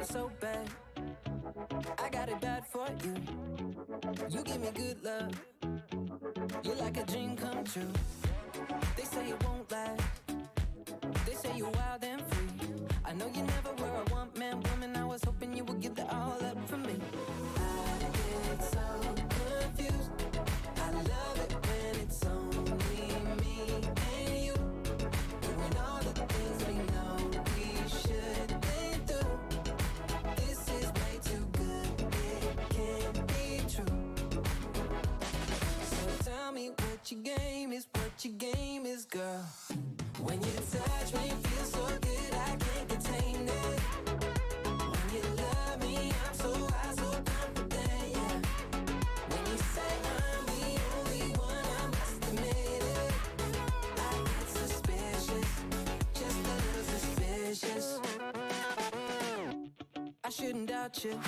it so bad. I got it bad for you. You give me good love. You're like a dream come true. They say it won't last. They say you're wild and free. I know you never were a one-man woman. I was hoping you would give that all up for me. I get so confused. I love it when it's only me and you, doing all the things we know we shouldn't do. This is way too good, it can't be true. So tell me what your game is, girl. When you touch me, feel so good, I can't contain it. When you love me, I'm so high, so confident, yeah. When you say I'm the only one, I must admit it. I get suspicious, just a little suspicious. I shouldn't doubt you.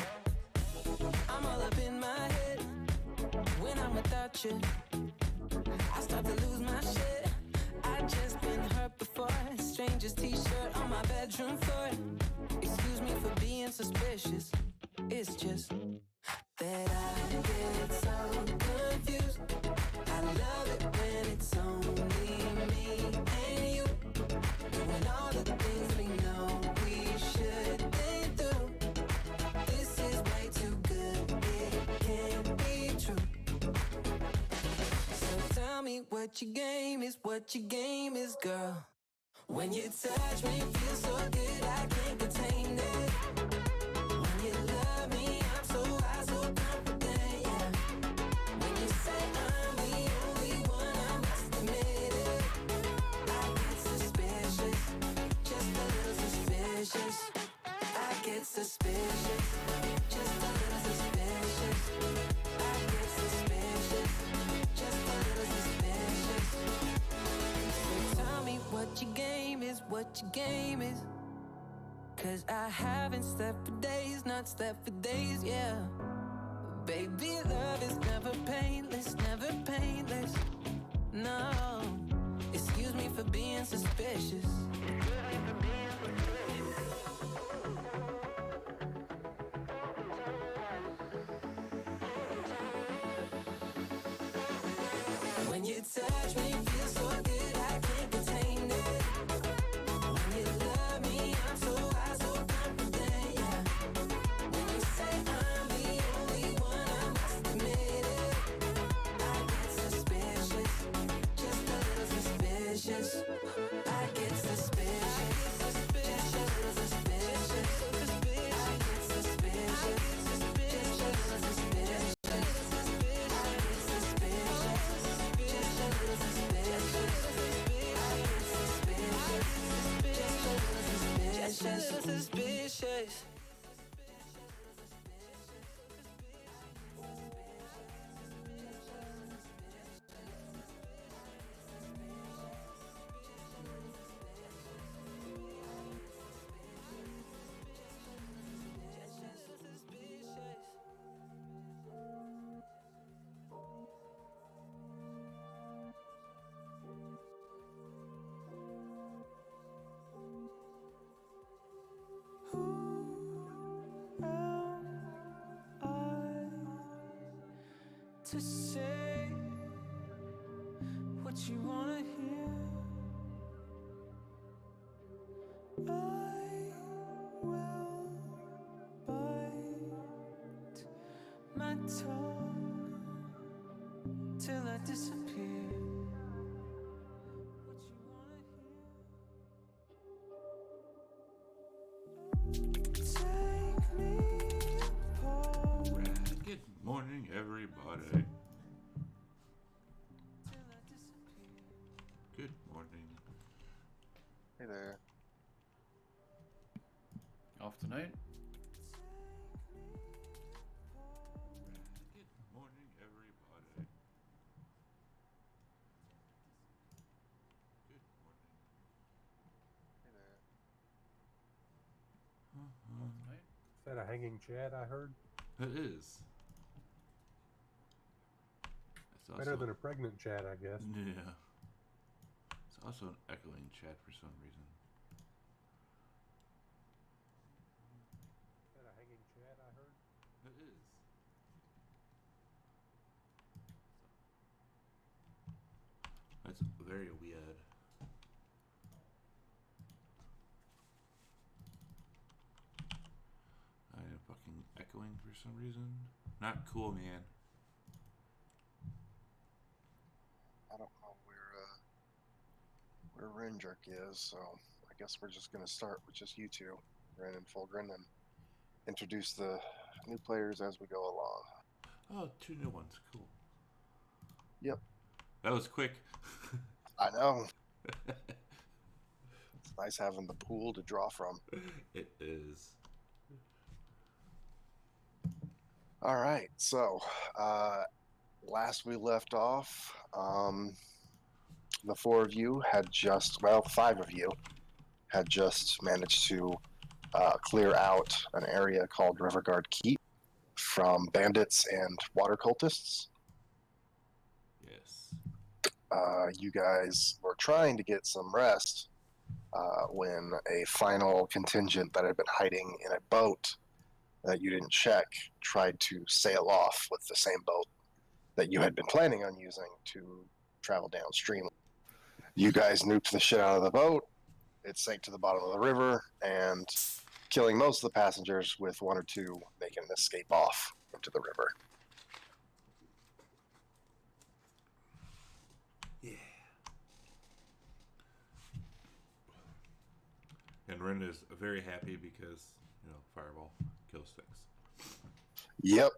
I'm all up in my head. When I'm without you, I start to lose my shit. I just been hurt before. Stranger's t-shirt on my bedroom floor. Excuse me for being suspicious. It's just that I get so confused. I love it when it's only me and you, doing all the things we know we shouldn't do. This is way too good, it can't be true. So tell me what your game is, girl. When you touch me, feel so good, I can't contain it. When you love me, I'm so high, so confident, yeah. When you say I'm the only one, I must admit it. I get suspicious, just a little suspicious. I get suspicious, just a little suspicious. I get suspicious, just a little suspicious. So tell me what your game is. Cause I haven't slept for days, not slept for days, yeah. Baby, love is never painless, never painless. No, excuse me for being suspicious. When you touch me, feel so good, I can't contain it. When you love me, I'm so high, so confident, yeah. When you say I'm the only one, I must admit it. I get suspicious, just a little suspicious. I get suspicious, just a little suspicious. I get suspicious, just a little suspicious. I get suspicious, just a little suspicious. I get suspicious, just a little suspicious. To say what you wanna hear, I will bite my tongue till I disappear. What you wanna hear? Take me apart. Good morning, everybody. Good morning. Hey there. Off tonight? Good morning, everybody. Good morning. Hey there. Off tonight? Is that a hanging chat I heard? It is. It's also, Better than a pregnant chat, I guess. Yeah. It's also an echoing chat for some reason. That's very weird. I am fucking echoing for some reason. Not cool, man. I don't know where Rendrick is, so I guess we're just gonna start with just you two, Ren and Fulgrin, and introduce the new players as we go along. Oh, 2 new ones. Cool. Yep. That was quick. I know. It's nice having the pool to draw from. It is. All right, so last we left off, the 4 of you had just, well, 5 of you had just managed to clear out an area called Riverguard Keep from bandits and water cultists. Yes. You guys were trying to get some rest when a final contingent that had been hiding in a boat that you didn't check tried to sail off with the same boat that you had been planning on using to travel downstream. You guys nuked the shit out of the boat. It sank to the bottom of the river and killing most of the passengers, with 1 or 2 making an escape off into the river. Yeah. And Ren is very happy because, Fireball kills things. Yep.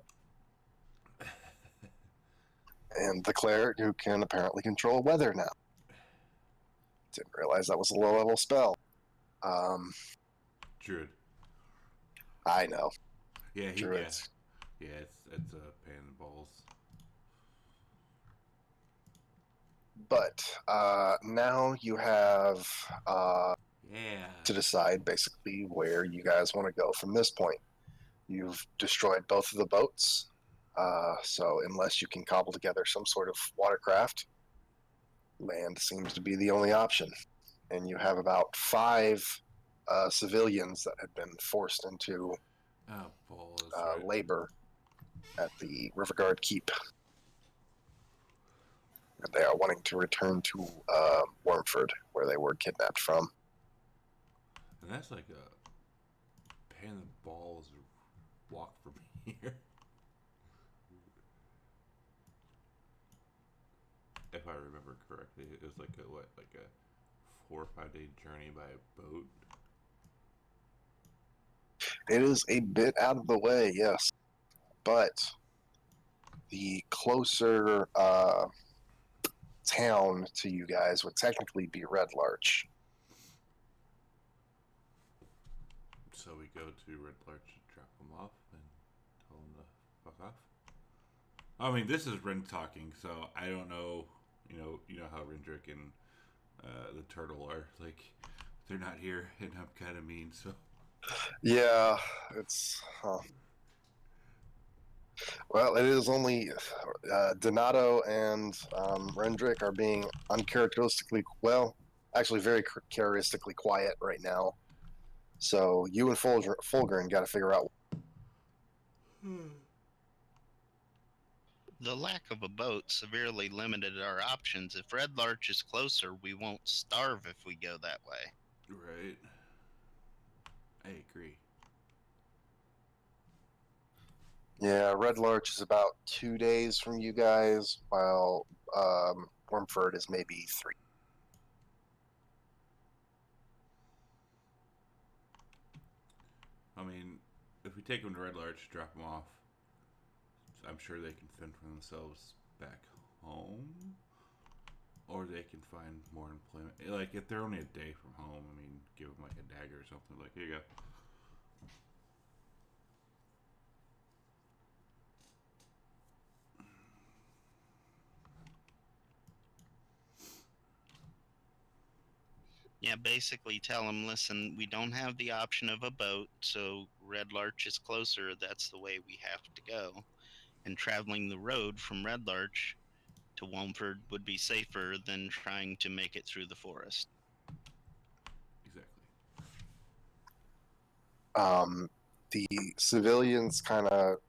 And the cleric who can apparently control weather now. Didn't realize that was a low-level spell. Druid. I know. Yeah, Druids. Yeah, it's a pain in the balls. But now you have Yeah. to decide basically where you guys want to go from this point. You've destroyed both of the boats, so unless you can cobble together some sort of watercraft, land seems to be the only option. And you have about 5 civilians that had been forced into Oh, balls. Right. labor at the Riverguard Keep. And they are wanting to return to Wormford, where they were kidnapped from. And that's like a pain in the balls walk from here. If I remember correctly, it was like a 4 or 5 day journey by boat. It is a bit out of the way, yes. But the closer town to you guys would technically be Red Larch. So we go to Red Larch to drop them off and tell them to fuck off. I mean, this is Ren talking, so I don't know. You know how Rendrick and the turtle are. Like, they're not here, and I'm kind of mean. So Yeah, it's... Well, it is only Donato and Rendrick are being uncharacteristically, well, actually very characteristically quiet right now. So you and Fulgrin got to figure out. The lack of a boat severely limited our options. If Red Larch is closer, we won't starve if we go that way. right, I agree. Yeah, Red Larch is about 2 days from you guys, while Wormford is maybe 3. I mean, if we take them to Red Larch, drop them off, I'm sure they can fend for themselves back home, or they can find more employment. Like, if they're only a day from home, I mean, give them like a dagger or something. Like, here you go. Yeah, basically tell them, listen, we don't have the option of a boat, so Red Larch is closer. That's the way we have to go. And traveling the road from Red Larch to Womford would be safer than trying to make it through the forest. Exactly. The civilians kind of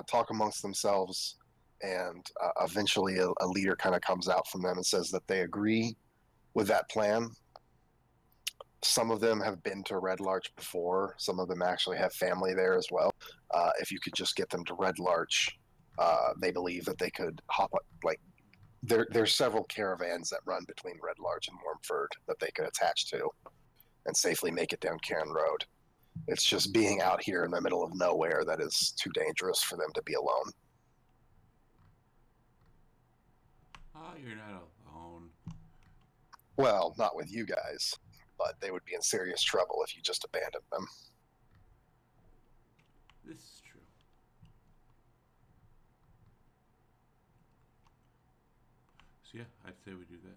talk amongst themselves and eventually a leader kind of comes out from them and says that they agree with that plan. Some of them have been to Red Larch before. Some of them actually have family there as well. If you could just get them to Red Larch, they believe that they could hop up. Like there's several caravans that run between Red Larch and Wormford that they could attach to and safely make it down Cairn Road. It's just being out here in the middle of nowhere that is too dangerous for them to be alone. Oh, you're not alone. Well, not with you guys, but they would be in serious trouble if you just abandoned them. This is true. So yeah, I'd say we do that.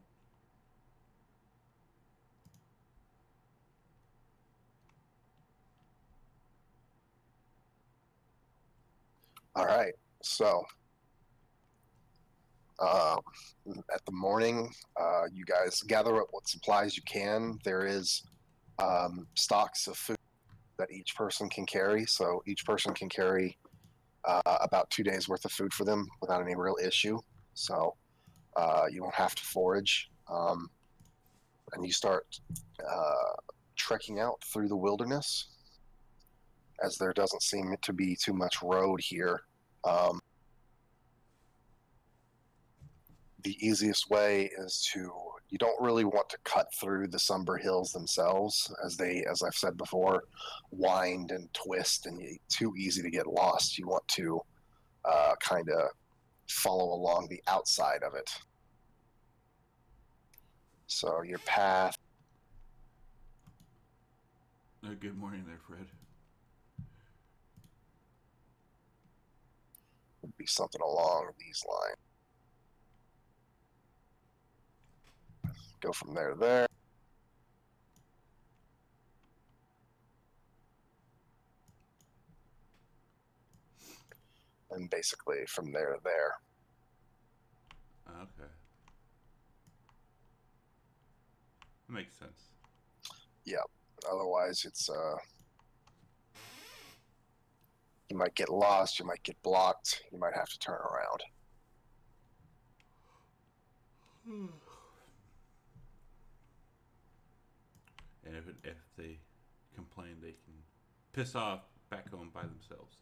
All right, so at the morning, you guys gather up what supplies you can. There is stocks of food that each person can carry, so each person can carry about 2 days worth of food for them without any real issue. So you won't have to forage, and you start trekking out through the wilderness, as there doesn't seem to be too much road here. The easiest way is to, you don't really want to cut through the Somber Hills themselves, as they, as I've said before, wind and twist and too easy to get lost. You want to kind of follow along the outside of it. So your path Good morning there, Fred. would be something along these lines. Go from there to there. And basically from there to there. Okay. That makes sense. Yep. Otherwise, it's you might get lost, you might get blocked, you might have to turn around. And if they complain, they can piss off back home by themselves.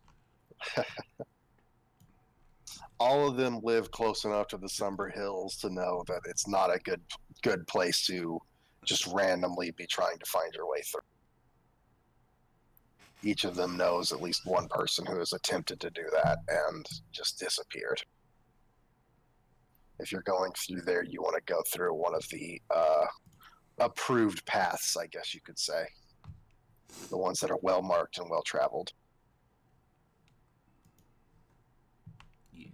All of them live close enough to the Somber Hills to know that it's not a good place to just randomly be trying to find your way through. Each of them knows at least one person who has attempted to do that and just disappeared. If you're going through there, you want to go through one of the approved paths, I guess you could say. The ones that are well marked and well traveled. Yes.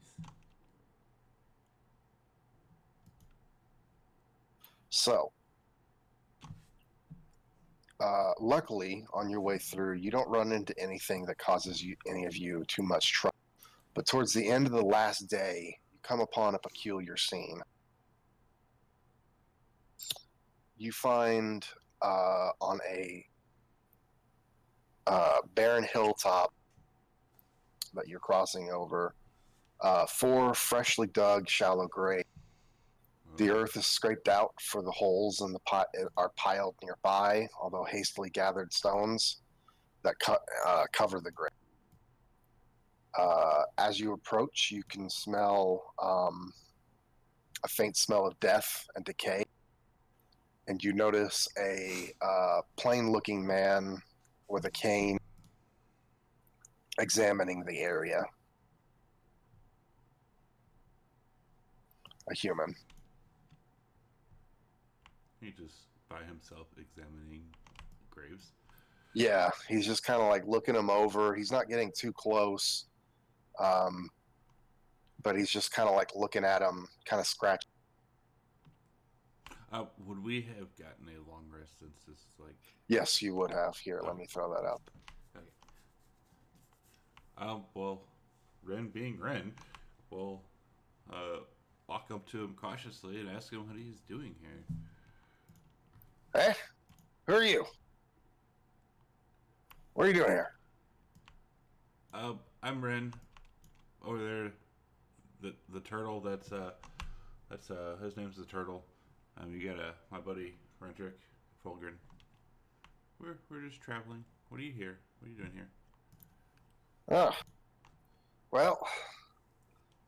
So, luckily, on your way through, you don't run into anything that causes any of you too much trouble. But towards the end of the last day, you come upon a peculiar scene. You find on a barren hilltop that you're crossing over 4 freshly dug shallow graves. The earth is scraped out for the holes in the pot are piled nearby, although hastily gathered stones that cover the grave. As you approach, you can smell a faint smell of death and decay, and you notice a plain-looking man with a cane examining the area. A human. He just by himself examining graves. Yeah, he's just kind of like looking him over. He's not getting too close, but he's just kind of like looking at him, kind of scratching. Would we have gotten a long rest since this is like? Yes, you would have. Here, let me throw that out. Okay. Well, Ren being Ren, we'll walk up to him cautiously and ask him what he's doing here. Hey, who are you? What are you doing here? I'm Ren. Over there, the turtle. That's his name's the turtle. You got my buddy Rendrick Fulgren. We're just traveling. What are you here? What are you doing here? Oh, well,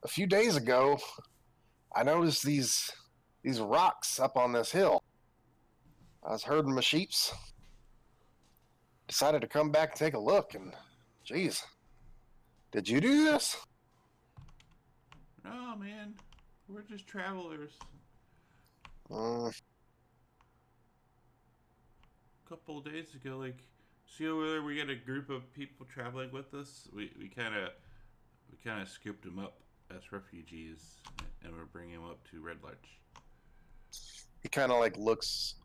a few days ago, I noticed these rocks up on this hill. I was herding my sheeps. Decided to come back and take a look, and geez, did you do this? No, man. We're just travelers. Mm, A couple of days ago, like, see over there, we got a group of people traveling with us. We kind of scooped them up as refugees, and we're bringing them up to Red Larch. he kind of like looks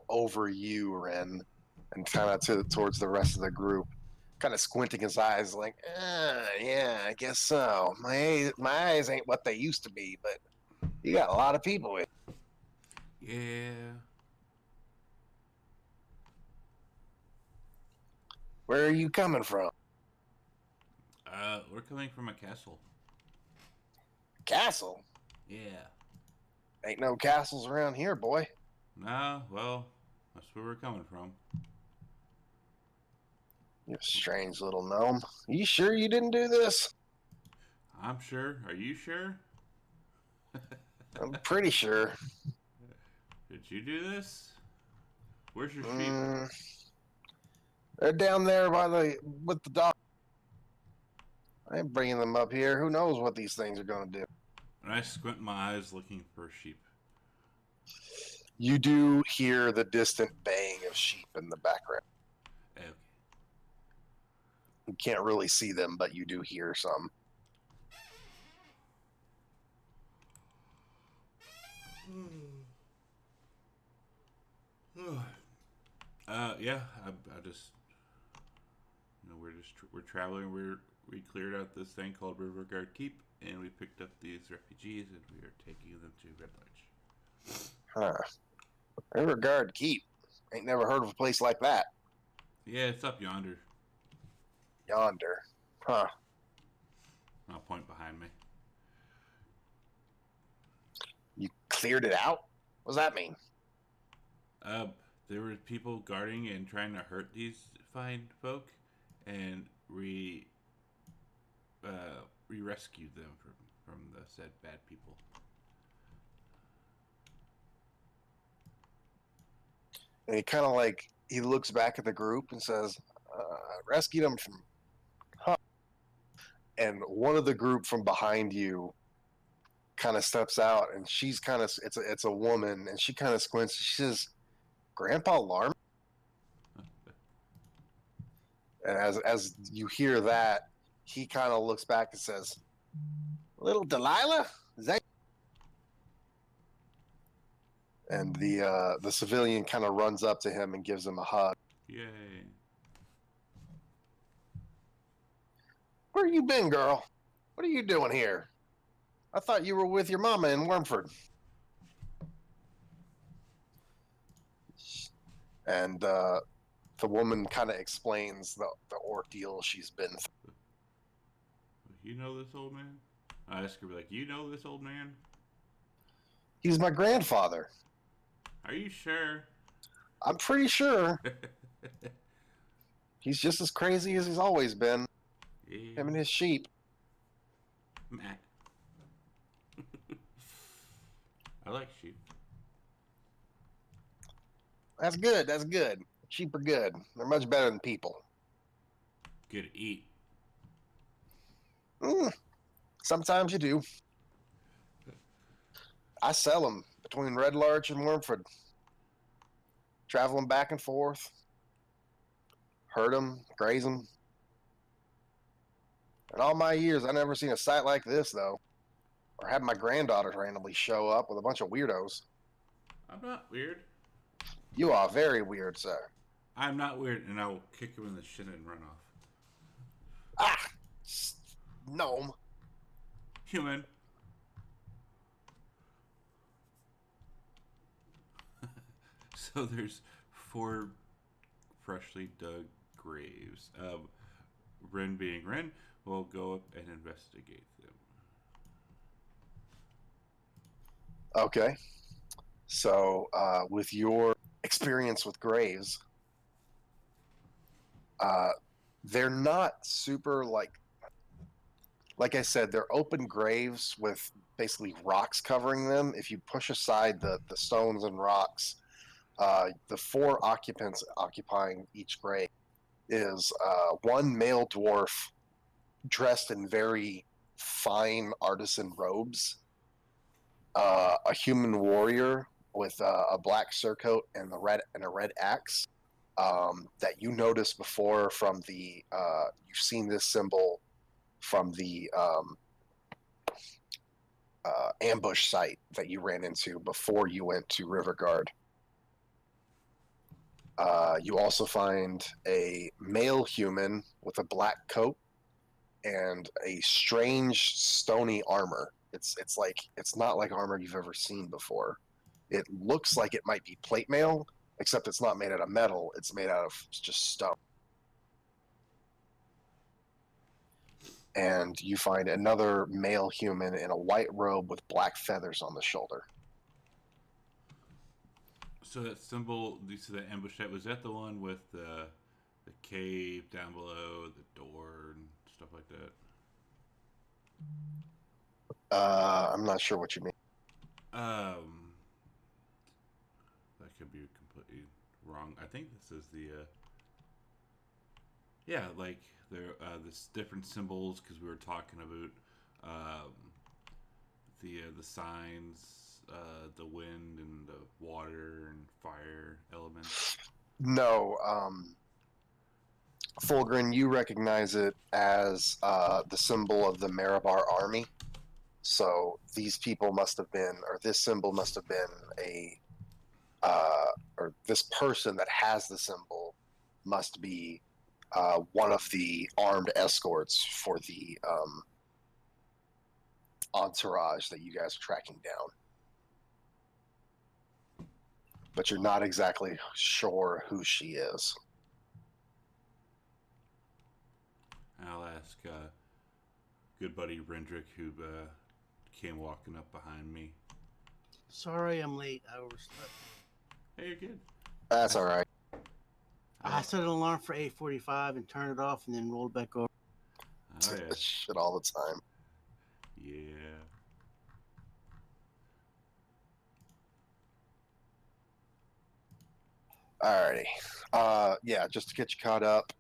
over you, Ren, and kind of towards the rest of the group, kind of squinting his eyes, like, yeah, I guess so. My eyes ain't what they used to be, but you got a lot of people with. Yeah. Where are you coming from? We're coming from a castle. Castle? Yeah. Ain't no castles around here, boy. Nah, well, that's where we're coming from. You strange little gnome. You sure you didn't do this? I'm sure. Are you sure? I'm pretty sure. Did you do this? Where's your sheep? They're down there with the dog. I ain't bringing them up here. Who knows what these things are going to do? And I squint my eyes looking for a sheep. You do hear the distant baying of sheep in the background. Okay. You can't really see them, but you do hear some. Yeah, I just, we're traveling. We cleared out this thing called Riverguard Keep, and we picked up these refugees, and we are taking them to Red Larch. Huh. Riverguard Keep. Ain't never heard of a place like that. Yeah, it's up yonder. Yonder. Huh. I'll point behind me. You cleared it out? What does that mean? There were people guarding and trying to hurt these fine folk, and we rescued them from the said bad people. And he kind of like, he looks back at the group and says, rescued them from, huh. And one of the group from behind you kind of steps out, and she's kind of, it's a woman, and she kind of squints. She says, Grandpa Larm? And as you hear that, he kind of looks back and says, Little Delilah? Is that? And the civilian kind of runs up to him and gives him a hug. Yay. Where you been, girl? What are you doing here? I thought you were with your mama in Wormford. And the woman kind of explains the ordeal she's been through. You know this old man? I ask her, like, you know this old man? He's my grandfather. Are you sure? I'm pretty sure. He's just as crazy as he's always been. Yeah. Him and his sheep. Matt. I like sheep. That's good. That's good. Sheep are good. They're much better than people. Good to eat. Sometimes you do. I sell them between Red Larch and Wormford. Travel them back and forth. Herd them, graze them. In all my years, I've never seen a sight like this, though. Or had my granddaughters randomly show up with a bunch of weirdos. I'm not weird. You are very weird, sir. I'm not weird, and I will kick him in the shin and run off. Ah! Gnome. Human. So there's 4 freshly dug graves. Ren being Ren will go up and investigate them. Okay. So, with your experience with graves, they're not super like I said, they're open graves with basically rocks covering them. If you push aside the stones and rocks, the four occupants occupying each grave is one male dwarf dressed in very fine artisan robes, a human warrior with a black surcoat and a red axe. That you noticed before from the you've seen this symbol from the ambush site that you ran into before you went to Riverguard. You also find a male human with a black coat and a strange stony armor. It's not like armor you've ever seen before. It looks like it might be plate mail, except it's not made out of metal. It's made out of just stone. And you find another male human in a white robe with black feathers on the shoulder. So that symbol, so that ambush site, was that the one with the cave down below, the door, and stuff like that? I'm not sure what you mean. That could be completely wrong. I think this is the yeah, like there this different symbols because we were talking about the signs, the wind and the water and fire elements. No, Fulgrin, you recognize it as the symbol of the Marabar army. So these people must have been, or this symbol must have been or this person that has the symbol must be one of the armed escorts for the entourage that you guys are tracking down. But you're not exactly sure who she is. I'll ask good buddy Rendrick, who came walking up behind me. Sorry I'm late. I overslept. Hey, you're good. That's all right. I set an alarm for 8:45 and turned it off and then rolled back over. Oh yeah, Shit all the time. yeah. Alrighty. Yeah, just to get you caught up,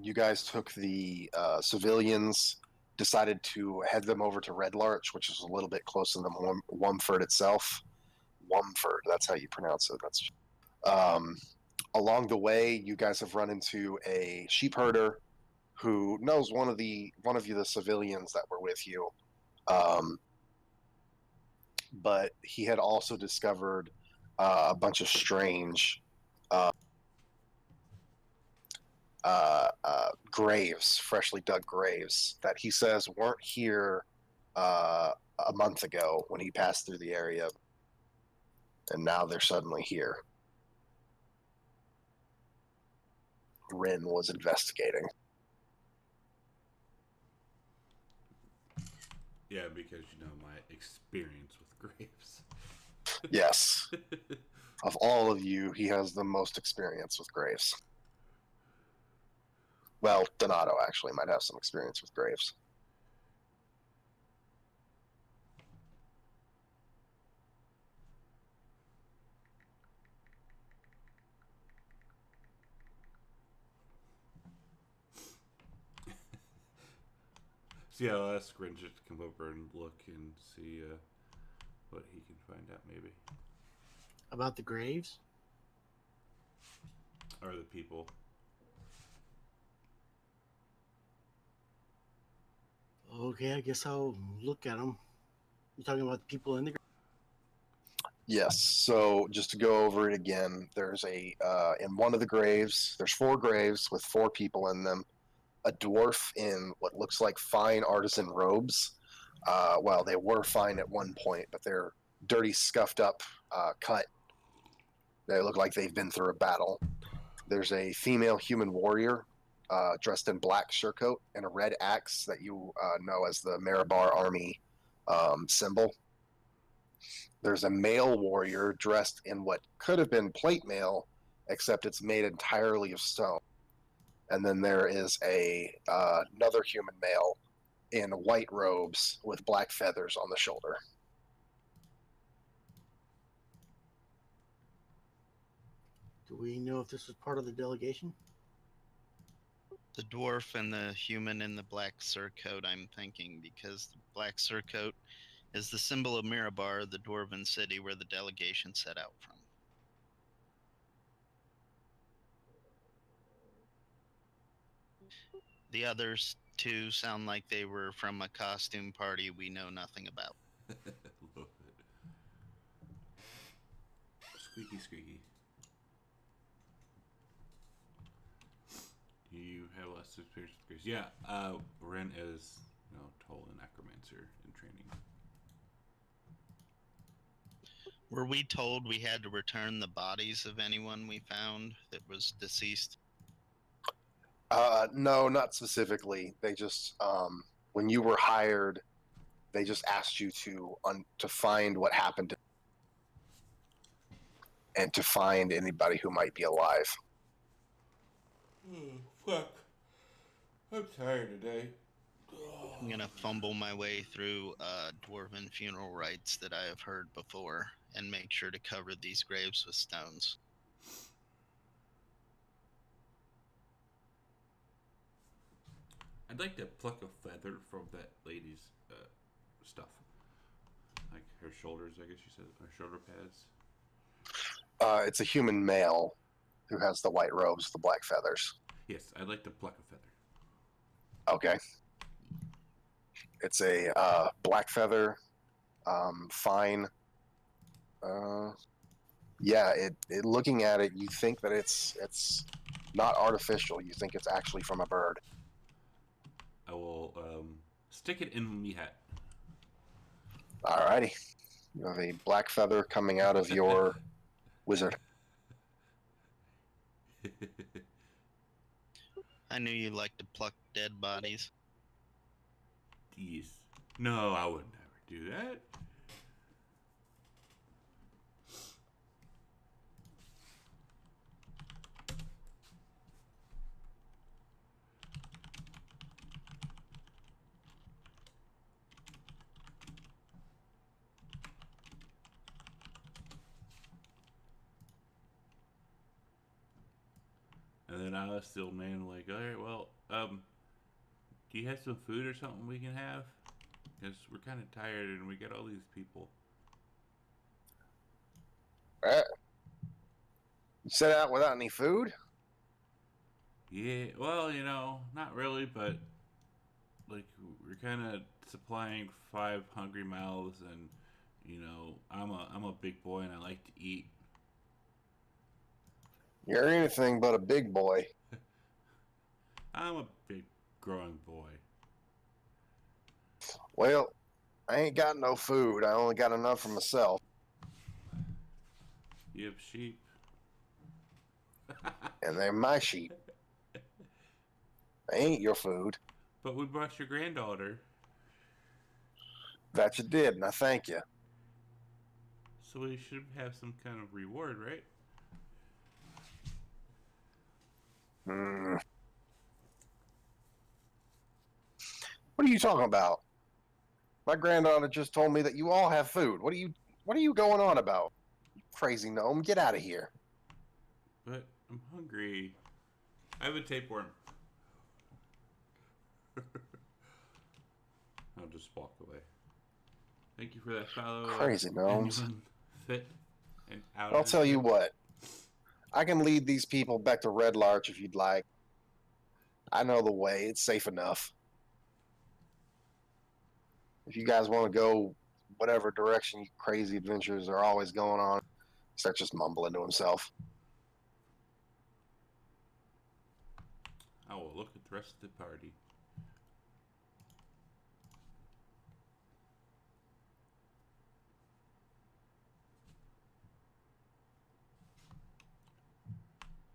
you guys took the civilians, decided to head them over to Red Larch, which is a little bit closer than Wumford itself. Wumford, that's how you pronounce it. That's along the way, you guys have run into a sheep herder who knows one of the civilians that were with you. But he had also discovered a bunch of strange graves, freshly dug graves, that he says weren't here a month ago when he passed through the area, and now they're suddenly here. Rin was investigating. Yeah, because you know my experience with graves. Yes. Of all of you, he has the most experience with graves. Well, Donato actually might have some experience with graves. So yeah, I'll ask Rendrick to come over and look and see what he can find out, maybe, About the graves? or the people. Okay, I guess I'll look at them. You talking about the people in the graves? Yes. So just to go over it again, there's in one of the graves, there's 4 graves with 4 people in them. A dwarf in what looks like fine artisan robes. Well, they were fine at one point, but they're dirty, scuffed up, cut. They look like they've been through a battle. There's a female human warrior dressed in black surcoat and a red axe that you know as the Marabar army symbol. There's a male warrior dressed in what could have been plate mail, except it's made entirely of stone. And then there is another human male in white robes with black feathers on the shoulder. Do we know if this was part of the delegation? The dwarf and the human in the black surcoat, I'm thinking, because the black surcoat is the symbol of Mirabar, the dwarven city where the delegation set out from. The others two sound like they were from a costume party we know nothing about. A little bit. Squeaky, squeaky. You have less experience with Grace. Yeah, Ren is, total necromancer in training. Were we told we had to return the bodies of anyone we found that was deceased? No, not specifically. They just, when you were hired, they just asked you to find what happened and to find anybody who might be alive. Fuck. I'm tired today. I'm gonna fumble my way through dwarven funeral rites that I have heard before and make sure to cover these graves with stones. I'd like to pluck a feather from that lady's stuff. Like her shoulders, I guess you said. Her shoulder pads. It's a human male who has the white robes, the black feathers. Yes, I'd like to pluck a feather. Okay. It's a black feather, fine. Yeah, it looking at it, you think that it's not artificial. You think it's actually from a bird. I will stick it in my hat. Alrighty. You have a black feather coming out of your wizard. I knew you liked to pluck dead bodies. Jeez. No, I would never do that. And then I was still man like, all right, well, do you have some food or something we can have? Because we're kind of tired and we got all these people. You set out without any food? Yeah, well, not really, but like we're kind of supplying 5 hungry mouths, and I'm a big boy and I like to eat. You're anything but a big boy. I'm a big growing boy. Well, I ain't got no food. I only got enough for myself. You have sheep. And they're my sheep. They ain't your food. But we brought your granddaughter. That you did, and I thank you. So we should have some kind of reward, right? What are you talking about? My granddaughter just told me that you all have food. What are you going on about? You crazy gnome, get out of here. But I'm hungry. I have a tapeworm. I'll just walk away. Thank you for that follow. Crazy gnomes. Fit and out. I'll tell you what. I can lead these people back to Red Larch if you'd like. I know the way. It's safe enough. If you guys want to go whatever direction you crazy adventures are always going on, starts just mumbling to himself. I will look at the rest of the party.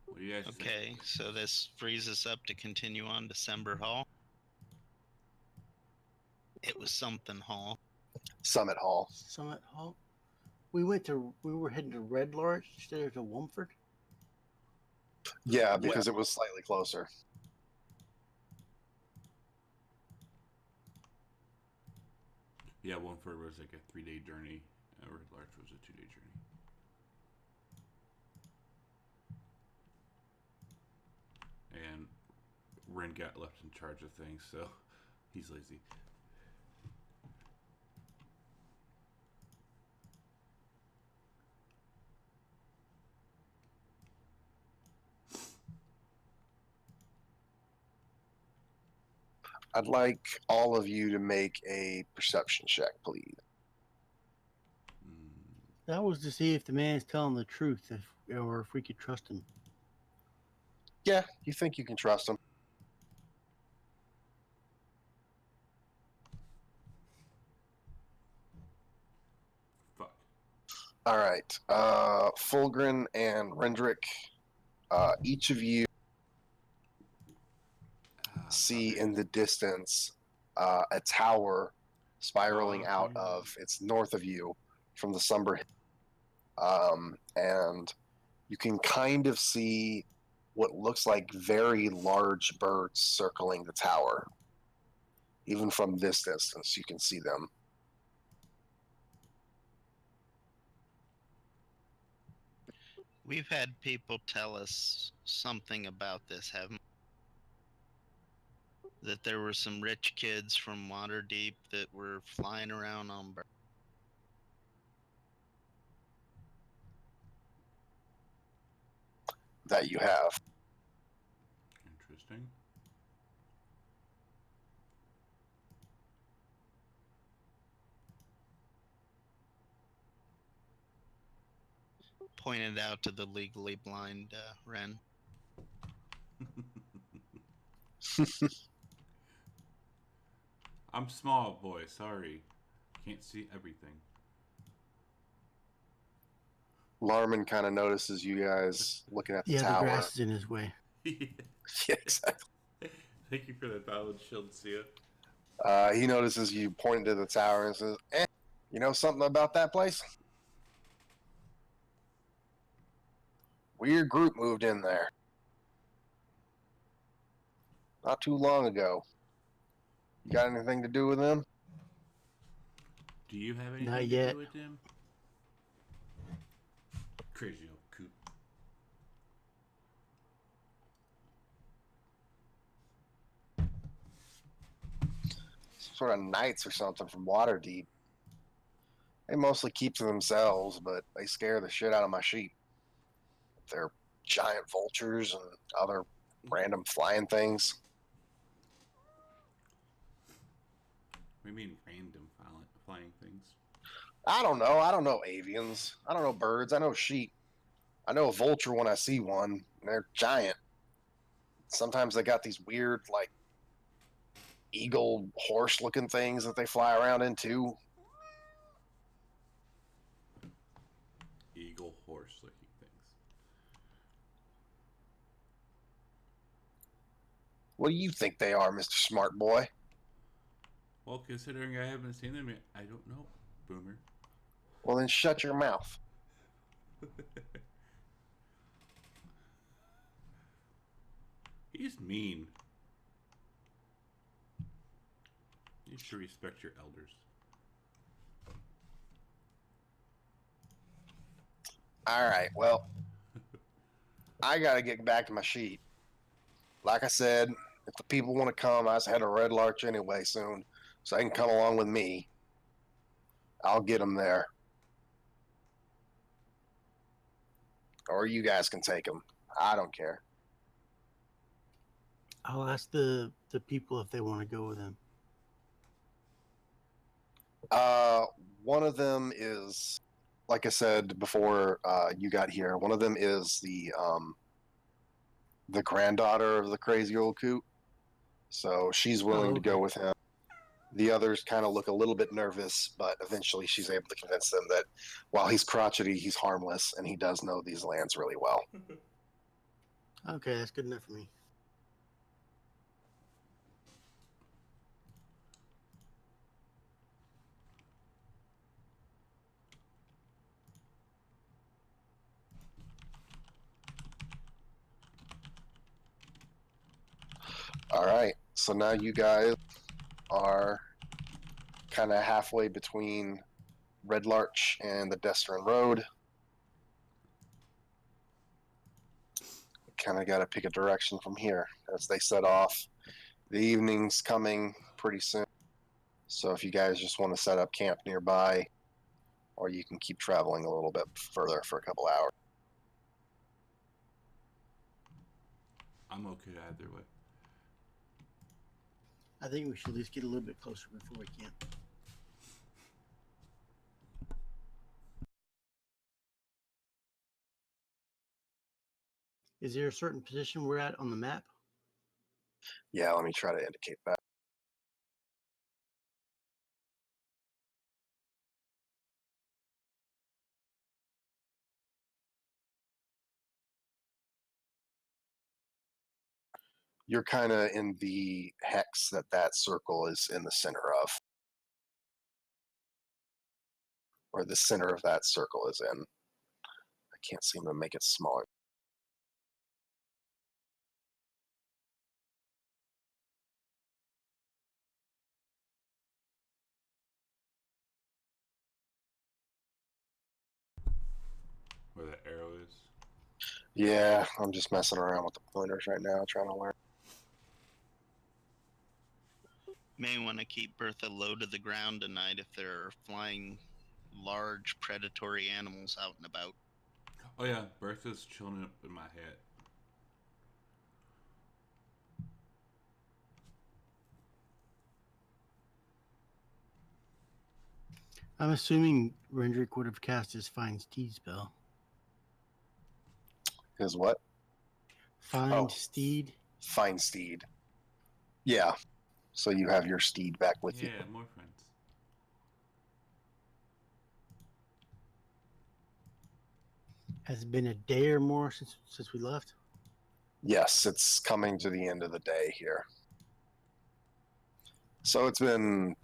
What do you guys think? Okay, so this frees us up to continue on December Hall. It was something Hall. Summit Hall. Summit Hall. We were heading to Red Larch instead of to Womford. Yeah, because it was slightly closer. Yeah, Womford was like a 3-day journey. Red Larch was a 2-day journey. And Ren got left in charge of things, so he's lazy. I'd like all of you to make a perception check, please. That was to see if the man is telling the truth, or if we could trust him. Yeah, you think you can trust him. Fuck. All right. Fulgrin and Rendrick, each of you see in the distance a tower spiraling out of, it's north of you from the Sumber. And you can kind of see what looks like very large birds circling the tower. Even from this distance, you can see them. We've had people tell us something about this, haven't we? That there were some rich kids from Waterdeep that were flying around on birds. That you have. Interesting. Pointed out to the legally blind Ren. I'm small, boy. Sorry. Can't see everything. Larman kind of notices you guys looking at the Yeah, tower. the grass is in his way. Yeah, exactly. Thank you for that valid shield, Sia. He notices you pointing to the tower and says, you know something about that place? Weird group moved in there. Not too long ago. You got anything to do with them? Do you have anything Not to yet. do with him? Crazy old coot. Some sort of knights or something from Waterdeep. They mostly keep to themselves, but they scare the shit out of my sheep. They're giant vultures and other random flying things. We mean random flying things. I don't know. I don't know avians. I don't know birds. I know sheep. I know a vulture when I see one. And they're giant. Sometimes they got these weird, like, eagle horse looking things that they fly around into. Eagle horse looking things. What do you think they are, Mr. Smart Boy? Well, considering I haven't seen them yet, I don't know, Boomer. Well, then shut your mouth. He's mean. You should respect your elders. All right, well, I got to get back to my sheep. Like I said, if the people want to come, I just head to Red Larch anyway soon, so they can come along with me. I'll get them there. Or you guys can take them. I don't care. I'll ask the people if they want to go with him. One of them is, like I said before you got here, one of them is the granddaughter of the crazy old coot. So she's willing to go with him. The others kind of look a little bit nervous, but eventually she's able to convince them that while he's crotchety, he's harmless, and he does know these lands really well. Okay, that's good enough for me. All right. So now you guys are kind of halfway between Red Larch and the Destrin Road. Kind of got to pick a direction from here as they set off. The evening's coming pretty soon. So if you guys just want to set up camp nearby, or you can keep traveling a little bit further for a couple hours. I'm okay either way. I think we should at least get a little bit closer before we camp. Is there a certain position we're at on the map? Yeah, let me try to indicate that. You're kind of in the hex that circle is in the center of, or the center of that circle is in. I can't seem to make it smaller. Where the arrow is. Yeah, I'm just messing around with the pointers right now, trying to learn. May want to keep Bertha low to the ground tonight if there are flying large predatory animals out and about. Oh yeah, Bertha's chilling up in my head. I'm assuming Rendrick would have cast his Find Steed spell. Is what? Find Oh. Steed? Find Steed. Yeah. So you have your steed back with you. Yeah, more friends. Has it been a day or more since we left? Yes, it's coming to the end of the day here. So it's been,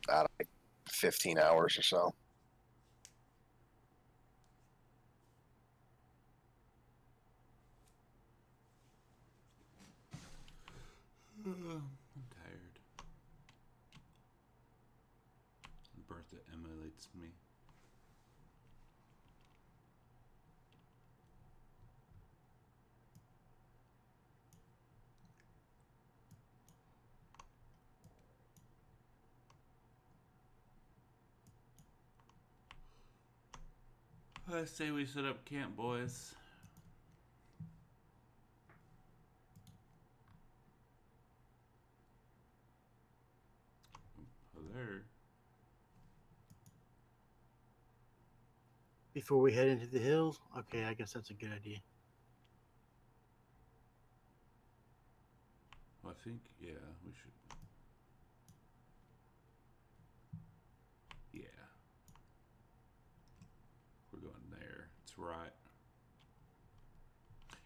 I don't know, 15 hours or so. I'm tired. Bertha emulates me. I say we set up camp, boys. Hello. Before we head into the hills? Okay, I guess that's a good idea. Well, I think, yeah, we should. Yeah. We're going there. It's right.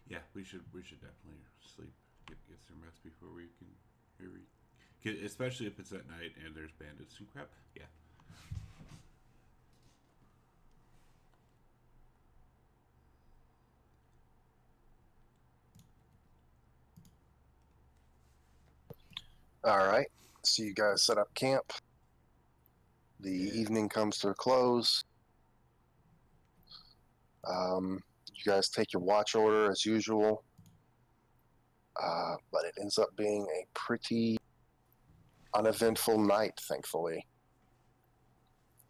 Yeah, we should definitely sleep. Get some rest before we can get, especially if it's at night and there's bandits and crap. Yeah. All right. So you guys set up camp. The evening comes to a close. You guys take your watch order as usual. But it ends up being a pretty uneventful night, thankfully.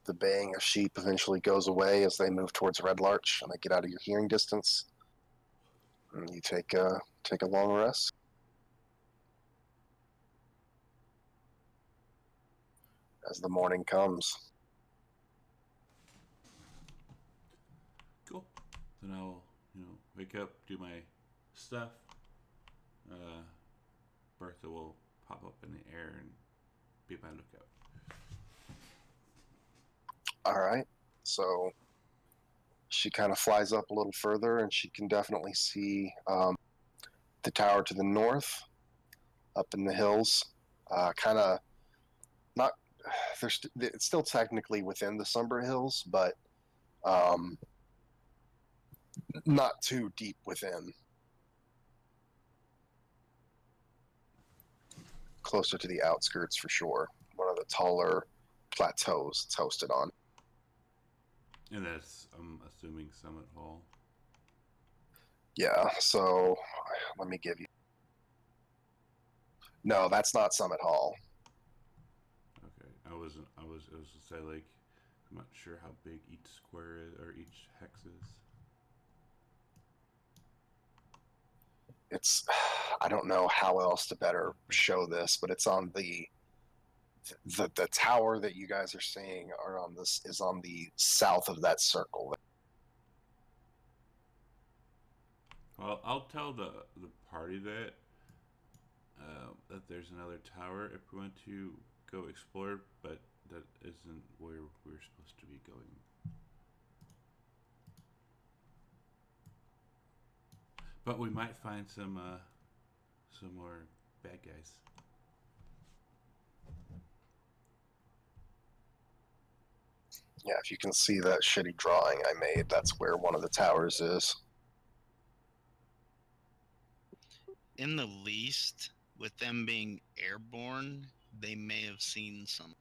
The baying of sheep eventually goes away as they move towards Red Larch and they get out of your hearing distance. And you take a long rest. As the morning comes. Cool. Then I'll, wake up, do my stuff. Bertha will pop up in the air and be my lookout. All right. So she kind of flies up a little further and she can definitely see the tower to the north up in the hills. Kind of not, it's still technically within the Somber Hills, but not too deep within. closer to the outskirts for sure. One of the taller plateaus it's hosted on. And that's, I'm assuming, Summit Hall. Yeah, so let me give you. No, that's not Summit Hall. Okay, I was to say, like, I'm not sure how big each square is or each hex is. It's, I don't know how else to better show this, but it's on the tower that you guys are seeing are on this is on the south of that circle. Well, I'll tell the party that there's another tower if we want to go explore, but that isn't where we're supposed to be going. But we might find some more bad guys. Yeah, if you can see that shitty drawing I made, that's where one of the towers is. In the least, with them being airborne, they may have seen some.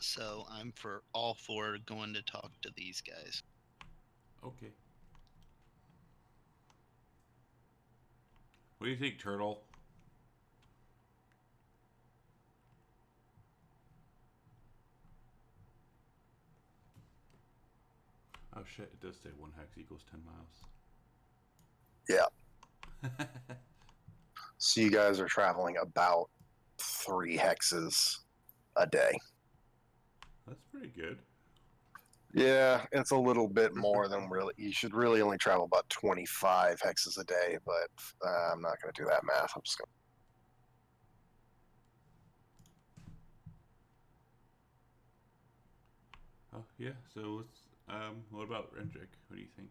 So I'm all for going to talk to these guys. Okay. What do you think, Turtle? Oh shit, it does say 1 hex equals 10 miles. Yeah. So you guys are traveling about 3 hexes a day. That's pretty good. Yeah, it's a little bit more than really. You should really only travel about 25 hexes a day, but I'm not going to do that math. I'm just going Oh yeah, so let's what about Rendrick? What do you think?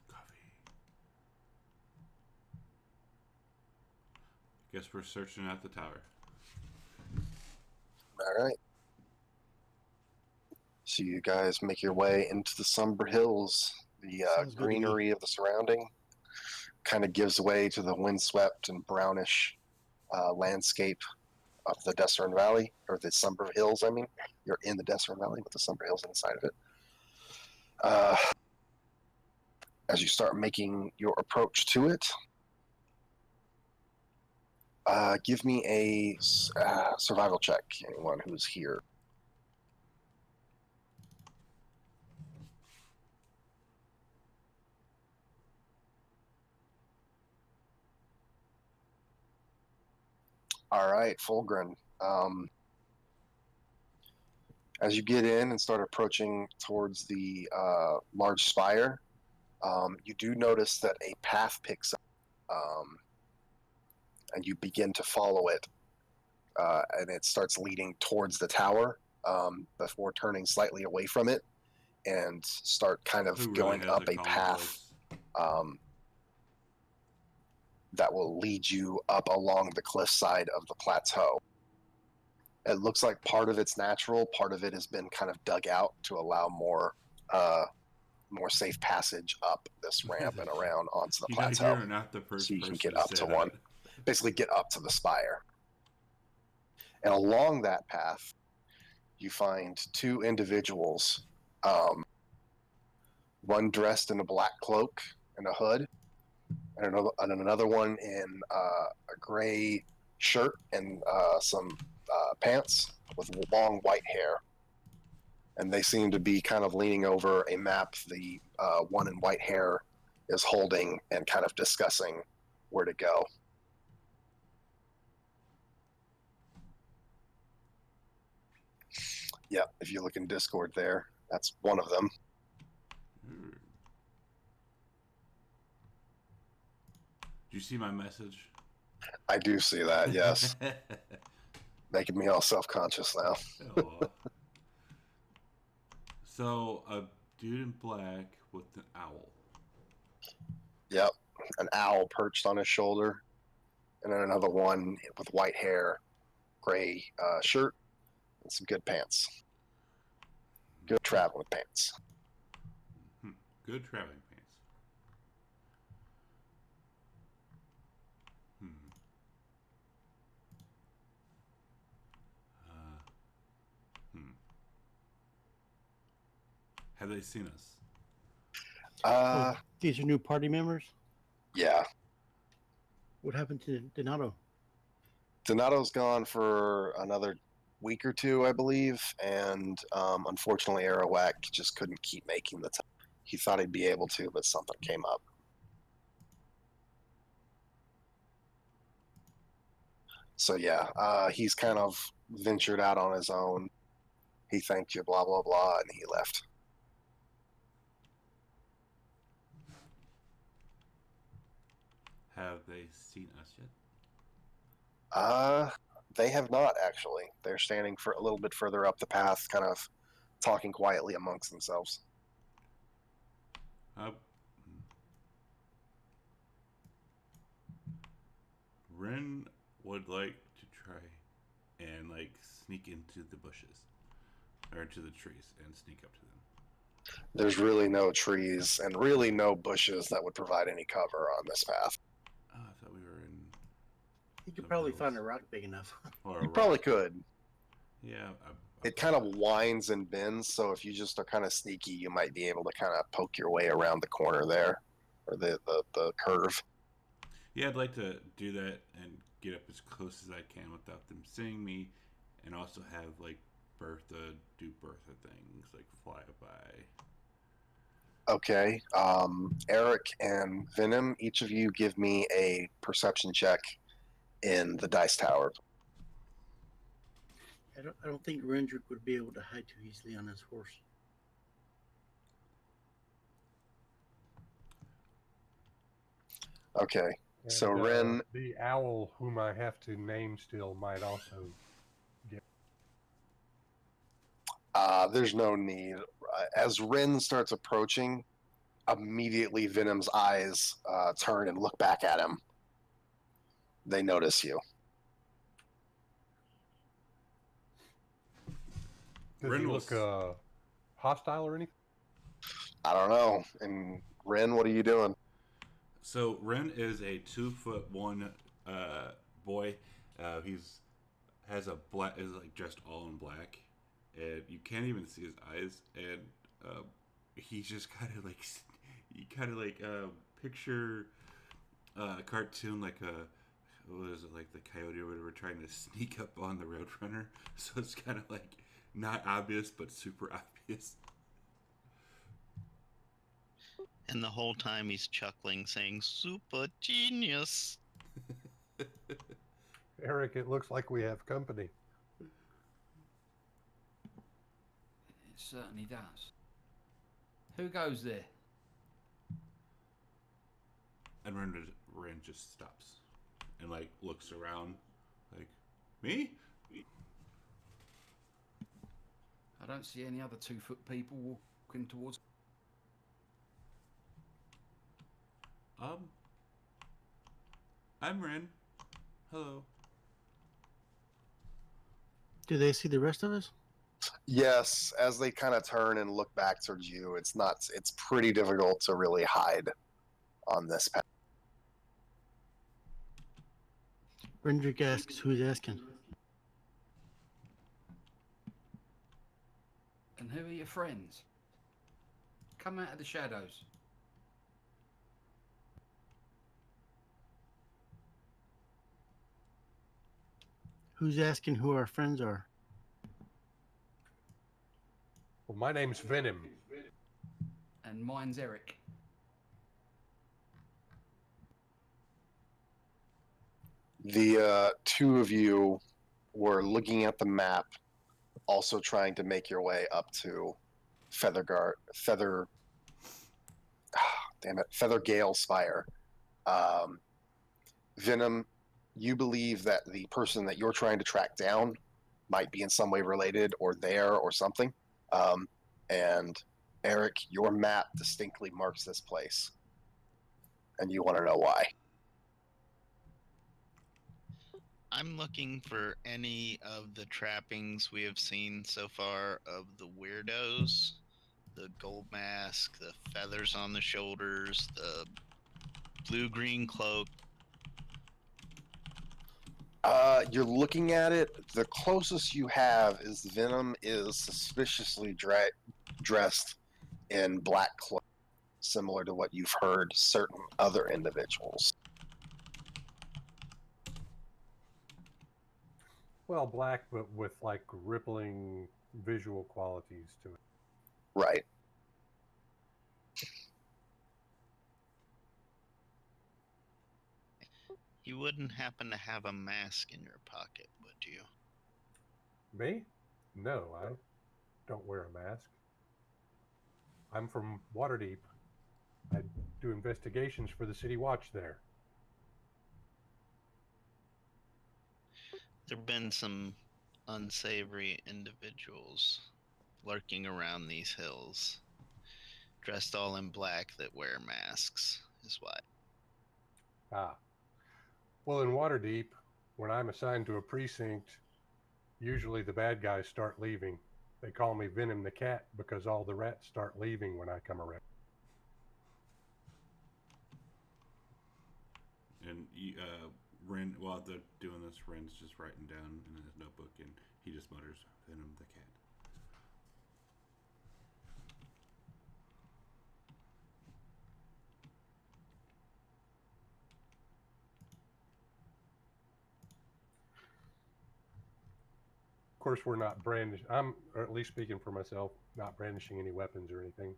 Coffee. Guess we're searching out the tower. All right. So you guys make your way into the Somber Hills. The Sounds good to me. greenery of the surrounding kind of gives way to the windswept and brownish landscape of the Desert Valley, or the Somber Hills, I mean. You're in the Desert Valley with the Somber Hills inside of it. As you start making your approach to it, give me a survival check, anyone who's here. All right, Fulgrin. As you get in and start approaching towards the large spire, you do notice that a path picks up, and you begin to follow it, and it starts leading towards the tower before turning slightly away from it and start kind of Who really going has up a a calm path voice? that will lead you up along the cliffside of the plateau. It looks like part of it's natural, part of it has been kind of dug out to allow more safe passage up this ramp and around onto the You know, plateau. you're not the first So you can person get to up say to that. one. Basically get up to the spire. And along that path, you find 2 individuals, one dressed in a black cloak and a hood, and another one in a gray shirt and some pants with long white hair. And they seem to be kind of leaning over a map the one in white hair is holding and kind of discussing where to go. Yeah, if you look in Discord there, that's one of them. Did you see my message? I do see that, yes. Making me all self-conscious now. Aw. So, a dude in black with an owl. Yep. an owl perched on his shoulder, and then another one with white hair, gray shirt, and some good pants. Good traveling pants. Good traveling pants. Have they seen us? These are new party members. Yeah. What happened to Donato? Donato's gone for another week or two, I believe, and unfortunately, Arawak just couldn't keep making the time. He thought he'd be able to, but something came up. So yeah, he's kind of ventured out on his own. He thanked you, blah blah blah, and he left. Have they seen us yet? They have not actually. They're standing for a little bit further up the path, kind of talking quietly amongst themselves. Ren would like to try and like sneak into the bushes or into the trees and sneak up to them. There's really no trees and really no bushes that would provide any cover on this path. Oh, I thought we were in. You could the probably hills. find a rock big enough. Or a You probably rock. could. Yeah. It kind of winds and bends, so if you just are kind of sneaky, you might be able to kind of poke your way around the corner there, or the curve. Yeah, I'd like to do that and get up as close as I can without them seeing me, and also have like Bertha do Bertha things, like fly by. Okay. Eric and Venom, each of you give me a perception check in the dice tower. I don't think Rendrick would be able to hide too easily on his horse. Okay. And, So Ren, the owl, whom I have to name still, might also get. there's no need. As Ren starts approaching, immediately Venom's eyes turn and look back at him. They notice you. Does Ren he will look hostile or anything? I don't know. And Ren, what are you doing? So Ren is a 2'1" boy. He's has a black is like dressed all in black, and you can't even see his eyes. And he's just kind of like picture a cartoon like a what is it, like the coyote or whatever trying to sneak up on the roadrunner. So it's kind of like not obvious but super obvious. And the whole time he's chuckling, saying, "Super genius." Eric, it looks like we have company. It certainly does. Who goes there? And Ren just stops and like looks around, like me. I don't see any other 2-foot people walking towards. I'm Ren. Hello. Do they see the rest of us? Yes, as they kind of turn and look back towards you, it's pretty difficult to really hide on this path. Rendrick asks who's asking. And who are your friends? Come out of the shadows. Who's asking who our friends are? Well, my name's Venom. And mine's Eric. The two of you were looking at the map, also trying to make your way up to Feathergale Spire. Venom, you believe that the person that you're trying to track down might be in some way related or there or something. And Eric, your map distinctly marks this place. and you want to know why. I'm looking for any of the trappings we have seen so far of the weirdos. The gold mask, the feathers on the shoulders, the blue-green cloak. You're looking at it. The closest you have is Venom is suspiciously dressed in black cloak, similar to what you've heard certain other individuals. Well, black, but with like rippling visual qualities to it. Right. You wouldn't happen to have a mask in your pocket, would you? Me? No, I don't wear a mask. I'm from Waterdeep. I do investigations for the City Watch there. There have been some unsavory individuals lurking around these hills, dressed all in black that wear masks, is why. Ah. Well, in Waterdeep, when I'm assigned to a precinct, usually the bad guys start leaving. They call me Venom the Cat because all the rats start leaving when I come around. And Ren, while they're doing this, Ren's just writing down in his notebook, and he just mutters, "Venom the cat." Of course, we're not brandishing. I'm, or at least speaking for myself, not brandishing any weapons or anything.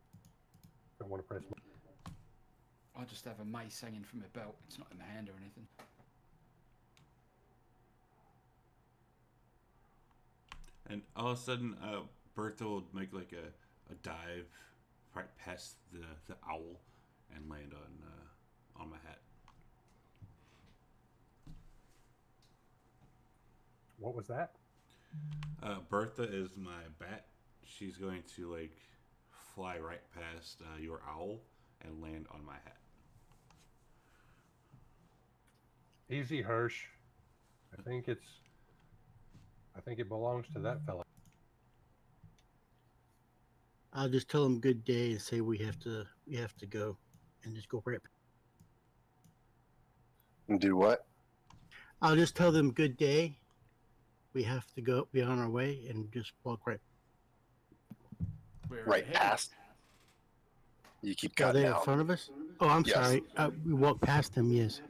Don't want to press. I just have a mace hanging from my belt. It's not in my hand or anything. And all of a sudden, Bertha will make like a dive right past the owl and land on my hat. What was that? Bertha is my bat. She's going to like fly right past your owl and land on my hat. Easy, Hirsch. I think it belongs to that fella. I'll just tell them good day and say we have to go, and just go right. And do what? I'll just tell them good day. We have to go. Be on our way, and just walk right. We're Right headed. past. You keep Are cutting they in out. front of us? Oh, I'm Yes. sorry. We walked past them. Yes.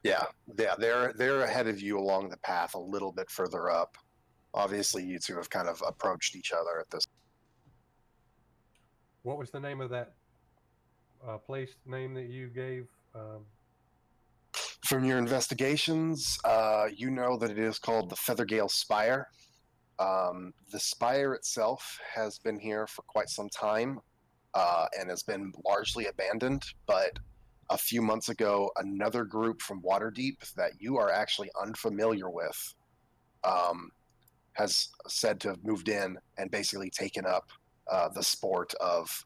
Yeah, they're ahead of you along the path a little bit further up. Obviously, you two have kind of approached each other at this. What was the name of that place name that you gave? From your investigations, you know that it is called the Feathergale Spire. The spire itself has been here for quite some time and has been largely abandoned, but a few months ago, another group from Waterdeep that you are actually unfamiliar with has said to have moved in and basically taken up the sport of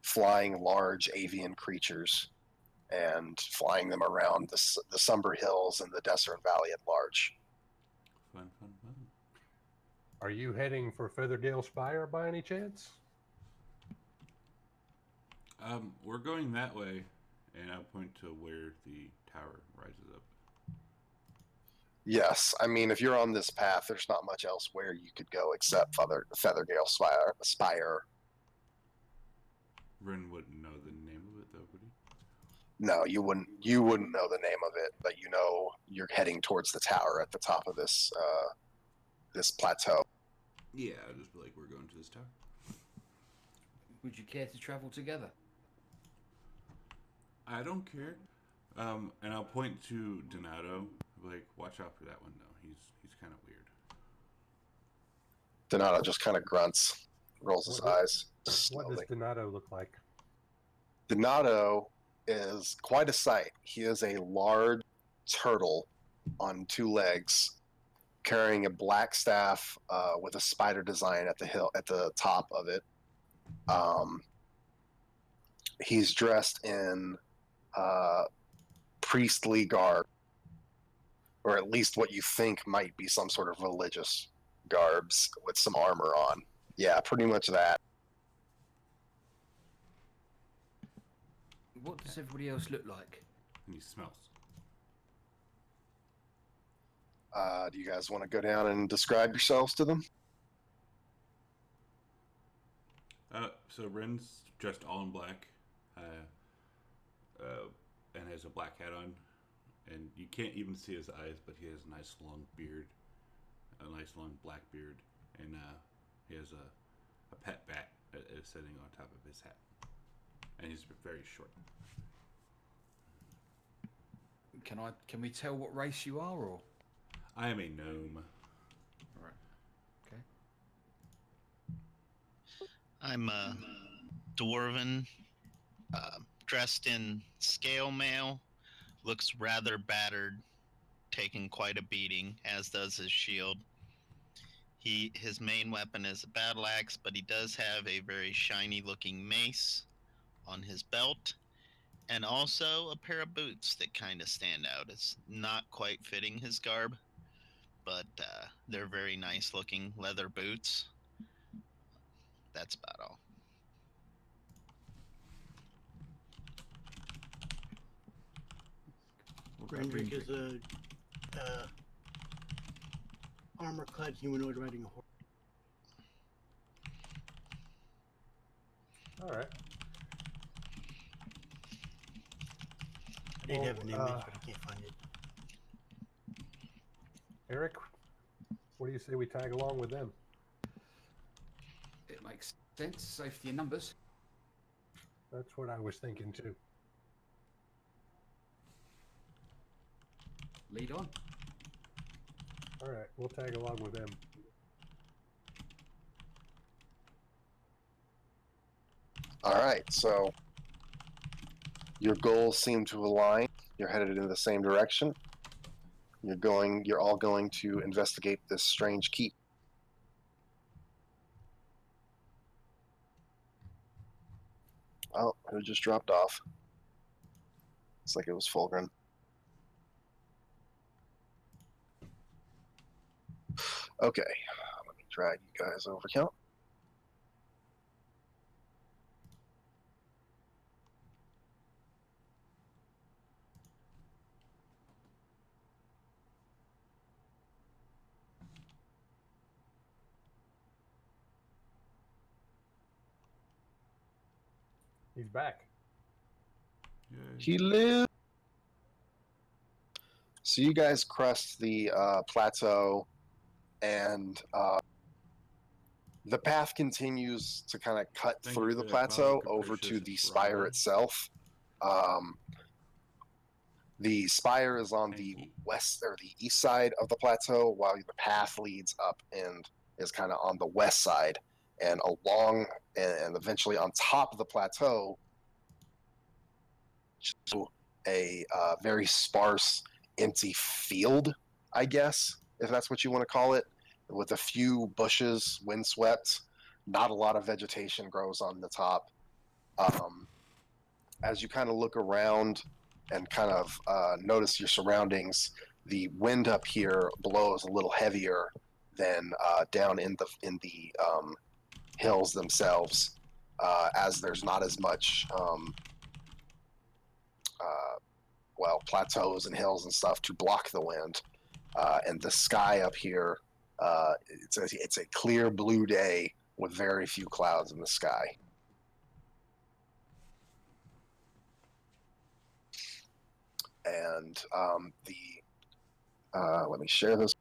flying large avian creatures and flying them around the Somber Hills and the Desert Valley at large. Fun. Are you heading for Feathergale Spire by any chance? We're going that way, and I'll point to where the tower rises up. Yes, I mean, if you're on this path, there's not much else where you could go except Feathergale Spire. Ren wouldn't know the name of it, though, would he? No, you wouldn't. You wouldn't know the name of it, but you know you're heading towards the tower at the top of this this plateau. Yeah, I'll just be like, we're going to this tower. Would you care to travel together? I don't care. And I'll point to Donato. Like, watch out for that one, though. He's kind of weird. Donato just kind of grunts, rolls his eyes slowly. What does Donato look like? Donato is quite a sight. He is a large turtle on two legs, carrying a black staff with a spider design at the top of it. He's dressed in priestly garb, or at least what you think might be some sort of religious garbs with some armor on. Yeah, pretty much that. What does everybody else look like? And he smells. Do you guys want to go down and describe yourselves to them? So Ren's dressed all in black, and has a black hat on, and you can't even see his eyes, but he has a nice long beard, a nice long black beard, and he has a pet bat sitting on top of his hat, and he's very short. Can we tell what race you are, or? I am a gnome. All right. Okay. I'm a dwarven, dressed in scale mail, looks rather battered, taking quite a beating, as does his shield. His main weapon is a battle axe, but he does have a very shiny looking mace on his belt, and also a pair of boots that kind of stand out. It's not quite fitting his garb, but they're very nice looking leather boots. That's about all. What about Rendrick is Rendrick? a armor-clad humanoid riding a horse. All right. I did have an image, Well, but I can't find it. Eric, what do you say we tag along with them? It makes sense. Safety in numbers. That's what I was thinking too. Lead on. All right, we'll tag along with them. All right, so your goals seem to align. You're headed in the same direction. You're all going to investigate this strange keep. Oh, who just dropped off? It's like it was Fulgrim. Okay, let me drag you guys over here. He's back. Yay. He lives. So you guys crest the plateau, and the path continues to kind of cut Thank through you the for that plateau follow, over to capricious the spire Robin. itself. The spire is on the Thank you. west or the east side of the plateau, while the path leads up and is kind of on the west side. And along and eventually on top of the plateau, a very sparse, empty field, I guess, if that's what you want to call it, with a few bushes, windswept. Not a lot of vegetation grows on the top. As you kind of look around and kind of notice your surroundings, the wind up here blows a little heavier than down in the hills themselves, as there's not as much plateaus and hills and stuff to block the wind. And the sky up here, it's a clear blue day with very few clouds in the sky. And let me share this.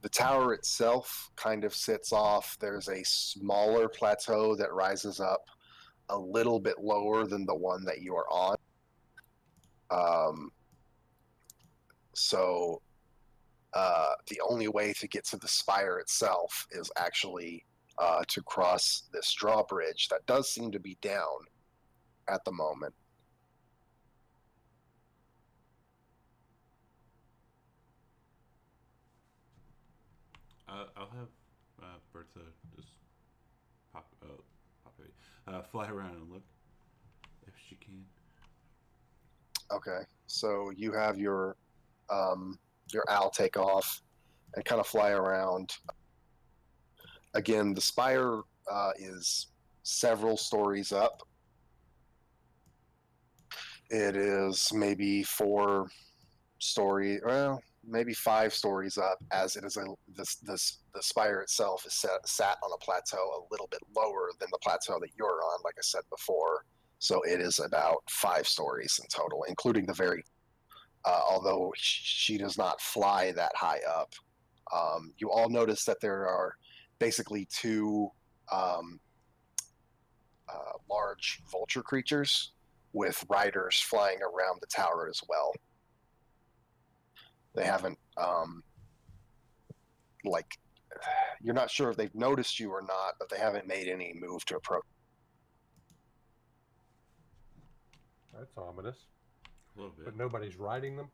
The tower itself kind of sits off. There's a smaller plateau that rises up a little bit lower than the one that you are on. So the only way to get to the spire itself is actually to cross this drawbridge that does seem to be down at the moment. I'll have Bertha just pop properly. Fly around and look if she can. Okay, so you have your owl take off and kind of fly around. Again, the spire is several stories up. It is maybe 4 story, well, maybe 5 stories up, as it is the spire itself is sat on a plateau a little bit lower than the plateau that you're on, like I said before. So it is about 5 stories in total, including the very. Although she does not fly that high up, you all notice that there are basically 2 large vulture creatures with riders flying around the tower as well. They haven't, like, you're not sure if they've noticed you or not, but they haven't made any move to approach. That's ominous. A little bit. But nobody's riding them?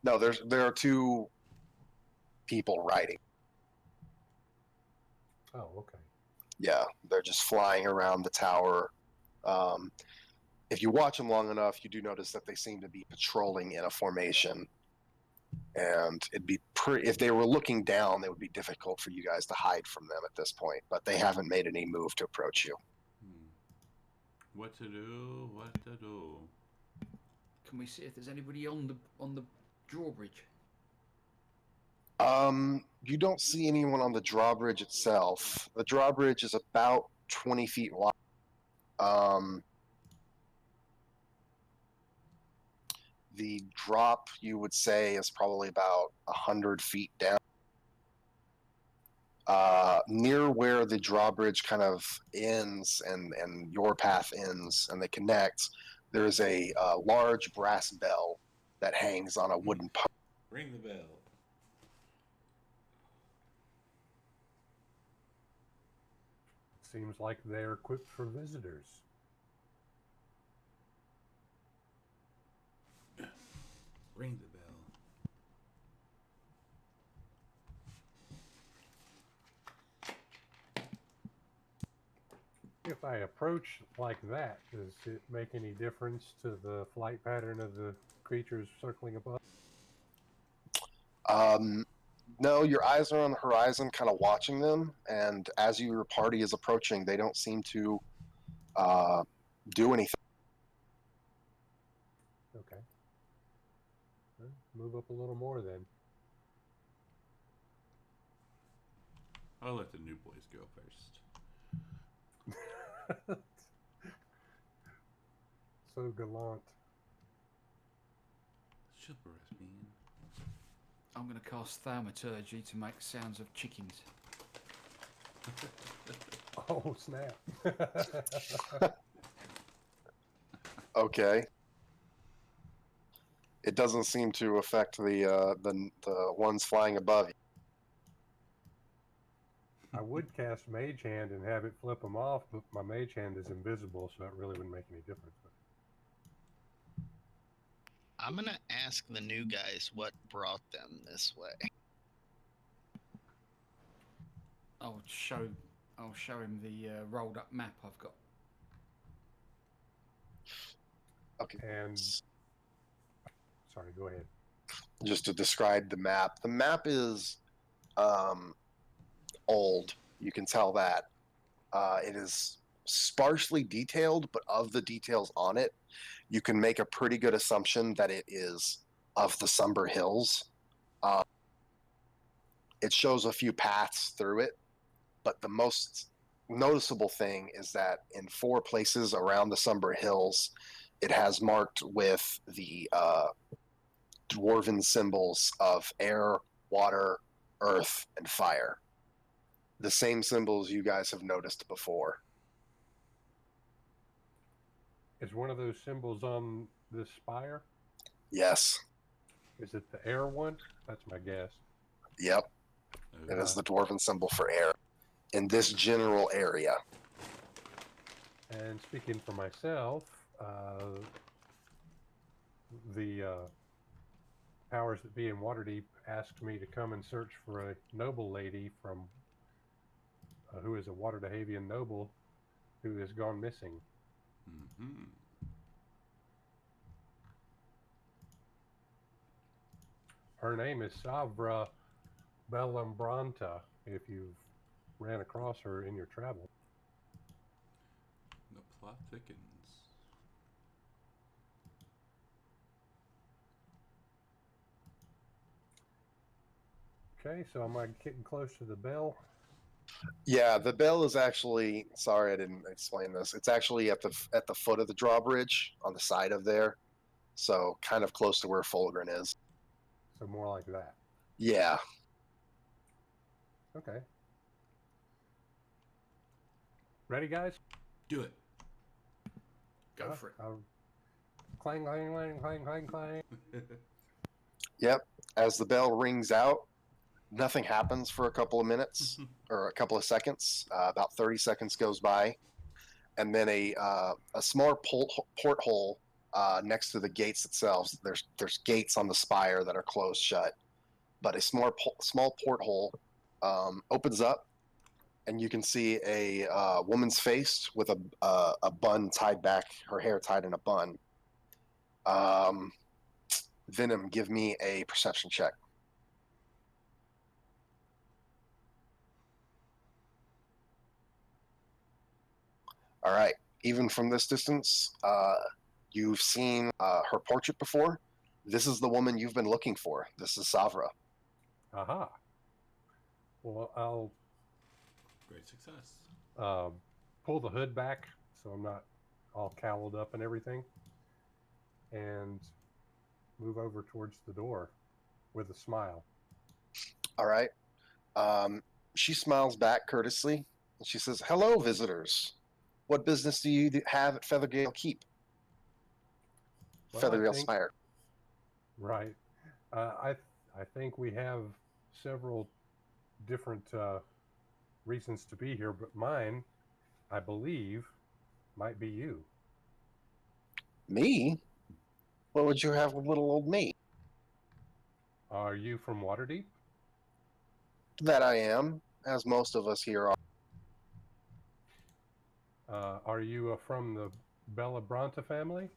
No, there are 2 people riding. Oh, okay. Yeah, they're just flying around the tower. If you watch them long enough, you do notice that they seem to be patrolling in a formation. And it'd be if they were looking down, it would be difficult for you guys to hide from them at this point. But they haven't made any move to approach you. What to do? What to do? Can we see if there's anybody on the drawbridge? You don't see anyone on the drawbridge itself. The drawbridge is about 20 feet wide. The drop, you would say, is probably about 100 feet down. Near where the drawbridge kind of ends and your path ends and they connect, there is a large brass bell that hangs on a wooden post. Ring the bell. Seems like they're equipped for visitors. Ring the bell. If I approach like that, does it make any difference to the flight pattern of the creatures circling above? No, your eyes are on the horizon, kind of watching them, and as your party is approaching, they don't seem to do anything. Okay. Well, move up a little more then. I'll let the new boys go first. So gallant. Chivalrous being. I'm going to cast Thaumaturgy to make sounds of chickens. Oh, snap. Okay. It doesn't seem to affect the ones flying above you. I would cast Mage Hand and have it flip them off, but my Mage Hand is invisible, so it really wouldn't make any difference. I'm gonna ask the new guys what brought them this way. I'll show him the rolled up map I've got. Okay. And sorry, go ahead. Just to describe the map is old. You can tell that. It is sparsely detailed, but of the details on it, you can make a pretty good assumption that it is of the Somber Hills. It shows a few paths through it, but the most noticeable thing is that in 4 places around the Somber Hills, it has marked with the dwarven symbols of air, water, earth, and fire. The same symbols you guys have noticed before. Is one of those symbols on this spire? Yes. Is it the air one? That's my guess. Yep. It is the dwarven symbol for air in this general area. And speaking for myself, the powers that be in Waterdeep asked me to come and search for a noble lady from who is a Waterdehavian noble who has gone missing. Mm-hmm. Her name is Savra Bellambranta, if you've ran across her in your travels. The plot thickens. Okay, so am I getting close to the bell? Yeah, the bell is actually. Sorry, I didn't explain this. It's actually at the foot of the drawbridge on the side of there, so kind of close to where Fulgrin is. So more like that. Yeah. Okay. Ready, guys? Do it. Go for it. Clang, clang, clang, clang, clang, clang. Yep. As the bell rings out, nothing happens for a couple of minutes or a couple of seconds. About 30 seconds goes by, and then a small porthole next to the gates itself. There's gates on the spire that are closed shut, but a small porthole opens up, and you can see a woman's face with a bun tied back, her hair tied in a bun. Venom, give me a perception check. All right. Even from this distance, you've seen her portrait before. This is the woman you've been looking for. This is Savra. Aha. Well, I'll Great success. pull the hood back so I'm not all cowled up and everything, and move over towards the door with a smile. All right. She smiles back courteously, and she says, "Hello, visitors. What business do you have at Feathergale Keep?" Well, Feathergale Spire. Right. I think we have several different reasons to be here, but mine, I believe, might be you. Me? What would you have with little old me? Are you from Waterdeep? That I am, as most of us here are. Are you from the Bellambranta family?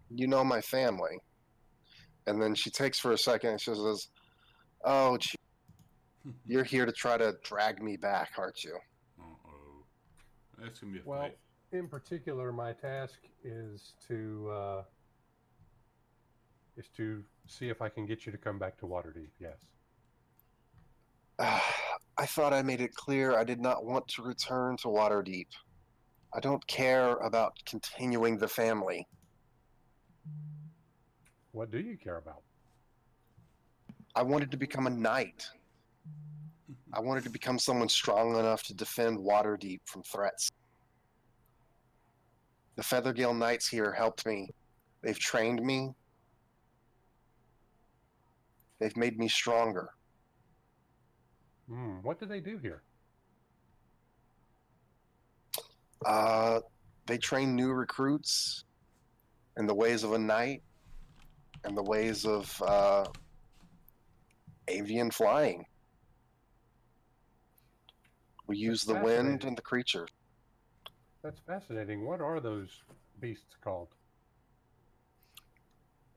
You know my family. And then she takes for a second and she says, "Oh, you're here to try to drag me back, aren't you?" Uh-oh. That's going to be a Well, fight. in particular, my task is to see if I can get you to come back to Waterdeep. Yes. I thought I made it clear I did not want to return to Waterdeep. I don't care about continuing the family. What do you care about? I wanted to become a knight. I wanted to become someone strong enough to defend Waterdeep from threats. The Feathergale Knights here helped me. They've trained me. They've made me stronger. What do they do here? They train new recruits in the ways of a knight and the ways of avian flying. We use the wind and the creature. That's fascinating. What are those beasts called?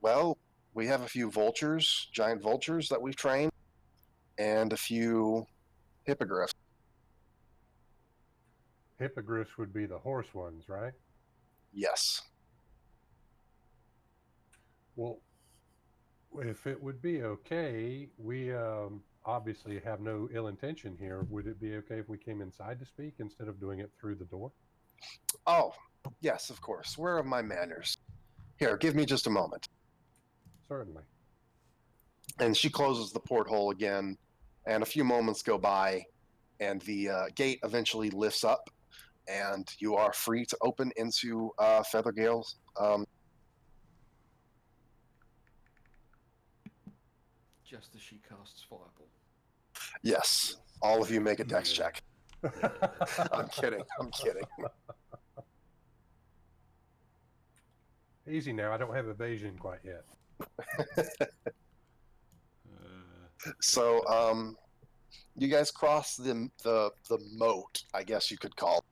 Well, we have a few vultures, giant vultures that we've trained, and a few hippogriffs. Hippogriffs would be the horse ones, right? Yes. Well, if it would be okay, we obviously have no ill intention here. Would it be okay if we came inside to speak instead of doing it through the door? Oh, yes, of course. Where are my manners? Here, give me just a moment. Certainly. And she closes the porthole again, and a few moments go by, and the gate eventually lifts up, and you are free to open into Feathergale's. Just as she casts Fireball. Yes, all of you make a dex check. I'm kidding. I'm kidding. Easy now. I don't have evasion quite yet. So, you guys cross the moat, I guess you could call it.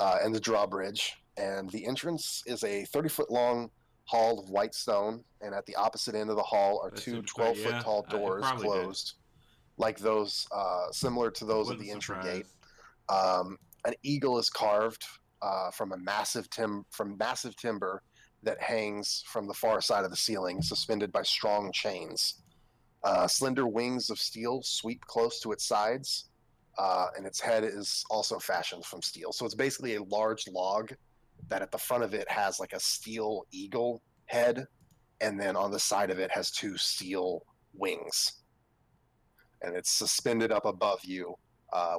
and the drawbridge. And the entrance is a 30-foot long hall of white stone, and at the opposite end of the hall are That two seems quite 12-foot tall it doors probably did. closed, like those, similar to those of Wouldn't the entry gate. surprise. An eagle is carved from massive timber that hangs from the far side of the ceiling, suspended by strong chains. Slender wings of steel sweep close to its sides, and its head is also fashioned from steel. So it's basically a large log that at the front of it has like a steel eagle head, and then on the side of it has two steel wings. And it's suspended up above you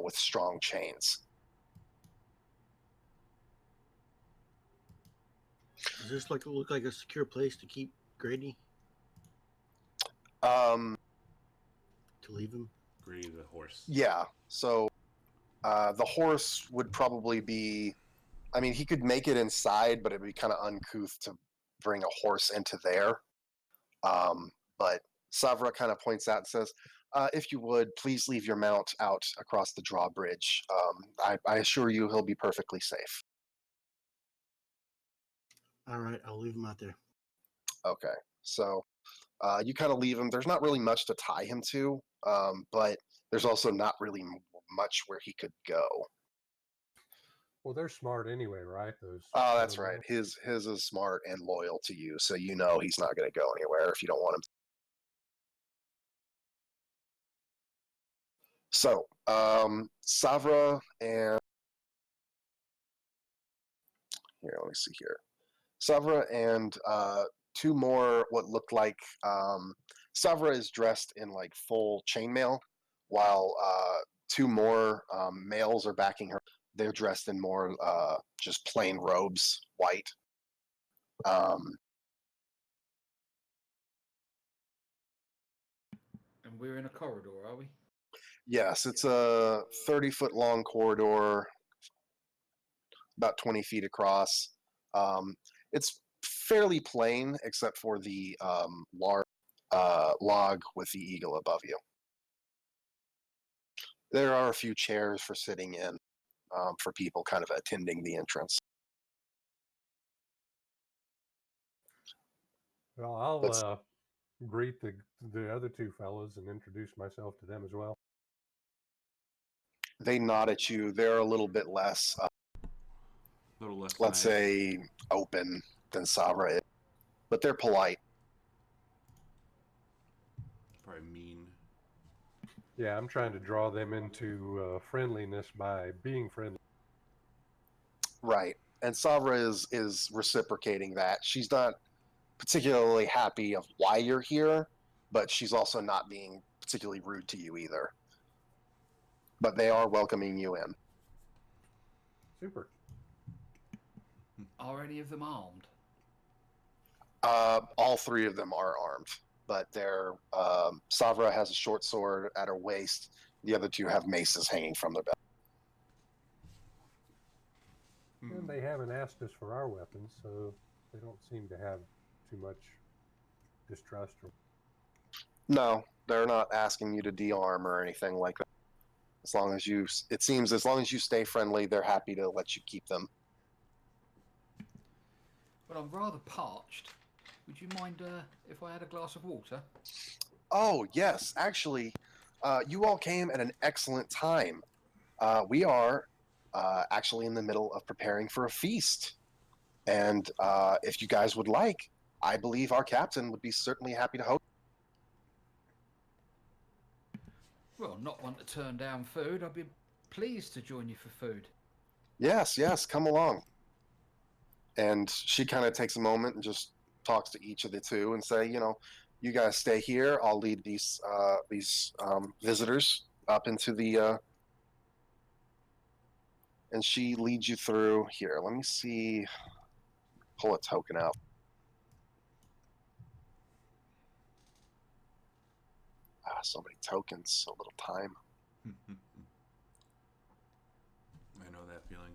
with strong chains. Does this look like a secure place to keep Grady? Um, To leave him? Grady the horse. yeah. So the horse would probably be. I mean, he could make it inside, but it'd be kind of uncouth to bring a horse into there. But Savra kind of points out and says, if you would, please leave your mount out across the drawbridge. I assure you he'll be perfectly safe. All right, I'll leave him out there. Okay. So you kind of leave him. There's not really much to tie him to, but there's also not really much where he could go. Well, they're smart anyway, right? Those. Oh, that's right. His is smart and loyal to you, so you know he's not going to go anywhere if you don't want him. So, Savra and here, let me see here. Savra and two more what looked like Savra is dressed in like full chainmail, while two more males are backing her. They're dressed in more just plain robes, white. And we're in a corridor, are we? Yes, it's a 30-foot long corridor, about 20 feet across. It's fairly plain, except for the large log with the eagle above you. There are a few chairs for sitting in for people kind of attending the entrance. Well, I'll Let's- greet the other two fellows and introduce myself to them as well. They nod at you. They're a little bit less, A little less. let's nice. say, open than Savra is, but they're polite. Probably mean. Yeah, I'm trying to draw them into friendliness by being friendly. Right. And Savra is reciprocating that. She's not particularly happy of why you're here, but she's also not being particularly rude to you either. But they are welcoming you in. Super. Are any of them armed? All three of them are armed, but they're Savra has a short sword at her waist. The other two have maces hanging from their belt. And they haven't asked us for our weapons, so they don't seem to have too much distrust. No, they're not asking you to de-arm or anything like that. As long as you stay friendly, they're happy to let you keep them. Well, I'm rather parched. Would you mind if I had a glass of water? Oh, yes, actually, you all came at an excellent time. We are actually in the middle of preparing for a feast. And if you guys would like, I believe our captain would be certainly happy to host. Well, not one to turn down food. I'd be pleased to join you for food. Yes, come along. And she kind of takes a moment and just talks to each of the two and say, you guys stay here. I'll lead these visitors up into the. And she leads you through here. Let me see. Pull a token out. So many tokens, so little time. I know that feeling.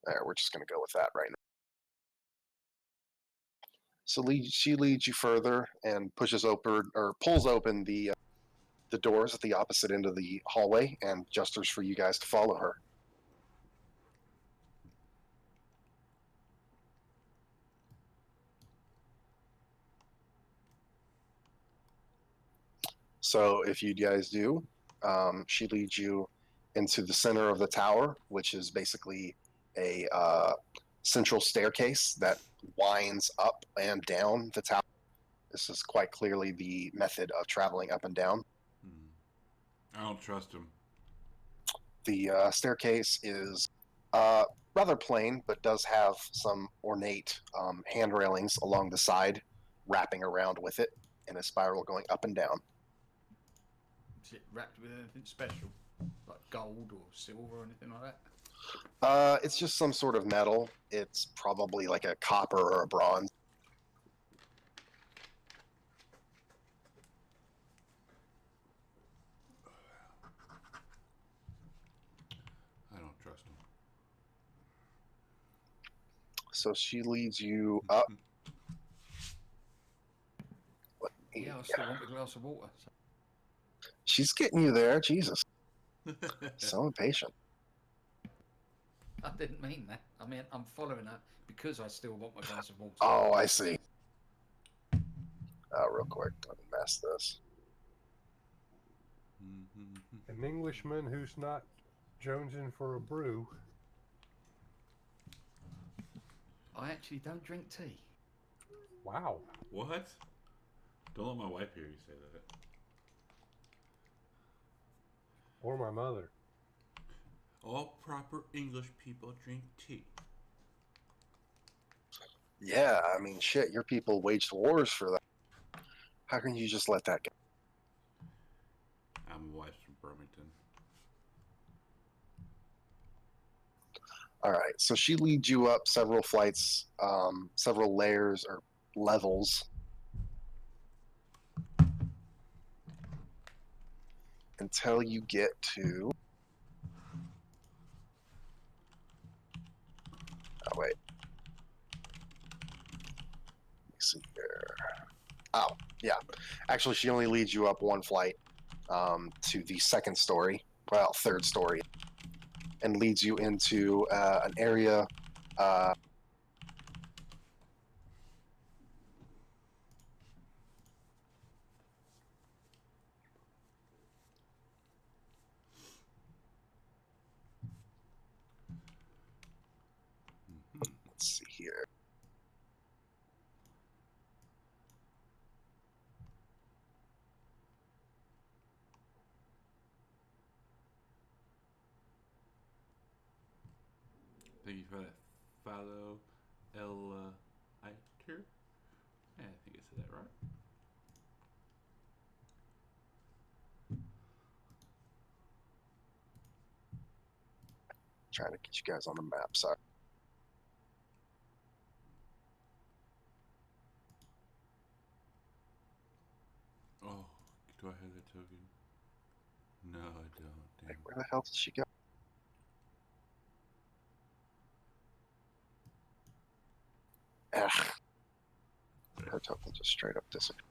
There, we're just going to go with that right now. So she leads you further and pushes open or pulls open the doors at the opposite end of the hallway and gestures for you guys to follow her. So if you guys do, she leads you into the center of the tower, which is basically a central staircase that winds up and down the tower. This is quite clearly the method of traveling up and down. I don't trust him. The staircase is rather plain, but does have some ornate hand railings along the side, wrapping around with it in a spiral going up and down. Is it wrapped with anything special, like gold or silver or anything like that? It's just some sort of metal. It's probably like a copper or a bronze. I don't trust him. So she leads you up. Yeah, I still want a glass of water. So. She's getting you there. Jesus. So impatient. I didn't mean that. I mean, I'm following her because I still want my glass of water. Oh, I see. Real quick, let me mess this. An Englishman who's not jonesing for a brew. I actually don't drink tea. Wow. What? Don't let my wife hear you say that. Or my mother. All proper English people drink tea. Yeah, I mean, shit, your people waged wars for that. How can you just let that go? My wife's from Birmingham. All right, so she leads you up several flights, several layers or levels, until you get to. Oh wait. Let me see here. Oh yeah, actually, she only leads you up one flight to the second story, well, third story, and leads you into an area. Let's see here. Thank you for that follow, Iter. Yeah, I think I said that right. Trying to get you guys on the map. Sorry. Oh, do I have that token? No, I don't. Damn. Where the hell did she go? Ugh. Her token just straight up disappeared.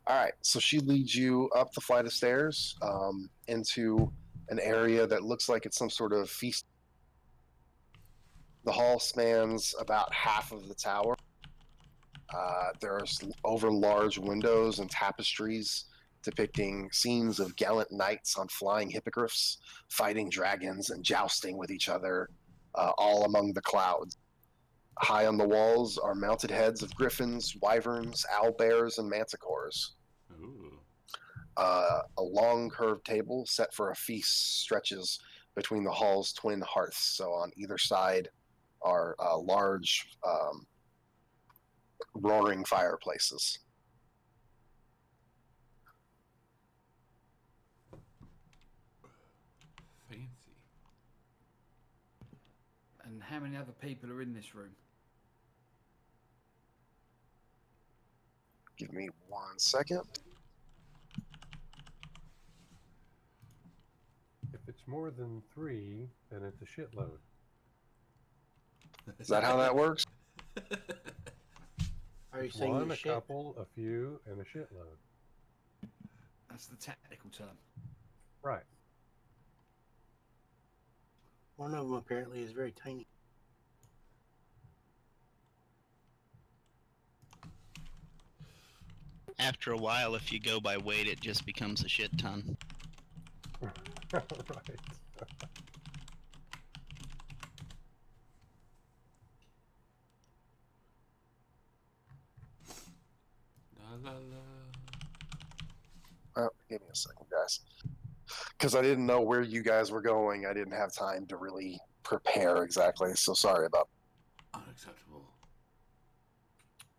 All right, so she leads you up the flight of stairs into an area that looks like it's some sort of feast. The hall spans about half of the tower. There's over large windows and tapestries depicting scenes of gallant knights on flying hippogriffs, fighting dragons and jousting with each other, all among the clouds. High on the walls are mounted heads of griffins, wyverns, owlbears, and manticores. Ooh. A long curved table set for a feast stretches between the hall's twin hearths. So on either side are large roaring fireplaces. Fancy. And how many other people are in this room? Give me 1 second. If it's more than 3, then it's a shitload. Is that how that works? Are you It's saying one, your a ship? couple, a few, and a shitload. That's the technical term. Right. One of them apparently is very tiny. After a while, if you go by weight, it just becomes a shit ton. Right. La la la. Give me a second, guys. Because I didn't know where you guys were going. I didn't have time to really prepare exactly. So sorry about Unacceptable.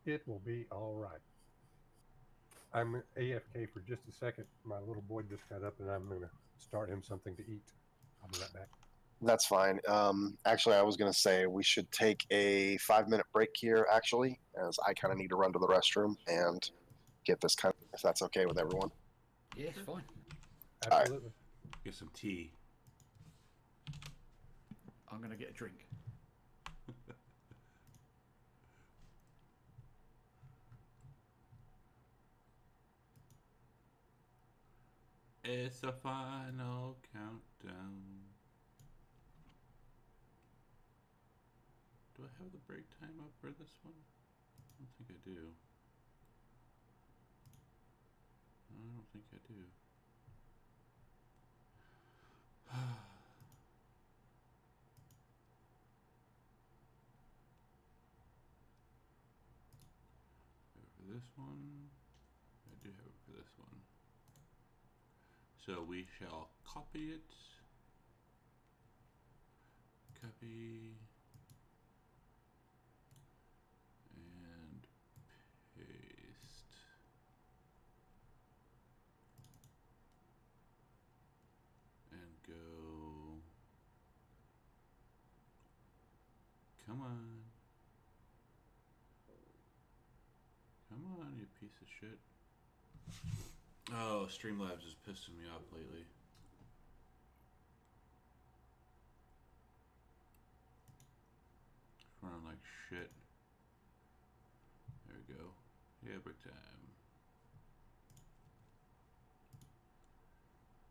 It will be all right. I'm AFK for just a second. My little boy just got up, and I'm going to start him something to eat. I'll be right back. That's fine. Actually, I was going to say we should take a 5-minute break here, actually, as I kind of need to run to the restroom and get this kind of, if that's okay with everyone. Yeah, it's fine. Absolutely. Get some tea. I'm going to get a drink. It's the final countdown. Do I have the break time up for this one? I don't think I do. I don't think I do. For this one, I do have it for this one. So we shall copy it. Copy. And paste. And go. Come on. Come on, you piece of shit. Oh, Streamlabs is pissing me off lately. It's running like shit. There we go. Yeah, break time.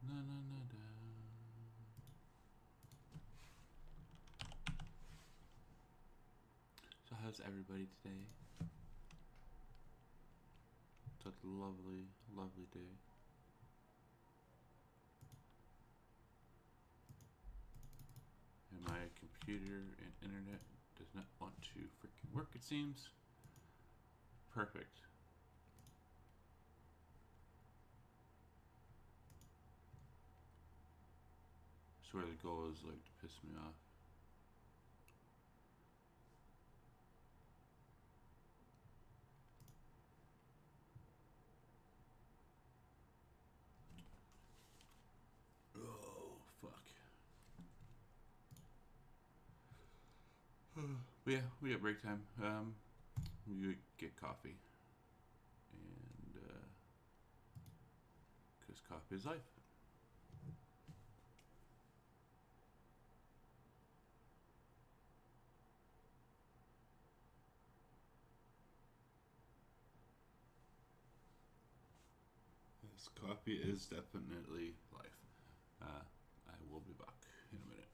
Na na na da. So how's everybody today? It's a lovely, lovely day. And my computer and internet does not want to freaking work, it seems. Perfect. I swear the goal is like to piss me off. Oh, fuck. But yeah, we got break time. We get coffee. And, because coffee is life. Yes, coffee is definitely life. I will be back in a minute.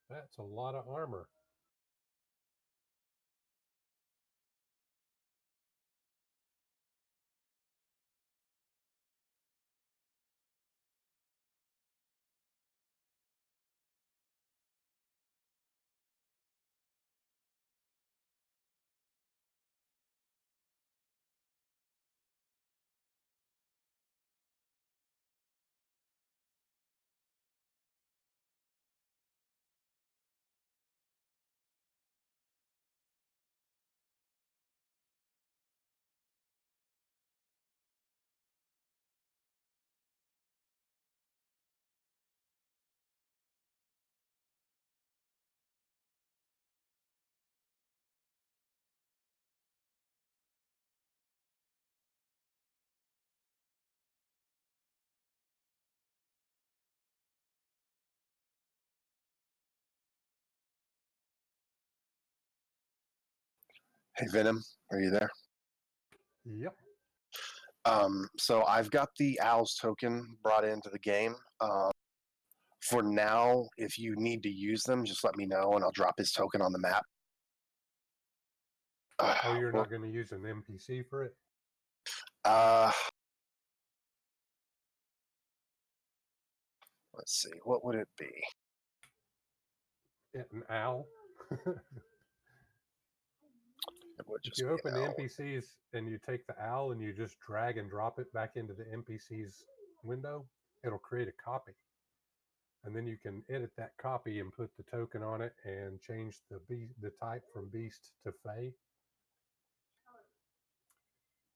That's a lot of armor. Hey, Venom, are you there? Yep. So I've got the Owls token brought into the game. For now, if you need to use them, just let me know and I'll drop his token on the map. Oh, you're not going to use an NPC for it? Let's see, what would it be? An owl? It would If just you be open an the owl. NPCs and you take the owl and you just drag and drop it back into the NPC's window, it'll create a copy. And then you can edit that copy and put the token on it and change the type from beast to fey.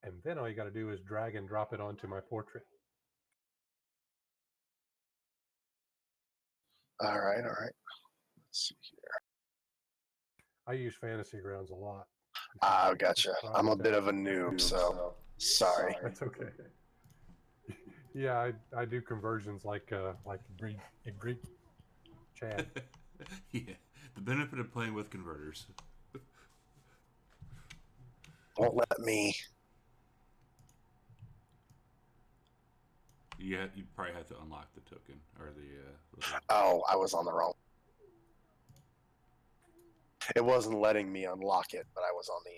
And then all you got to do is drag and drop it onto my portrait. All right. Let's see here. I use Fantasy Grounds a lot. Gotcha. I'm a bit of a noob, so sorry. That's okay. Yeah, I do conversions like a Greek Chad. Yeah, the benefit of playing with converters. Won't let me. Yeah, you probably have to unlock the token or the. Oh, I was on the wrong. It wasn't letting me unlock it, but I was on the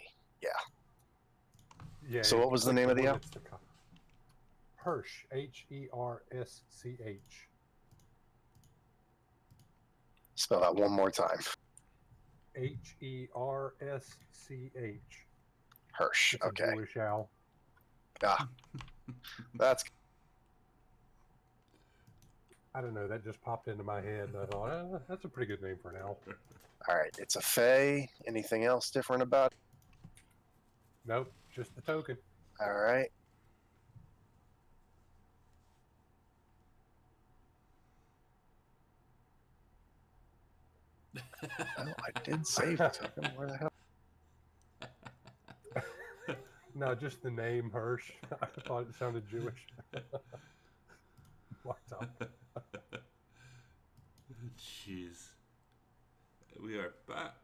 Yeah. So what was the name of the app? Hersch, Hersch. Spell that one more time. Hersch. Hirsch. It's a Okay. Jewish owl. That's I don't know. That just popped into my head, and I thought, that's a pretty good name for an owl. all right. It's a Fey. Anything else different about it? Nope, just the token. All right. Well, I did save the token. Where the hell? No, just the name Hirsch. I thought it sounded Jewish. Locked up. Jeez. We are back.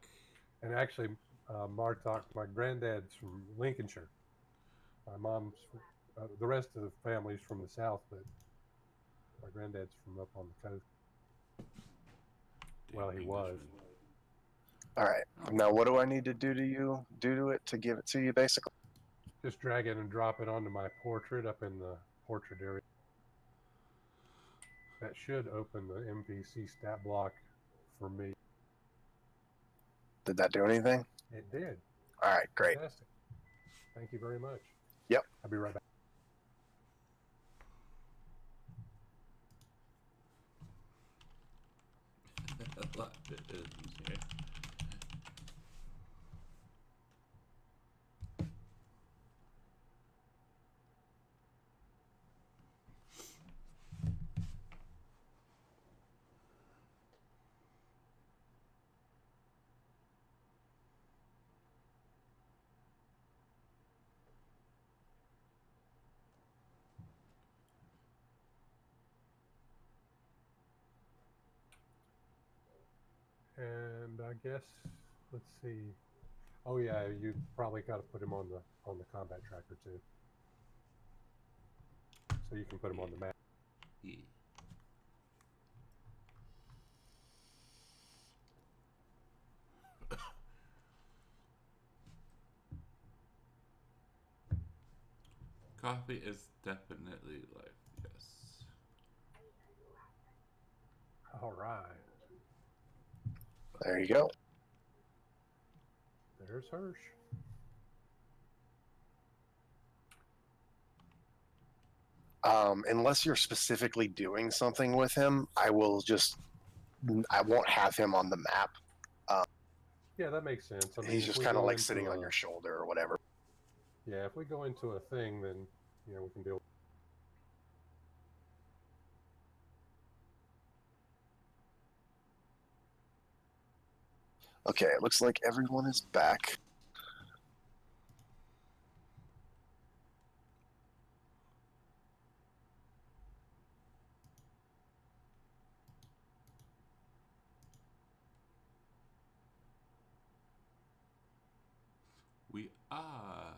And actually, Martok, my granddad's from Lincolnshire. My mom's, the rest of the family's from the south, but my granddad's from up on the coast. Well, he was. All right. Now, what do I need to do to it to give it to you, basically? Just drag it and drop it onto my portrait up in the portrait area. That should open the MVC stat block for me. Did that do anything? It did. All right, great. Fantastic. Thank you very much. Yep. I'll be right back. A lot of it is here. And I guess, let's see. Oh yeah, you probably got to put him on the combat tracker too, so you can put him on the map. Yeah. Coffee is definitely life, yes. All right. There you go. There's Hirsch. Unless you're specifically doing something with him, I won't have him on the map. Yeah, that makes sense. I mean, He's if just we kind of go like into sitting on your shoulder or whatever. Yeah, if we go into a thing, then we can deal. Okay, it looks like everyone is back. We are.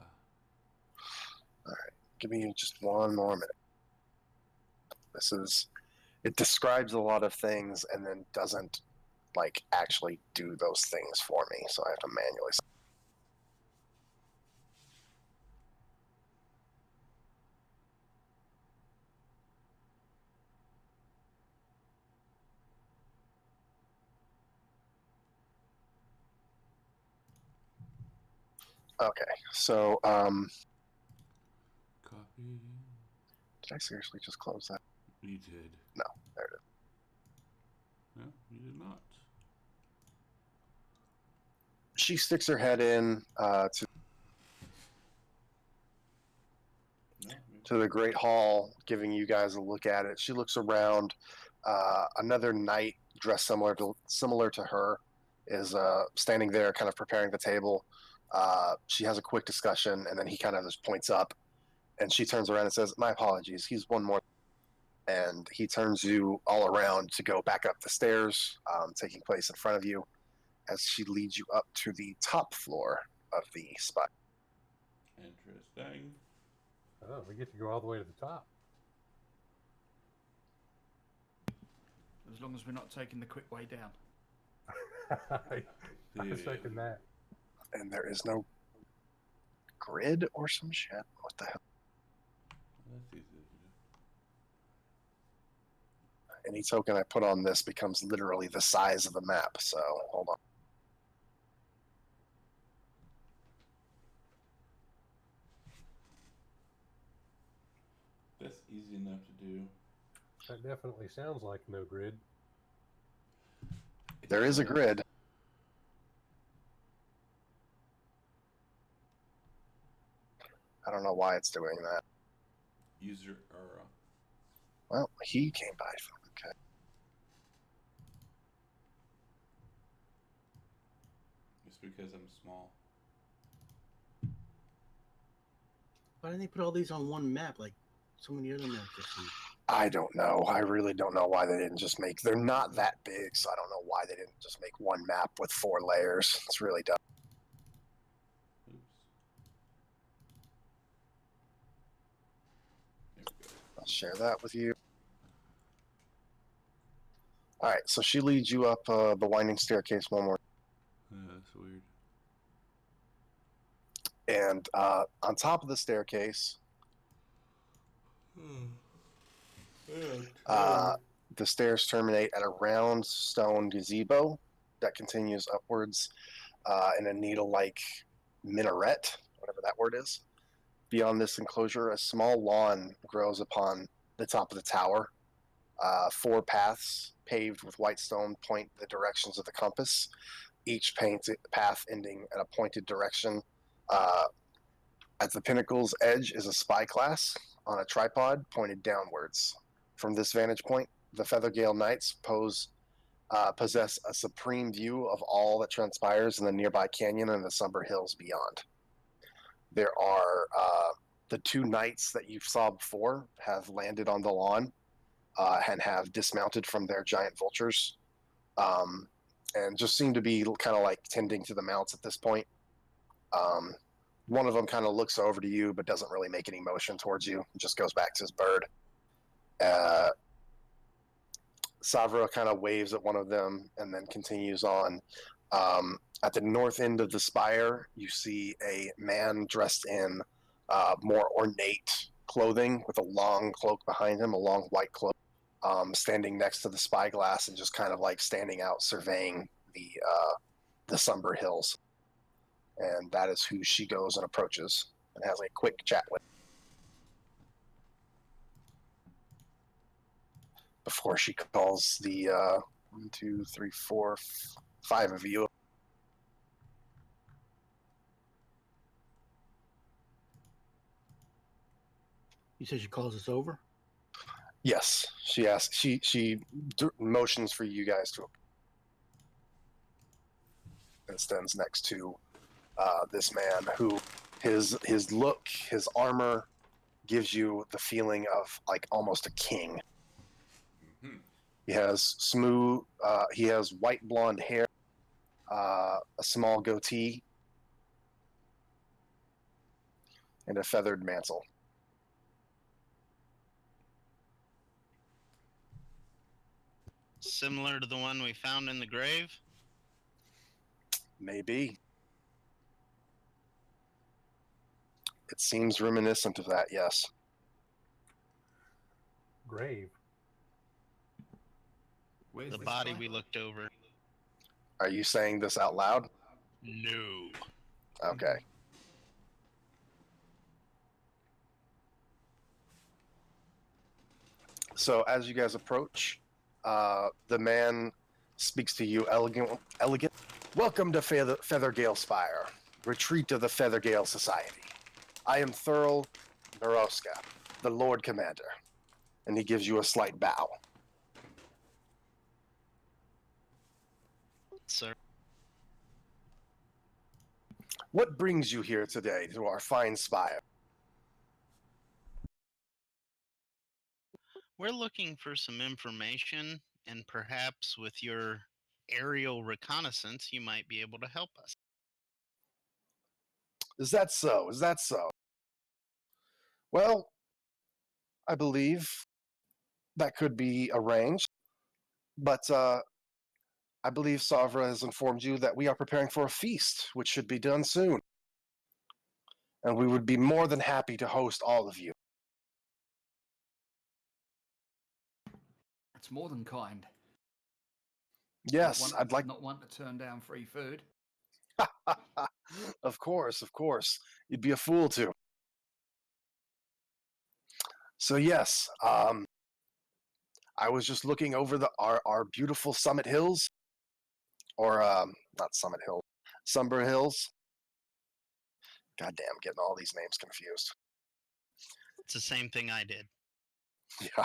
All right, give me just one more minute. It describes a lot of things and then doesn't like actually do those things for me, so I have to manually. Okay, so Coffee. did I seriously just close that? You did. No, there it is. No, you did not. She sticks her head in to the great hall, giving you guys a look at it. She looks around. Another knight dressed similar to her is standing there, kind of preparing the table. She has a quick discussion, and then he kind of just points up, and she turns around and says, "My apologies. He's one more." And he turns you all around to go back up the stairs, taking place in front of you, as she leads you up to the top floor of the spot. Interesting. Oh, we get to go all the way to the top. As long as we're not taking the quick way down. I second that. And there is no grid or some shit. What the hell? That's easy to do. Any token I put on this becomes literally the size of the map. So hold on. That's easy enough to do. That definitely sounds like no grid. There is a grid. I don't know why it's doing that. User error. Well, he came by. Okay. It's because I'm small. Why didn't they put all these on one map like so many other maps I've seen? I don't know. I really don't know why they didn't just make. They're not that big, so I don't know why they didn't just make one map with 4 layers. It's really dumb. Oops. There we go. I'll share that with you. All right, so she leads you up the winding staircase one more. That's weird. And on top of the staircase, the stairs terminate at a round stone gazebo that continues upwards in a needle-like minaret, whatever that word is. Beyond this enclosure, a small lawn grows upon the top of the tower. 4 paths paved with white stone point the directions of the compass, each path ending at a pointed direction. At the pinnacle's edge is a spyglass on a tripod pointed downwards. From this vantage point, the Feathergale Knights possess a supreme view of all that transpires in the nearby canyon and the somber hills beyond. There are the 2 knights that you saw before have landed on the lawn and have dismounted from their giant vultures and just seem to be kind of like tending to the mounts at this point. One of them kind of looks over to you but doesn't really make any motion towards you. Just goes back to his bird. Savra kind of waves at one of them and then continues on. At the north end of the spire, you see a man dressed in more ornate clothing with a long cloak behind him, a long white cloak, standing next to the spyglass and just kind of like standing out surveying the somber hills. And that is who she goes and approaches and has a quick chat with before she calls the 1, 2, 3, 4, 5 of you. You said she calls us over? Yes, she asks. She motions for you guys to and stands next to this man who his look, his armor gives you the feeling of like almost a king. Mm-hmm. He has white blonde hair, a small goatee, and a feathered mantle. Similar to the one we found in the grave? Maybe. It seems reminiscent of that, yes. Grave. Where's The this body guy? we looked over. Are you saying this out loud? No. Okay. So as you guys approach, the man speaks to you elegant. Welcome to Feathergale Spire, retreat of the Feathergale Society. I am Thurl Naroska, the Lord Commander. And he gives you a slight bow. Sir. What brings you here today to our fine spire? We're looking for some information, and perhaps with your aerial reconnaissance, you might be able to help us. Is that so? Is that so? Well, I believe that could be arranged, but I believe Savra has informed you that we are preparing for a feast, which should be done soon. And we would be more than happy to host all of you. It's more than kind. Yes, I'd like. Not want to turn down free food. Of course, of course. You'd be a fool to. So yes, I was just looking over our beautiful Summit Hills, or not Summit Hill, Sumber Hills. Goddamn, getting all these names confused. It's the same thing I did. Yeah,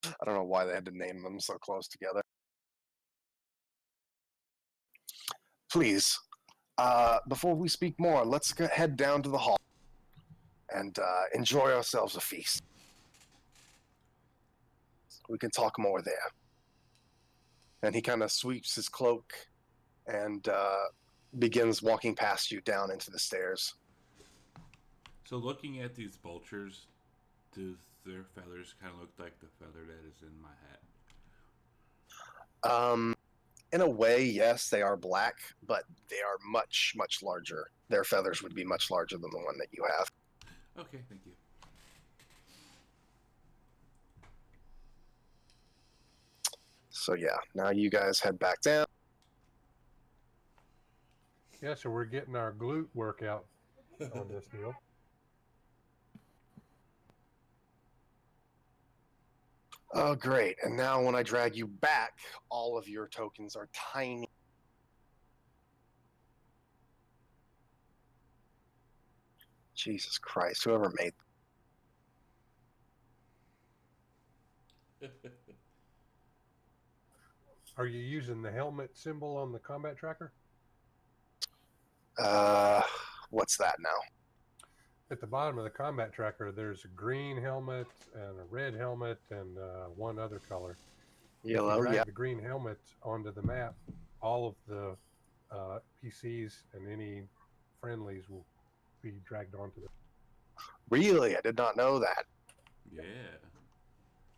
I don't know why they had to name them so close together. Please, before we speak more, let's head down to the hall and enjoy ourselves a feast. We can talk more there. And he kind of sweeps his cloak and begins walking past you down into the stairs. So looking at these vultures, do their feathers kind of look like the feather that is in my hat? In a way, yes, they are black, but they are much, much larger. Their feathers would be much larger than the one that you have. Okay, thank you. So yeah, now you guys head back down. Yeah, so we're getting our glute workout on this deal. Oh, great. And now when I drag you back, all of your tokens are tiny. Jesus Christ, whoever made Are you using the helmet symbol on the combat tracker? what's that now? At the bottom of the combat tracker, there's a green helmet and a red helmet and one other color. If you Yellow, drag yeah. the green helmet onto the map, all of the PCs and any friendlies will be dragged onto the. Really? I did not know that. Yeah.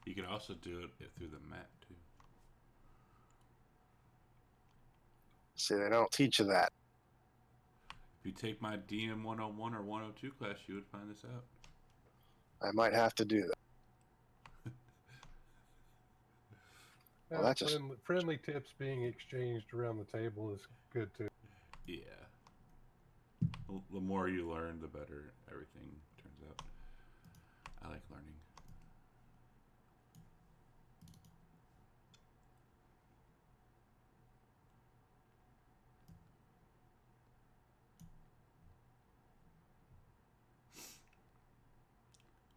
You can also do it through the map, too. See, they don't teach you that. If you take my DM 101 or 102 class, you would find this out. I might have to do that. Well, that's just friendly tips being exchanged around the table is good too. Yeah. The more you learn, the better everything turns out. I like learning.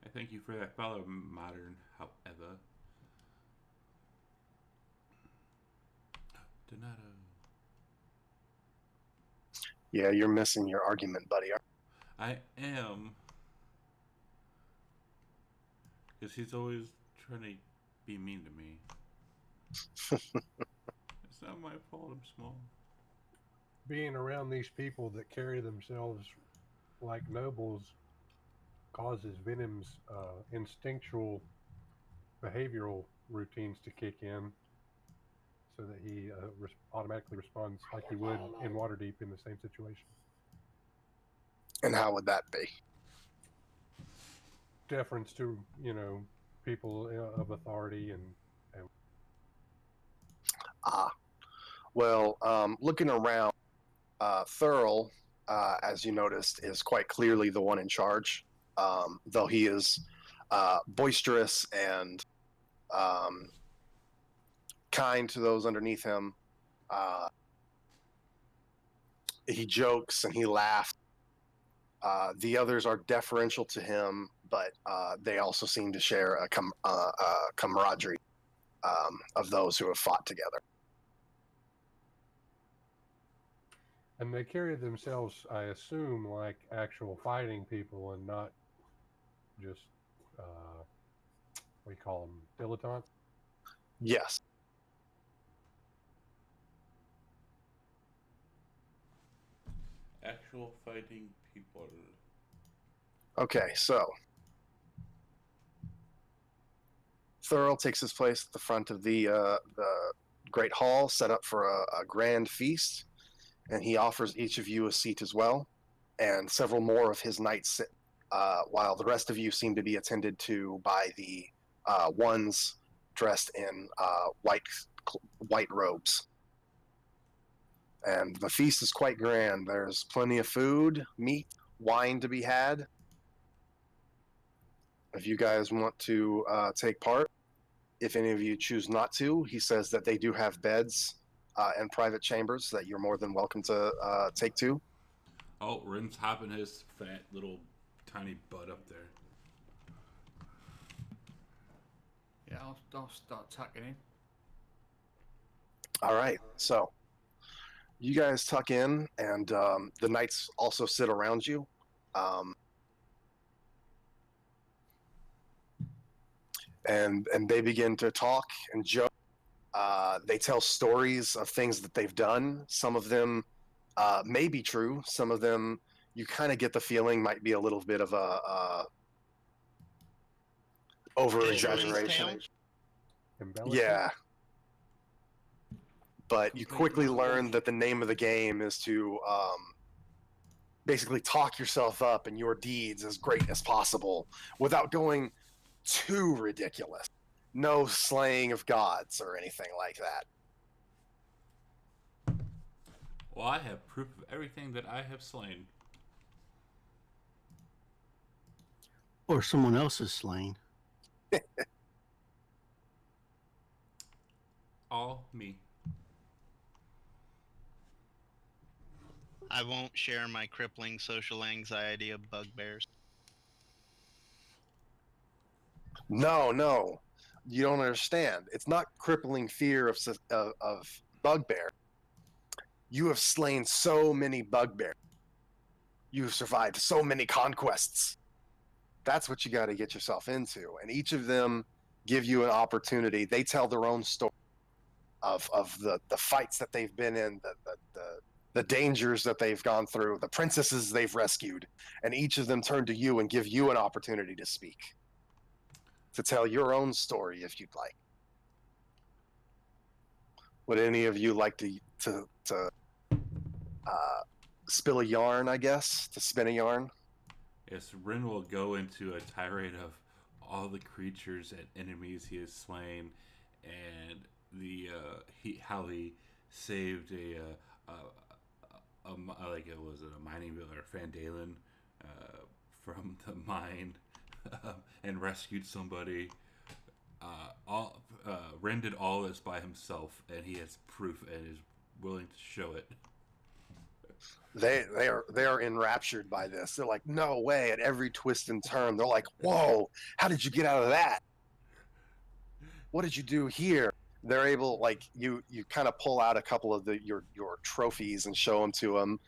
I thank you for that follow, Modern, however. Donato. yeah, you're missing your argument, buddy. I am. Because he's always trying to be mean to me. It's not my fault, I'm small. Being around these people that carry themselves like nobles causes Venom's instinctual behavioral routines to kick in, so that he automatically responds like he would in Waterdeep in the same situation. And how would that be? Deference to, people of authority and Well, looking around, Thurl, as you noticed, is quite clearly the one in charge, though he is boisterous and kind to those underneath him. He jokes and he laughs. The others are deferential to him, but they also seem to share a camaraderie of those who have fought together. And they carry themselves, I assume, like actual fighting people and not just, what do you call them, dilettantes? Yes. Actual fighting people. Okay, so Thurl takes his place at the front of the great hall, set up for a grand feast, and he offers each of you a seat as well, and several more of his knights sit, while the rest of you seem to be attended to by the ones dressed in white robes. And the feast is quite grand. There's plenty of food, meat, wine to be had. If you guys want to take part, if any of you choose not to, he says that they do have beds and private chambers that you're more than welcome to take to. Oh, Rin's hopping his fat little tiny butt up there. Yeah, I'll start tucking in. All right, so you guys tuck in, and the knights also sit around you. And they begin to talk and joke. They tell stories of things that they've done. Some of them may be true. Some of them you kind of get the feeling might be a little bit of a over exaggeration. Yeah. But you quickly learn that the name of the game is to basically talk yourself up and your deeds as great as possible without going too ridiculous. No slaying of gods or anything like that. Well, I have proof of everything that I have slain. Or someone else is slain. All me. I won't share my crippling social anxiety of bugbears. No, you don't understand. It's not crippling fear of bugbear. You have slain so many bugbears. You have survived so many conquests. That's what you got to get yourself into. And each of them give you an opportunity. They tell their own story of the fights that they've been in, the dangers that they've gone through, the princesses they've rescued. And each of them turn to you and give you an opportunity to speak, to tell your own story if you'd like. Would any of you like to spill a yarn, I guess? To spin a yarn? Yes, Rin will go into a tirade of all the creatures and enemies he has slain, and the how he saved like it was a mining village or Fandalen from the mine and rescued somebody. Ren did all this by himself, and he has proof and is willing to show it. They are enraptured by this. They're like, no way! At every twist and turn, they're like, whoa! How did you get out of that? What did you do here? They're able, like, you kind of pull out a couple of your trophies and show them to them,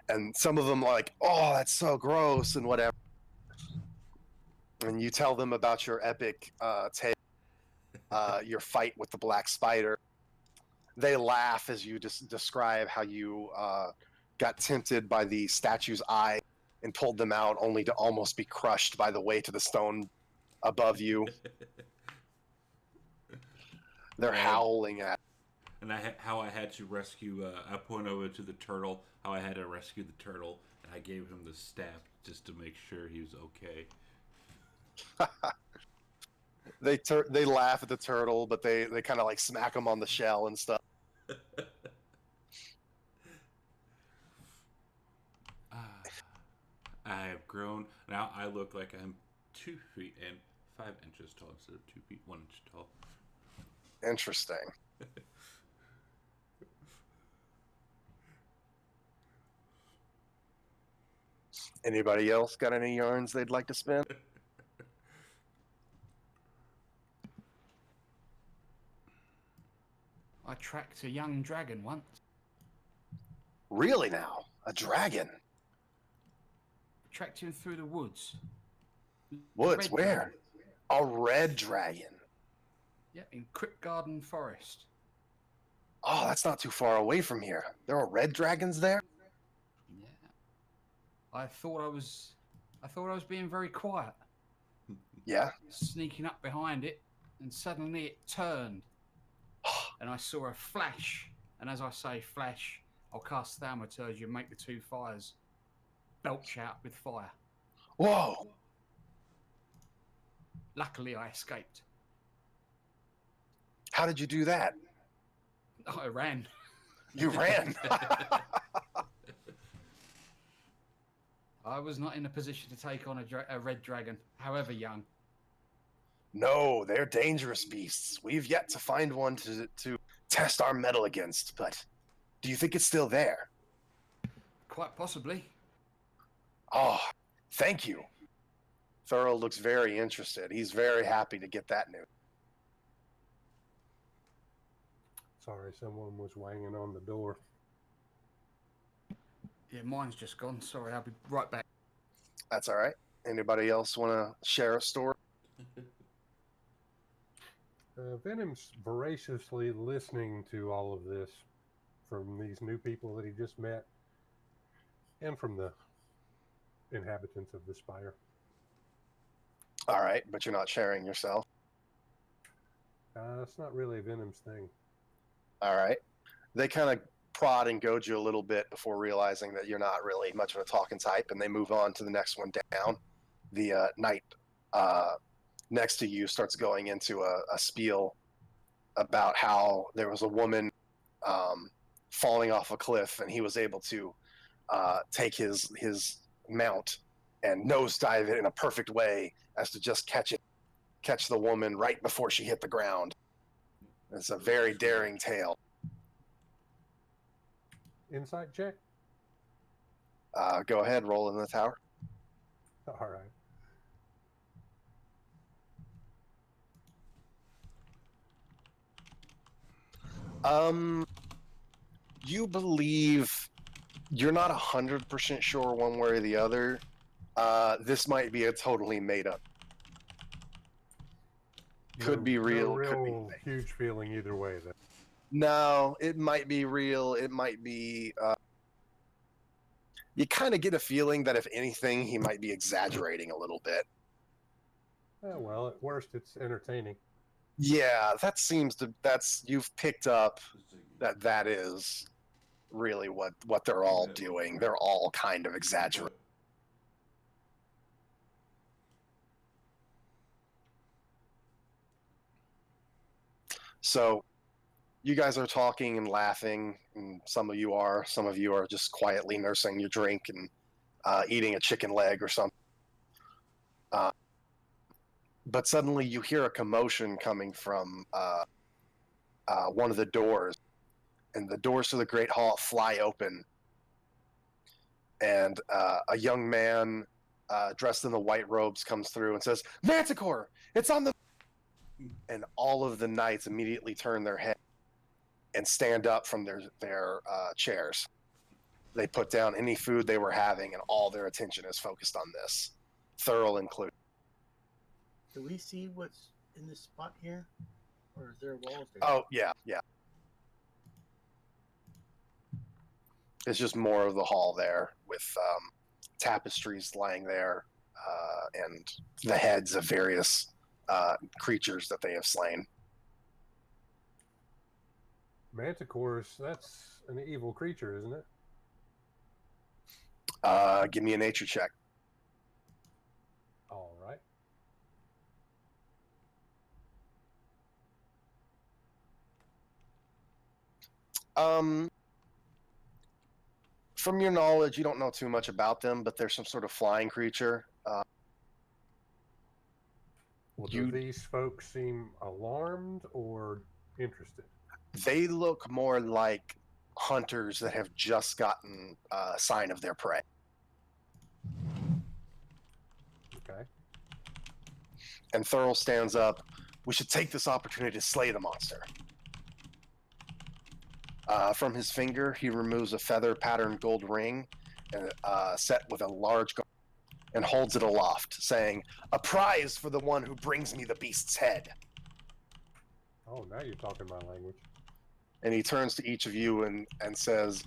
and some of them are like, oh, that's so gross and whatever. And you tell them about your epic tale, your fight with the black spider. They laugh as you just describe how you got tempted by the statue's eye and pulled them out, only to almost be crushed by the weight of the stone above you. They're howling at. And how I had to rescue. I point over to the turtle. How I had to rescue the turtle, and I gave him the staff just to make sure he was okay. They laugh at the turtle, but they kind of like smack him on the shell and stuff. I have grown. Now I look like I'm 2 feet and 5 inches tall instead of 2 feet 1 inch tall. Interesting. Anybody else got any yarns they'd like to spin? I tracked a young dragon once. Really now? A dragon? Tracked him through the woods. Woods? Red Where? dragon. A red dragon. Yeah, in Crypt Garden Forest. Oh, that's not too far away from here. There are red dragons there? Yeah. I thought I was being very quiet, Yeah. sneaking up behind it, and suddenly it turned, and I saw a flash. And as I say flash, I'll cast Thaumaturgy and make the 2 fires belch out with fire. Whoa. Luckily, I escaped. How did you do that? I ran. You ran. I was not in a position to take on a red dragon, however young. No, they're dangerous beasts. We've yet to find one to test our mettle against, but do you think it's still there? Quite possibly. Oh, thank you. Thurl looks very interested. He's very happy to get that news. Sorry, someone was wanging on the door. Yeah, mine's just gone. Sorry, I'll be right back. That's all right. Anybody else want to share a story? Venom's voraciously listening to all of this from these new people that he just met and from the inhabitants of the spire. All right, but you're not sharing yourself. It's not really Venom's thing. All right. They kind of prod and goad you a little bit before realizing that you're not really much of a talking type, and they move on to the next one down. The knight next to you starts going into a spiel about how there was a woman falling off a cliff, and he was able to take his mount and nosedive it in a perfect way as to just catch the woman right before she hit the ground. It's a very daring tale. Insight check? Go ahead, roll in the tower. All right. You believe you're not 100% sure one way or the other. This might be a totally made up. Could be real. No Could be real fake. huge feeling either way. Then. No, it might be real. It might be. You kind of get a feeling that if anything, he might be exaggerating a little bit. Well, at worst, it's entertaining. Yeah, you've picked up that is really what they're all doing. They're all kind of exaggerating. So you guys are talking and laughing, and some of you are just quietly nursing your drink and eating a chicken leg or something. But suddenly you hear a commotion coming from one of the doors, and the doors to the Great Hall fly open, and a young man dressed in the white robes comes through and says, "Manticore, it's on the..." And all of the knights immediately turn their head and stand up from their chairs. They put down any food they were having, and all their attention is focused on this, Thurl included. Do we see what's in this spot here? Or is there walls there? Oh, yeah. It's just more of the hall there with tapestries lying there and the heads of various creatures that they have slain. Manticores, that's an evil creature, isn't it? Give me a nature check. All right. From your knowledge, you don't know too much about them, but there's some sort of flying creature. Well, do these folks seem alarmed or interested? They look more like hunters that have just gotten a sign of their prey. Okay. And Thurl stands up. We should take this opportunity to slay the monster. From his finger, he removes a feather-patterned gold ring set with a large gold and holds it aloft, saying, "A prize for the one who brings me the beast's head." Oh, now you're talking my language. And he turns to each of you and says,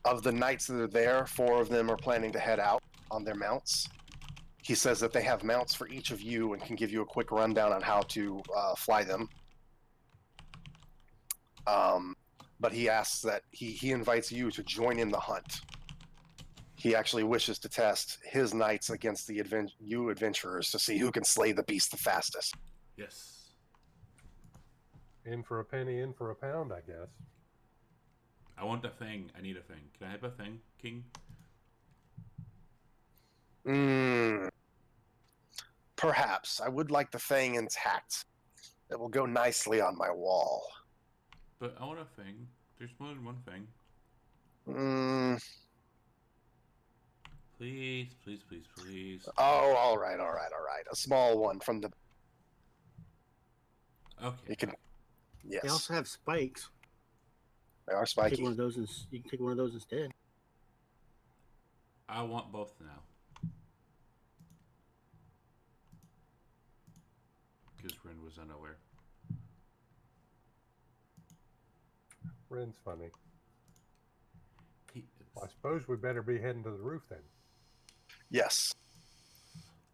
of the knights that are there, 4 of them are planning to head out on their mounts. He says that they have mounts for each of you and can give you a quick rundown on how to fly them. But he asks that he invites you to join in the hunt. He actually wishes to test his knights against the you adventurers to see who can slay the beast the fastest. Yes. In for a penny, in for a pound, I guess. I want a thing. I need a thing. Can I have a thing, King? Perhaps. I would like the thing intact. It will go nicely on my wall. But I want a thing. There's more than one thing. Please, please, please, please. Oh, all right. A small one from the... Okay. You can... Yes. They also have spikes. They are spiky. Take one of those you can take one of those instead. I want both now. Because Rin was unaware. Ren's funny. He is. Well, I suppose we better be heading to the roof then. Yes.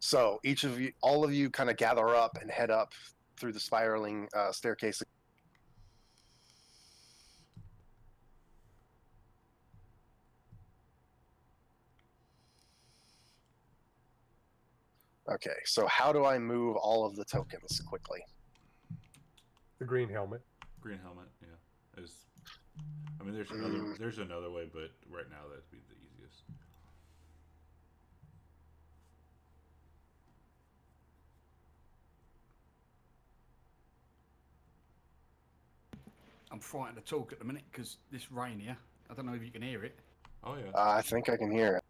So each of you, all of you kind of gather up and head up through the spiraling staircase. Okay, so how do I move all of the tokens quickly? The green helmet. Green helmet, yeah. I mean, there's another way, but right now that'd be the easiest. I'm frightened to talk at the minute because this rain here. I don't know if you can hear it. Oh yeah. I think I can hear it.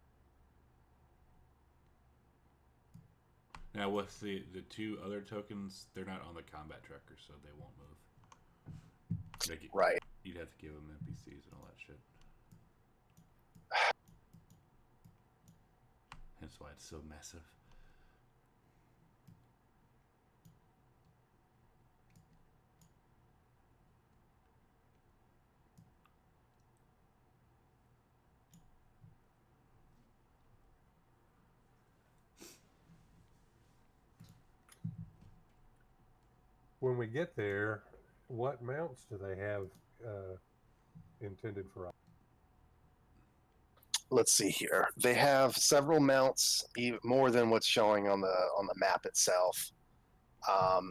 Now with the 2 other tokens, they're not on the combat tracker, so they won't move. Right. You'd have to give them NPCs and all that shit. Hence why it's so massive. When we get there, what mounts do they have intended for us? Let's see here. They have several mounts, even more than what's showing on the map itself.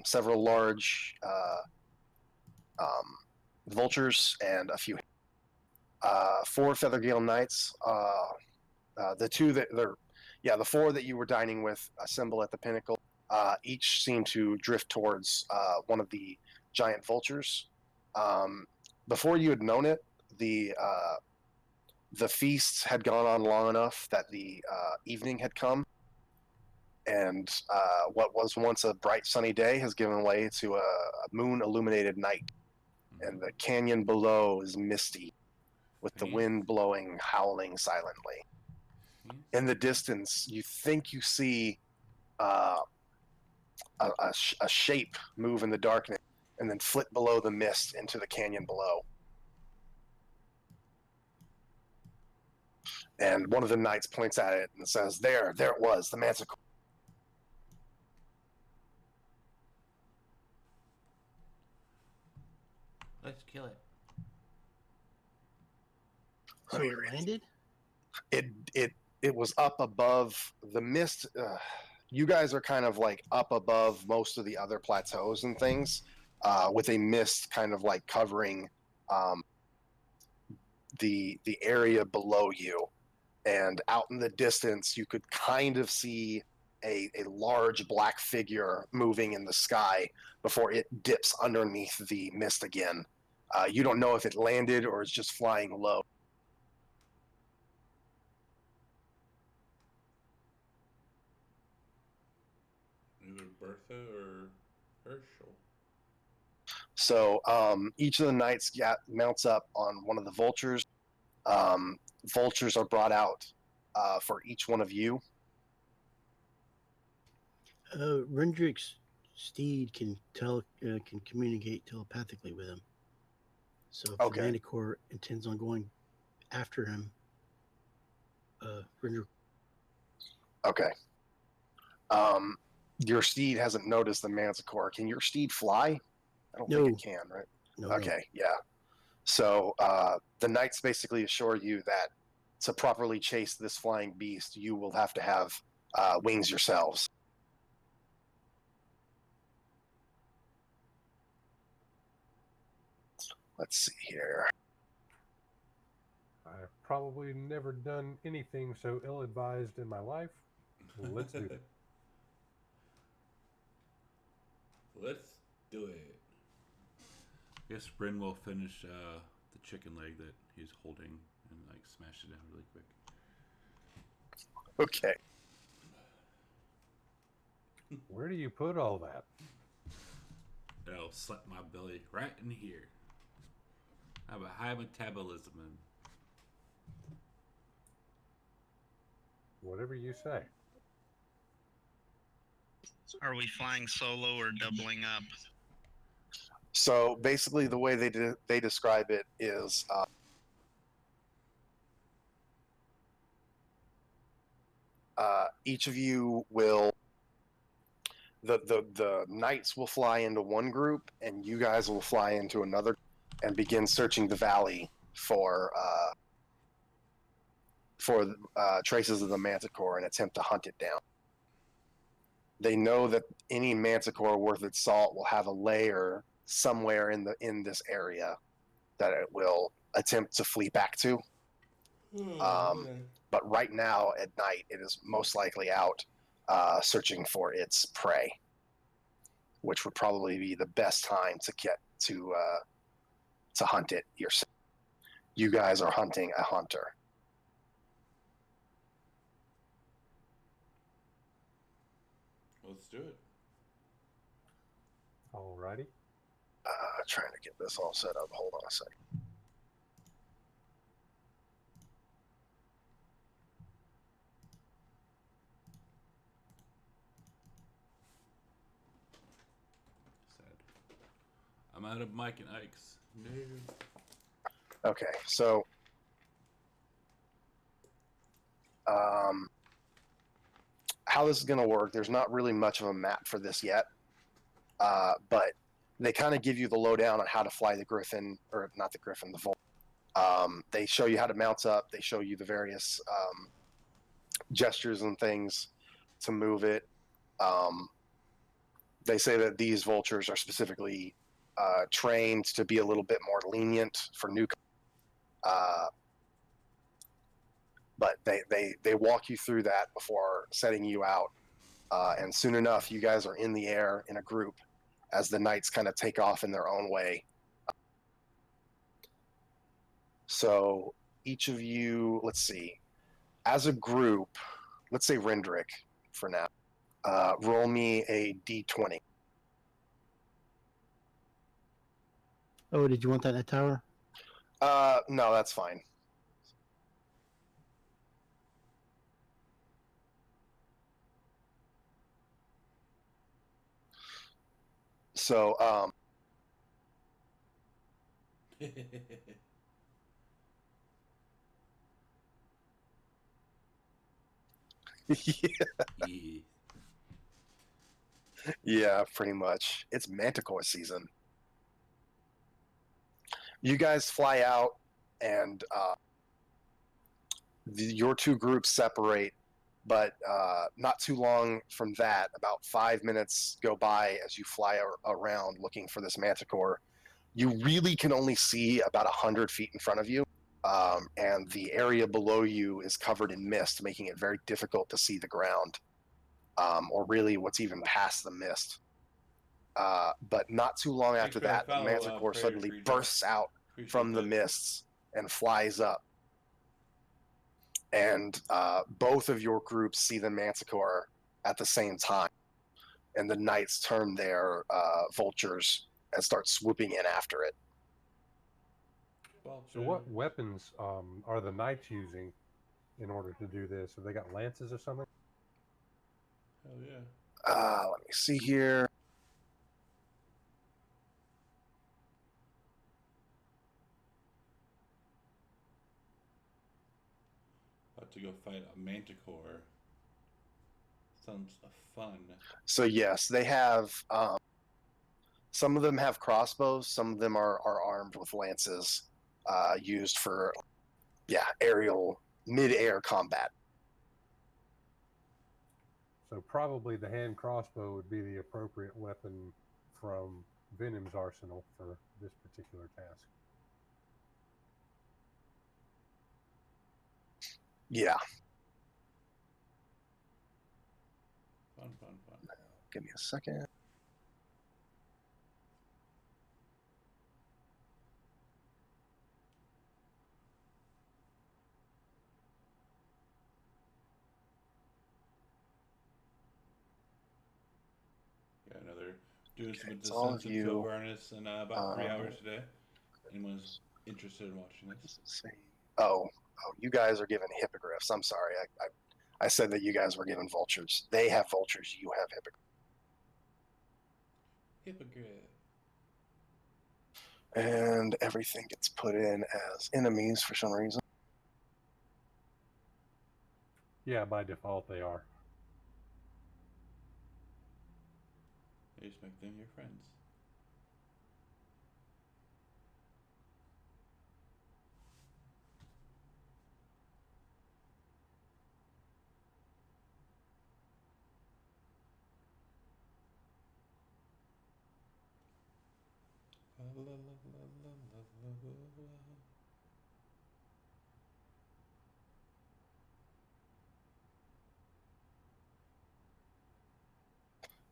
several large vultures, and a few 4 Feathergale Knights. The 2 that the 4 that you were dining with assemble at the pinnacle. Each seem to drift towards one of the giant vultures. Before you had known it, the feasts had gone on long enough that the evening had come, and what was once a bright sunny day has given way to a moon-illuminated night, and the canyon below is misty, with the wind blowing, howling silently. In the distance, you think you see a shape move in the darkness and then flit below the mist into the canyon below. And one of the knights points at it and says, there it was, the manticore. Let's kill it. So it landed? It was up above the mist. You guys are kind of like up above most of the other plateaus and things, with a mist kind of like covering the area below you. And out in the distance, you could kind of see a large black figure moving in the sky before it dips underneath the mist again. You don't know if it landed or is just flying low. Either Bertha or Herschel. So each of the knights mounts up on one of the vultures. Vultures are brought out for each one of you. Rendrick's steed can communicate telepathically with him. So if the Manticore intends on going after him, Rendrick. Okay. Your steed hasn't noticed the Manticore. Can your steed fly? I don't think it can, right? No. Okay, yeah. So the knights basically assure you that to properly chase this flying beast, you will have to have wings yourselves. Let's see here. I've probably never done anything so ill-advised in my life. Let's do it. Let's do it. I guess Bryn will finish the chicken leg that he's holding and like smash it down really quick. Okay. Where do you put all that? It'll slap my belly right in here. I have a high metabolism and Whatever you say. Are we flying solo or doubling up? So basically, the way they describe it is each of you will. The knights will fly into one group, and you guys will fly into another, and begin searching the valley for traces of the Manticore and attempt to hunt it down. They know that any Manticore worth its salt will have a lair somewhere in this area that it will attempt to flee back to. But right now at night, it is most likely out searching for its prey, which would probably be the best time to get to hunt it yourself. You guys are hunting a hunter. let's do it. Alrighty. Trying to get this all set up. Hold on a second. Sad. I'm out of Mike and Ike's. No. Okay, so how this is going to work, there's not really much of a map for this yet, but they kind of give you the lowdown on how to fly the Griffin, or not the Griffin, the Volt. They show you how to mount up. They show you the various gestures and things to move it. They say that these vultures are specifically trained to be a little bit more lenient for new. But they walk you through that before setting you out. And soon enough, you guys are in the air in a group as the knights kind of take off in their own way. So each of you, let's see, as a group, let's say Rendrick for now, roll me a d20. Oh, did you want that in that tower? No, that's fine. So, yeah, pretty much. It's Manticore season. You guys fly out, and your two groups separate, but not too long from that, about 5 minutes go by as you fly around looking for this Manticore. You really can only see about 100 feet in front of you, and the area below you is covered in mist, making it very difficult to see the ground, or really what's even past the mist. But not too long after that, the Manticore suddenly bursts out from the mists and flies up. And both of your groups see the Manticore at the same time. And the knights turn their vultures and start swooping in after it. So what weapons are the knights using in order to do this? Have they got lances or something? Hell yeah. Let me see here. About to go fight a Manticore. Sounds fun. So yes, they have. Some of them have crossbows. Some of them are armed with lances, used for, aerial, mid-air combat. So probably the hand crossbow would be the appropriate weapon from Venom's arsenal for this particular task. Yeah. Fun. Give me a second. Yeah, doing some of the all of Sunset you, co-awareness in about 3 hours today. Anyone's interested in watching this? Oh, you guys are given hippogriffs. I'm sorry. I said that you guys were given vultures. They have vultures. You have hippogriffs. Hippogriff. And everything gets put in as enemies for some reason. Yeah, by default they are. You just make them your friends.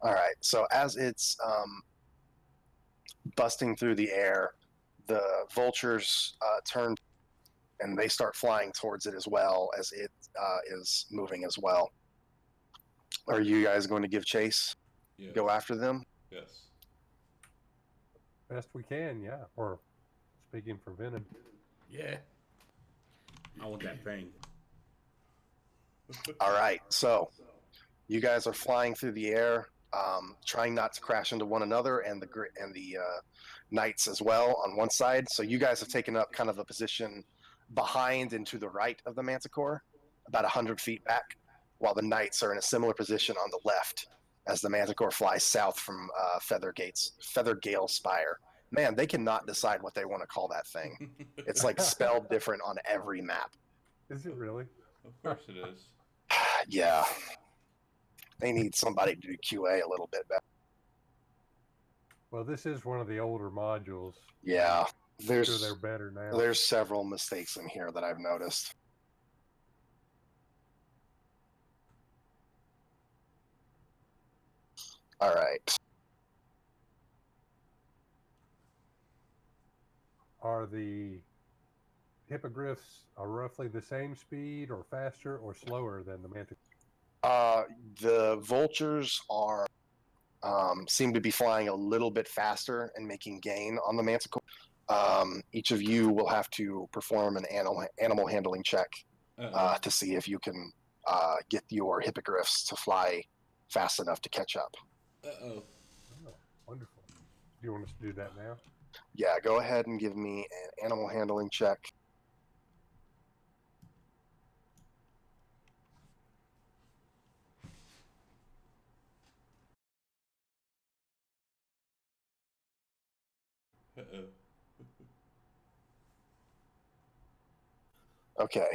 All right. So as it's busting through the air, the vultures turn and they start flying towards it as well as it is moving as well. Are you guys going to give chase? Yes. Go after them? Yes. Best we can, yeah. Or speaking for Venom. Yeah. I want that thing. All right. So you guys are flying through the air, trying not to crash into one another, and the knights as well on one side. So you guys have taken up kind of a position behind and to the right of the Manticore, about 100 feet back, while the knights are in a similar position on the left as the Manticore flies south from Feathergale Spire. Man, they cannot decide what they want to call that thing. It's like spelled different on every map. Is it really? Of course it is. Yeah. They need somebody to do QA a little bit better. Well, this is one of the older modules. Yeah, I'm there's sure they're better now. there's several mistakes in here that I've noticed. All right. Are the hippogriffs roughly the same speed, or faster, or slower than the manticore? The vultures are seem to be flying a little bit faster and making gain on the manticore. Each of you will have to perform an animal handling check to see if you can get your hippogriffs to fly fast enough to catch up. Uh-oh. Oh, wonderful. Do you want us to do that now? Yeah, go ahead and give me an animal handling check. Uh-oh. Okay.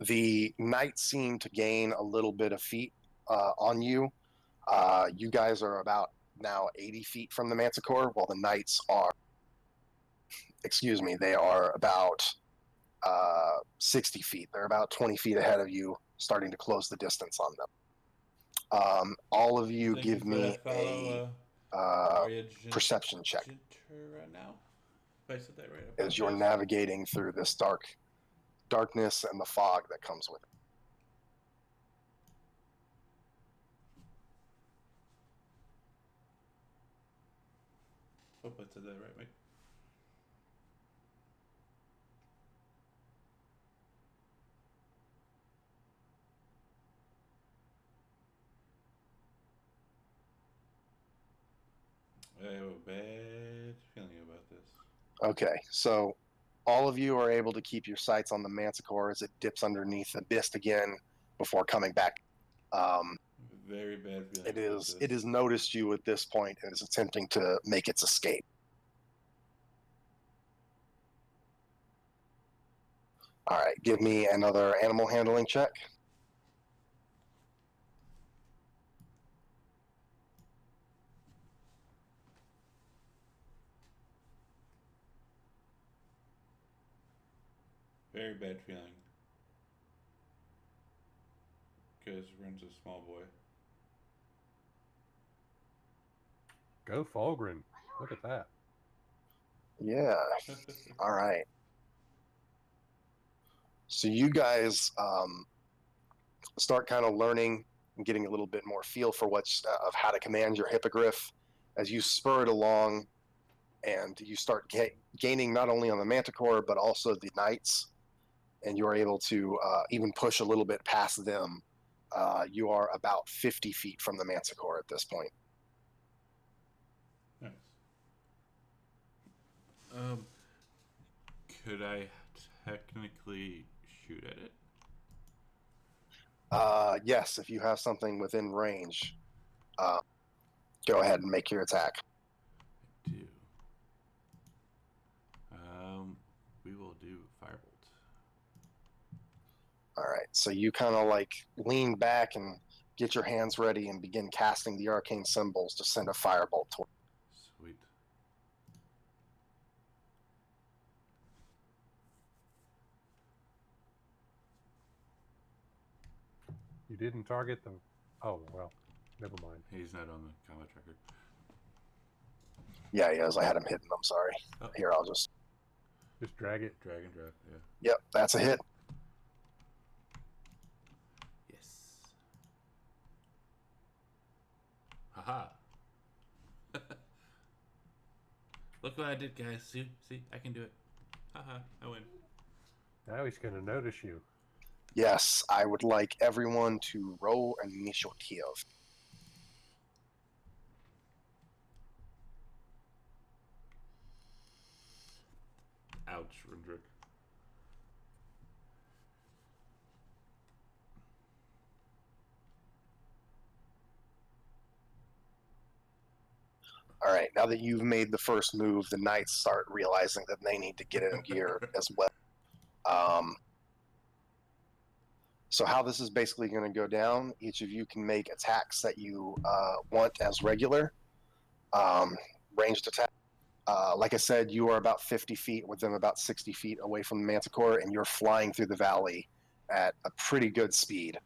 The knights seem to gain a little bit of feet on you. You guys are about now 80 feet from the manticore, while the knights are, excuse me, they are about 60 feet. They're about 20 feet ahead of you, starting to close the distance on them. All of you Thank give you for me that follow, perception check right now. If I said that right, I as you're apologize. navigating through this darkness and the fog that comes with it. Hope I said that right, Mike. I have a bad feeling about this. Okay, so all of you are able to keep your sights on the manticore as it dips underneath the mist again before coming back. Very bad feeling. It has noticed you at this point and is attempting to make its escape. All right, give me another animal handling check. Very bad feeling. Because Ren's a small boy. Go Fulgrim. Look at that. Yeah. All right. So you guys start kind of learning and getting a little bit more feel for of how to command your hippogriff as you spur it along, and you start gaining not only on the manticore but also the knights, and you're able to even push a little bit past them. You are about 50 feet from the manticore at this point. Nice. Could I technically shoot at it? Yes, if you have something within range, go ahead and make your attack. I do. We will do Firebolt. All right, so you kind of like lean back and get your hands ready and begin casting the arcane symbols to send a firebolt toward. Sweet. You didn't target them. Oh, well, never mind. He's not on the combat tracker. Yeah, he is. I had him hidden. I'm sorry. Oh. Here, I'll just drag it. Drag and drop, yeah. Yep, that's a hit. Yes. Haha. Look what I did, guys. See, I can do it. Haha, I win. Now he's going to notice you. Yes, I would like everyone to roll an initiative. Ouch, Rendrick. All right, now that you've made the first move, the knights start realizing that they need to get in gear as well. So how this is basically going to go down, each of you can make attacks that you want as regular. Ranged attack. Like I said, you are about 50 feet with them, about 60 feet away from the Manticore, and you're flying through the valley at a pretty good speed.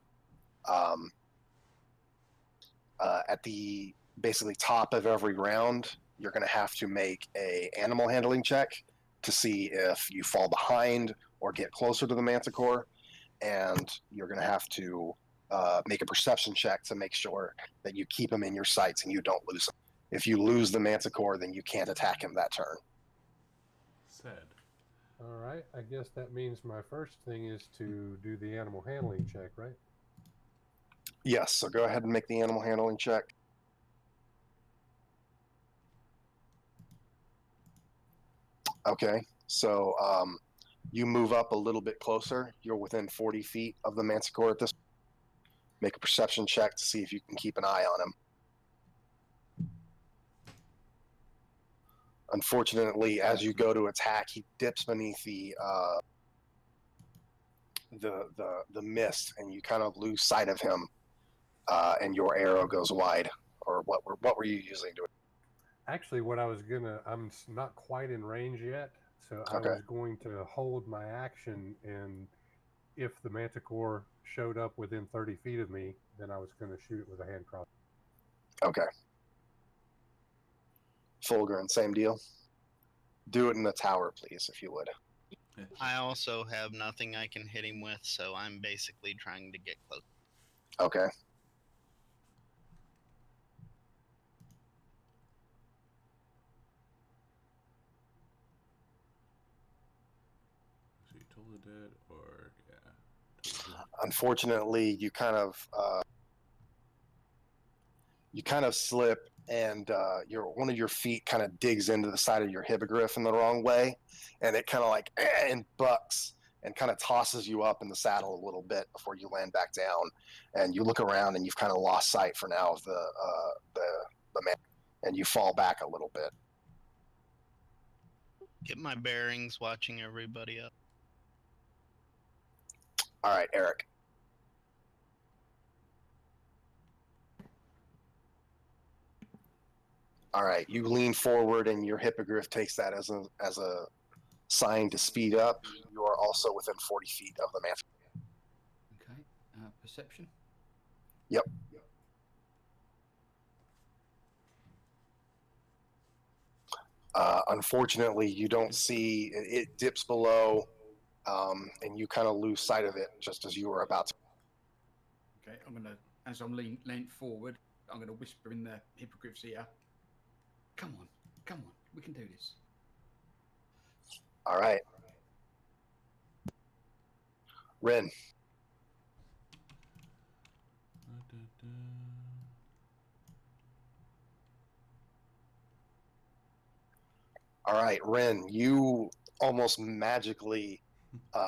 At the basically top of every round, you're going to have to make a animal handling check to see if you fall behind or get closer to the Manticore, and you're going to have to make a perception check to make sure that you keep him in your sights and you don't lose him. If you lose the Manticore, then you can't attack him that turn. Said. All right. I guess that means my first thing is to do the animal handling check, right? Yes, so go ahead and make the animal handling check. Okay, so you move up a little bit closer. You're within 40 feet of the Manticore at this point. Make a perception check to see if you can keep an eye on him. Unfortunately, as you go to attack, he dips beneath the mist, and you kind of lose sight of him, and your arrow goes wide. Or what were you using to it? Actually, I'm not quite in range yet, so I Okay. was going to hold my action, and if the Manticore showed up within 30 feet of me, then I was going to shoot it with a hand crossbow. Okay. Fulgrim, same deal. Do it in the tower, please, if you would. I also have nothing I can hit him with, so I'm basically trying to get close. Okay. So you totally did, or yeah. Totally. Unfortunately, you kind of slip, and one of your feet kind of digs into the side of your hippogriff in the wrong way, and it kind of like and bucks and kind of tosses you up in the saddle a little bit before you land back down. And you look around, and you've kind of lost sight for now of the man, and you fall back a little bit. Get my bearings, watching everybody up. All right, Eric. All right, you lean forward, and your hippogriff takes that as a sign to speed up. You are also within 40 feet of the man. Okay. Perception. Yep. Unfortunately, you don't see it dips below, and you kind of lose sight of it just as you were about to. Okay, as I'm leant forward, I'm gonna whisper in the hippogriff's ear. Come on, we can do this. All right. Ren. All right, Ren, you almost magically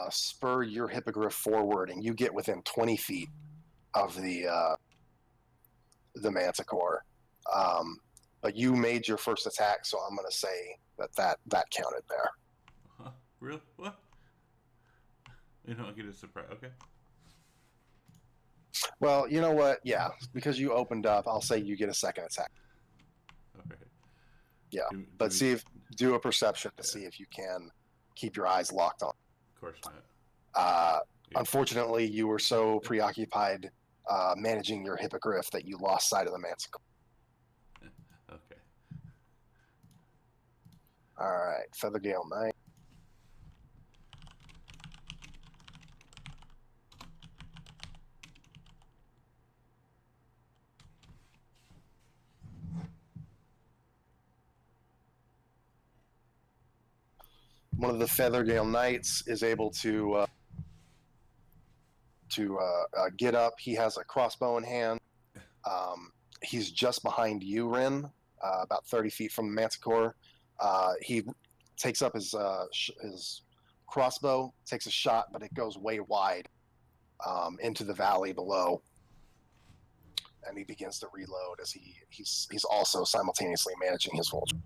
spur your hippogriff forward, and you get within 20 feet of the Manticore. But you made your first attack, so I'm going to say that counted there. Huh? Really? What? You don't get a surprise. Okay. Well, you know what? Yeah, because you opened up, I'll say you get a second attack. Okay. Yeah, but do a perception to see if you can keep your eyes locked on. Of course not. Unfortunately, you were so preoccupied managing your hippogriff that you lost sight of the Manticore. Okay. All right, Feathergale Knight. One of the Feathergale Knights is able to get up. He has a crossbow in hand. He's just behind you, Ren, about 30 feet from the Manticore. He takes up his crossbow, takes a shot, but it goes way wide into the valley below. And he begins to reload as he's also simultaneously managing his vulture.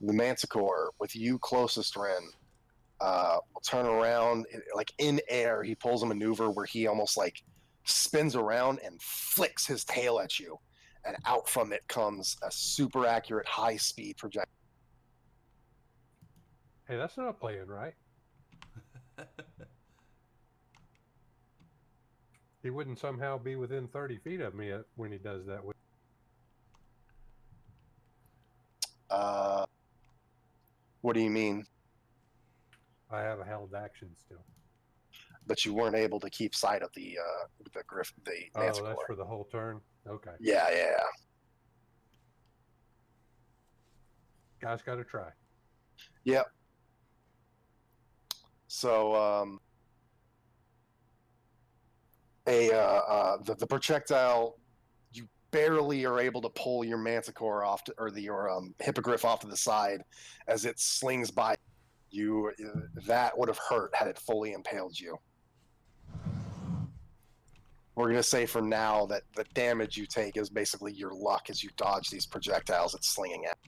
The Manticore, with you closest, Ren, will turn around, like in air. He pulls a maneuver where he almost like spins around and flicks his tail at you, and out from it comes a super accurate high speed projectile. Hey, that's not playing right. He wouldn't somehow be within 30 feet of me when he does that. What do you mean? I have a held action still. But you weren't able to keep sight of the Manticore. Oh, that's for the whole turn? Okay. Yeah. Guys got to try. Yep. So the projectile, you barely are able to pull your Manticore off your Hippogriff off to the side as it slings by you. That would have hurt had it fully impaled you. We're going to say for now that the damage you take is basically your luck as you dodge these projectiles it's slinging at.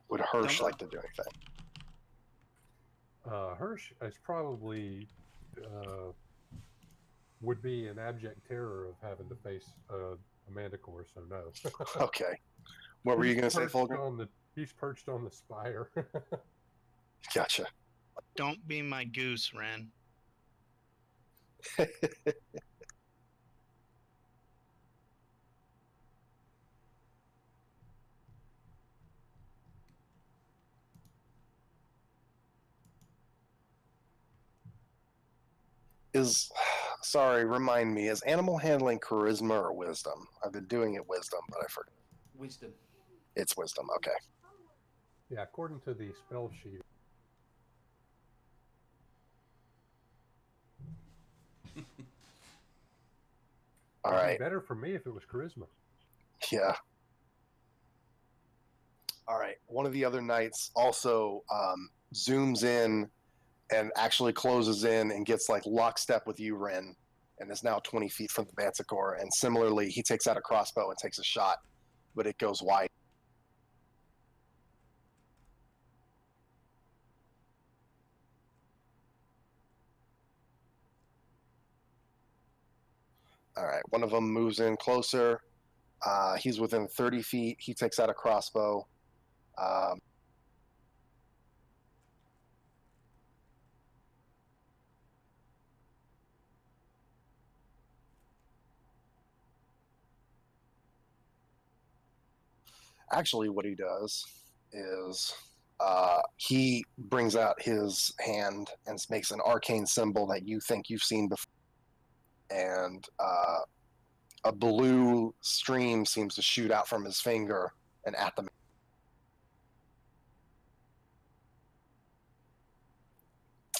Would Hirsch like to do anything? Hirsch is probably would be in abject terror of having to face a Manticore, so no. Okay. What were you going to say, Fulger? He's perched on the spire. Gotcha. Don't be my goose, Ren. Remind me, is animal handling charisma or wisdom? I've been doing it wisdom, but I forgot. Wisdom. It's wisdom, okay. Yeah, according to the spell sheet. All It'd right. be better for me if it was charisma. Yeah. All right. One of the other knights also zooms in and actually closes in and gets like lockstep with you, Ren, and is now 20 feet from the Manticore. And similarly, he takes out a crossbow and takes a shot, but it goes wide. All right. One of them moves in closer. He's within 30 feet. He takes out a crossbow. Actually, what he does is he brings out his hand and makes an arcane symbol that you think you've seen before. And a blue stream seems to shoot out from his finger and at the.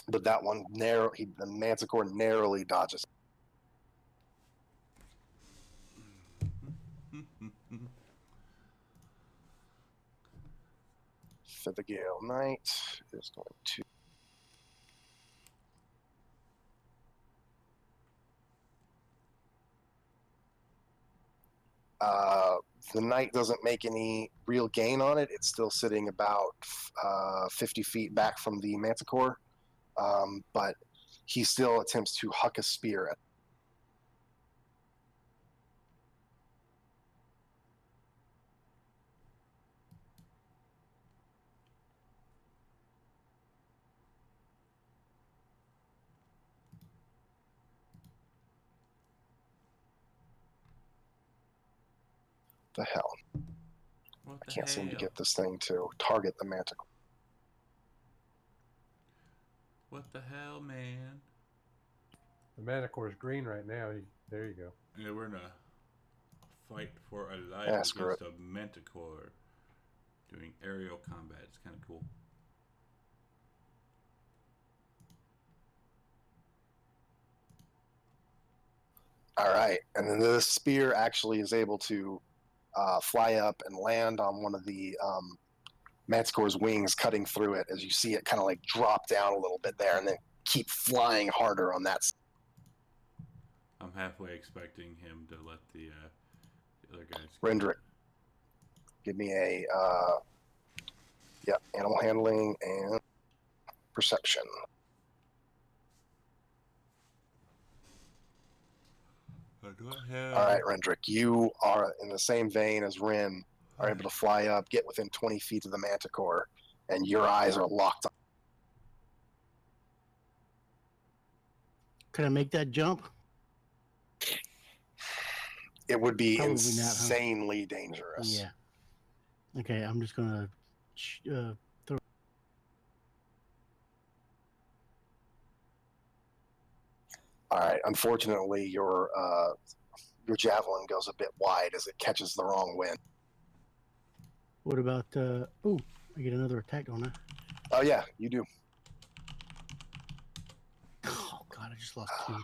But that one the Manticore narrowly dodges. Fithagale Knight is going to. The knight doesn't make any real gain on it. It's still sitting about 50 feet back from the Manticore, but he still attempts to huck a spear at. The hell? I can't seem to get this thing to target the Manticore. What the hell, man? The Manticore's green right now. There you go. Yeah, we're in a fight for a life against a Manticore doing aerial combat. It's kind of cool. All right, and then the spear actually is able to fly up and land on one of the Manticore's wings, cutting through it as you see it kind of like drop down a little bit there and then keep flying harder on that. I'm halfway expecting him to let the other guys. Rendrick, give me a Yep, animal handling and perception. Do I have... All right, Rendrick, you are in the same vein as Rin, are able to fly up, get within 20 feet of the manticore, and your eyes are locked on. Could I make that jump? It would be Probably not, huh? insanely dangerous. Yeah. Okay, I'm just gonna throw. All right, unfortunately, your javelin goes a bit wide as it catches the wrong wind. What about? Oh, I get another attack, don't I? Oh yeah, you do. Oh God, I just lost 2.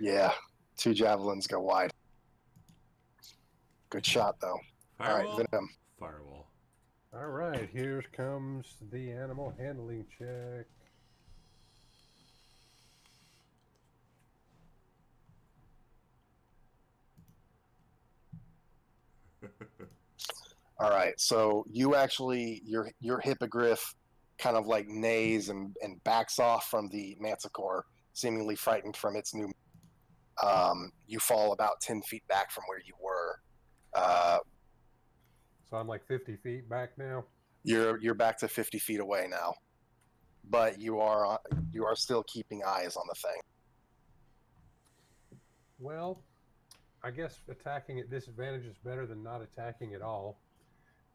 Yeah, 2 javelins go wide. Good shot, though. Firewall? All right, Venom. Firewall. All right, here comes the animal handling check. All right, so you actually your hippogriff kind of like neighs and backs off from the manticore, seemingly frightened from its new. You fall about 10 feet back from where you were. So I'm like 50 feet back now. You're back to 50 feet away now, but you are still keeping eyes on the thing. Well, I guess attacking at disadvantage is better than not attacking at all.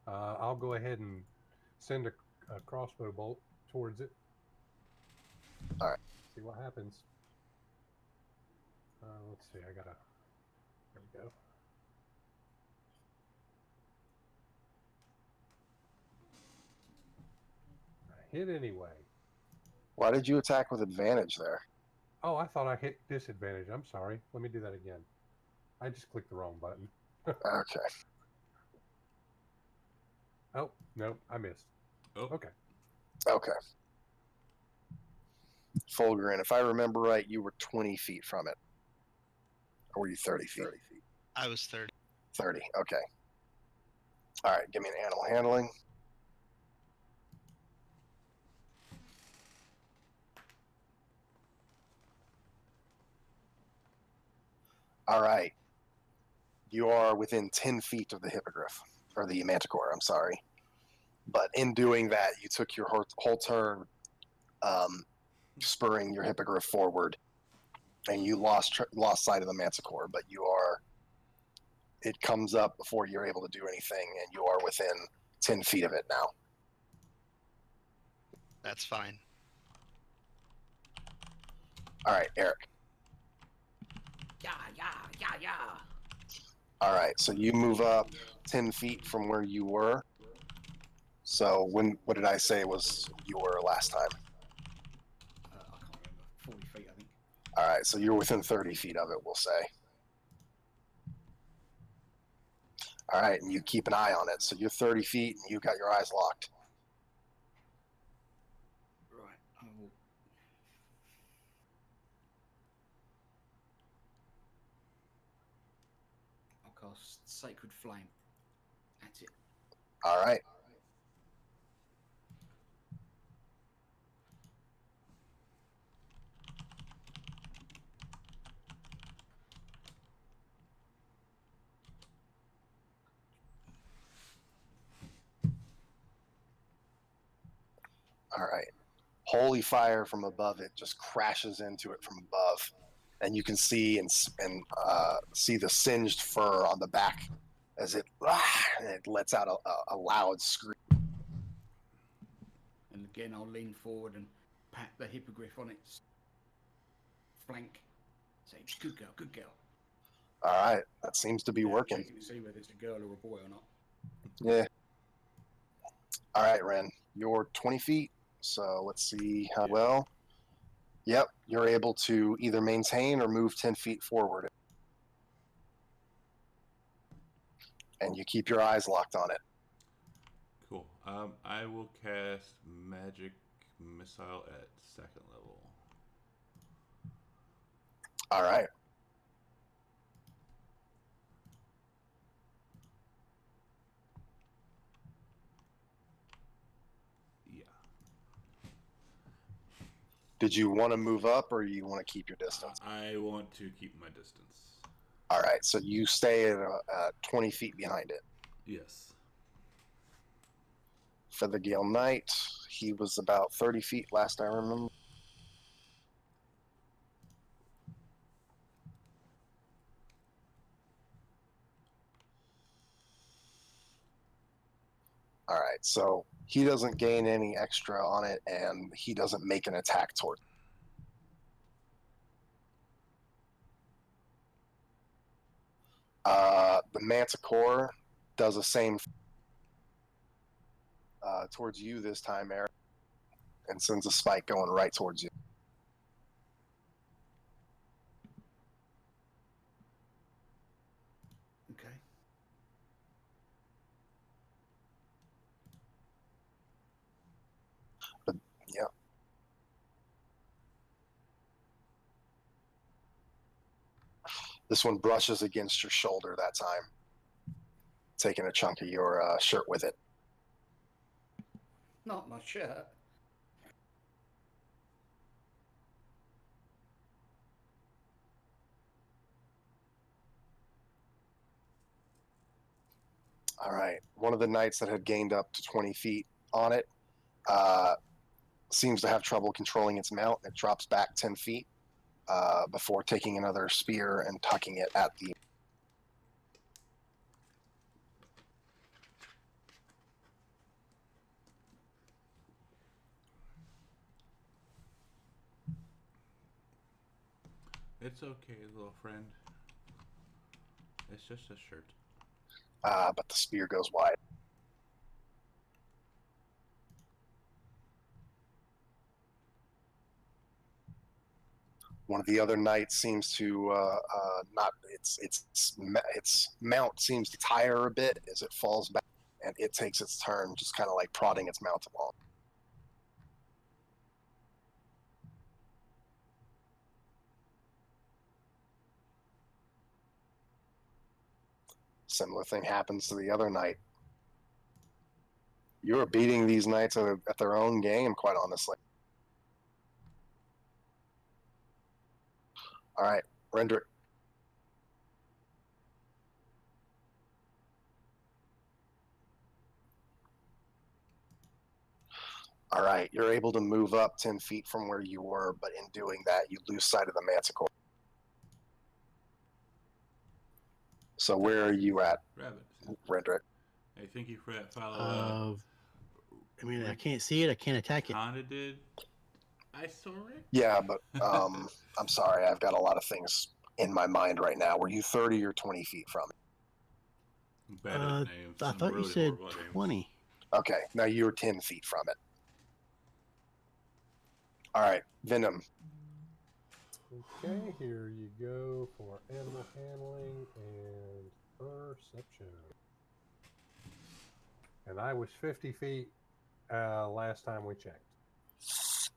I'll go ahead and send a crossbow bolt towards it. All right. See what happens. Let's see. There we go. I hit anyway. Why did you attack with advantage there? Oh, I thought I hit disadvantage. I'm sorry. Let me do that again. I just clicked the wrong button. Okay. Oh, no, I missed. Oh. Okay. Okay. Fulgrin, if I remember right, you were 20 feet from it. Or were you 30 feet? I was 30. 30, okay. All right, give me an animal handling. All right. You are within 10 feet of the hippogriff, or the manticore, I'm sorry. But in doing that, you took your whole turn spurring your hippogriff forward, and you lost sight of the manticore, but it comes up before you're able to do anything, and you are within 10 feet of it now. That's fine. All right, Eric. Yeah. All right, so you move up 10 feet from where you were. So what did I say was you were last time? I can't remember. 40 feet, I think. All right, so you're within 30 feet of it, we'll say. All right, and you keep an eye on it. So you're 30 feet, and you've got your eyes locked. Right. I will. I'll cast Sacred Flame. That's it. All right. All right. Holy fire from above it just crashes into it from above, and you can see and see the singed fur on the back as it lets out a loud scream. And again, I'll lean forward and pat the hippogriff on its flank. Say, good girl, good girl. All right, that seems to be working. Checking to see whether it's a girl or a boy or not. Yeah. All right, Ren, you're 20 feet, so let's see how well. Yep, you're able to either maintain or move 10 feet forward. And you keep your eyes locked on it. Cool. I will cast Magic Missile at 2nd level. All right. Did you want to move up or you want to keep your distance? I want to keep my distance. All right, so you stay at 20 feet behind it. Yes. Feathergale Knight, he was about 30 feet last I remember. All right, so he doesn't gain any extra on it, and he doesn't make an attack toward it. The Manticore does the same towards you this time, Eric, and sends a spike going right towards you. Okay. Yeah. This one brushes against your shoulder that time, taking a chunk of your shirt with it. Not my shirt. All right. One of the knights that had gained up to 20 feet on it seems to have trouble controlling its mount. It drops back 10 feet before taking another spear and tucking it at the... It's okay, little friend. It's just a shirt. but the spear goes wide. One of the other knights seems to not... Its mount seems to tire a bit as it falls back, and it takes its turn, just kind of like prodding its mount along. Similar thing happens to the other knight. You are beating these knights at their own game, quite honestly. All right, Rendrick. All right, you're able to move up 10 feet from where you were, but in doing that, you lose sight of the Manticore. So where are you at, Rabbit. Rendrick? Hey, thank you for that follow. I mean, I can't see it. I can't attack it. Kinda did. I saw it. Yeah, but I'm sorry, I've got a lot of things in my mind right now. Were you 30 or 20 feet from it? Bad at names. I I'm thought you really said horrible at names. 20. Okay, now you're 10 feet from it. All right, Venom. Okay, here you go for animal handling and perception. And I was 50 feet last time we checked.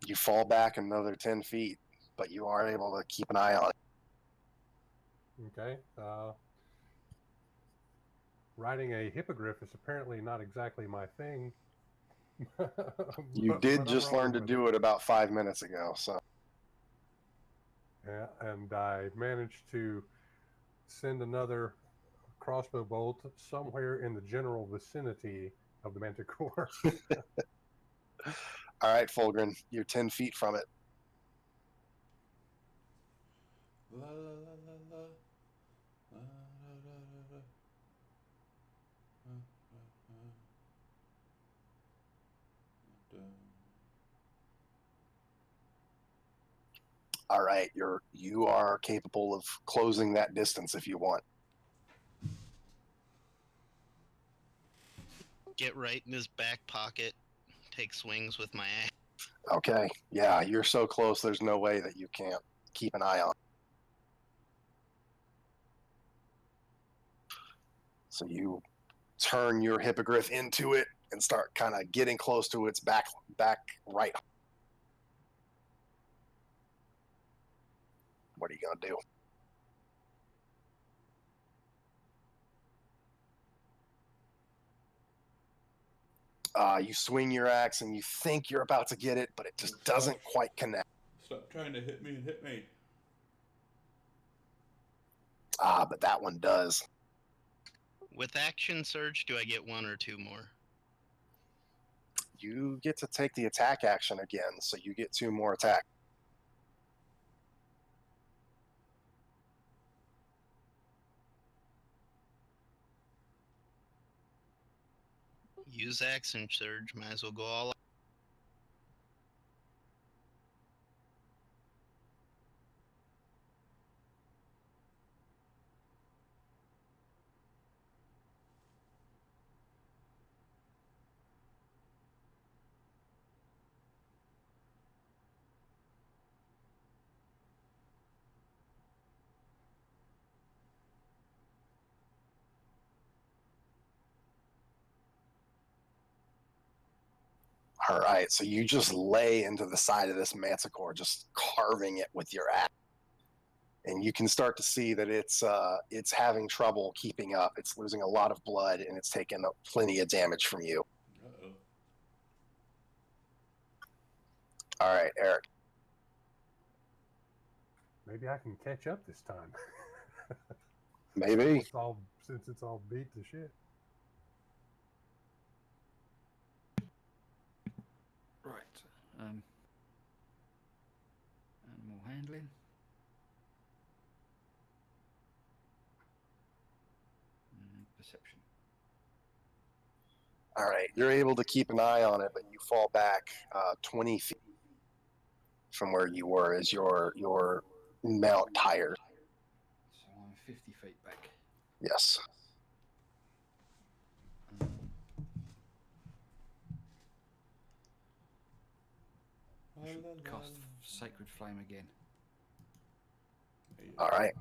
You fall back another 10 feet, but you are able to keep an eye on it. Okay. Riding a hippogriff is apparently not exactly my thing. You did just learn to do it about 5 minutes ago, so. Yeah, and I managed to send another crossbow bolt somewhere in the general vicinity of the Manticore. All right, Fulgrin, you're 10 feet from it. La, la, la, la, la. La, la, la, la, la. All right, you are capable of closing that distance if you want. Get right in his back pocket, take swings with my axe. Okay, yeah, you're so close, there's no way that you can't keep an eye on. So you turn your hippogriff into it and start kind of getting close to its back right. What are you going to do? You swing your axe and you think you're about to get it, but it just doesn't quite connect. Stop trying to hit me and hit me. Ah, but that one does. With action surge, do I get 1 or 2 more? You get to take the attack action again, so you get 2 more attack. Use action surge. Might as well go all out. All right, so you just lay into the side of this manticore, just carving it with your axe, and you can start to see that it's having trouble keeping up. It's losing a lot of blood, and it's taking plenty of damage from you. Uh-oh. All right, Eric. Maybe I can catch up this time. Maybe. Since it's all beat to shit. Right. Animal handling. Perception. All right, you're able to keep an eye on it, but you fall back 20 feet from where you were as your mount tires. So I'm 50 feet back. Yes. Should cast Sacred Flame again. All right.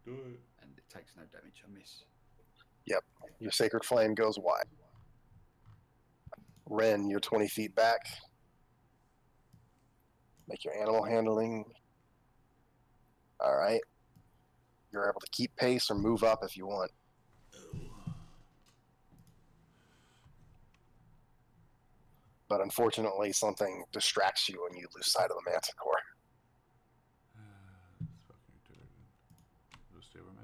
Do it. And it takes no damage. I miss. Yep. Your sacred flame goes wide. Ren, you're 20 feet back. Make your animal handling. All right. You're able to keep pace or move up if you want. But unfortunately, something distracts you and you lose sight of the manticore. This fucking retarded. We'll stay where I'm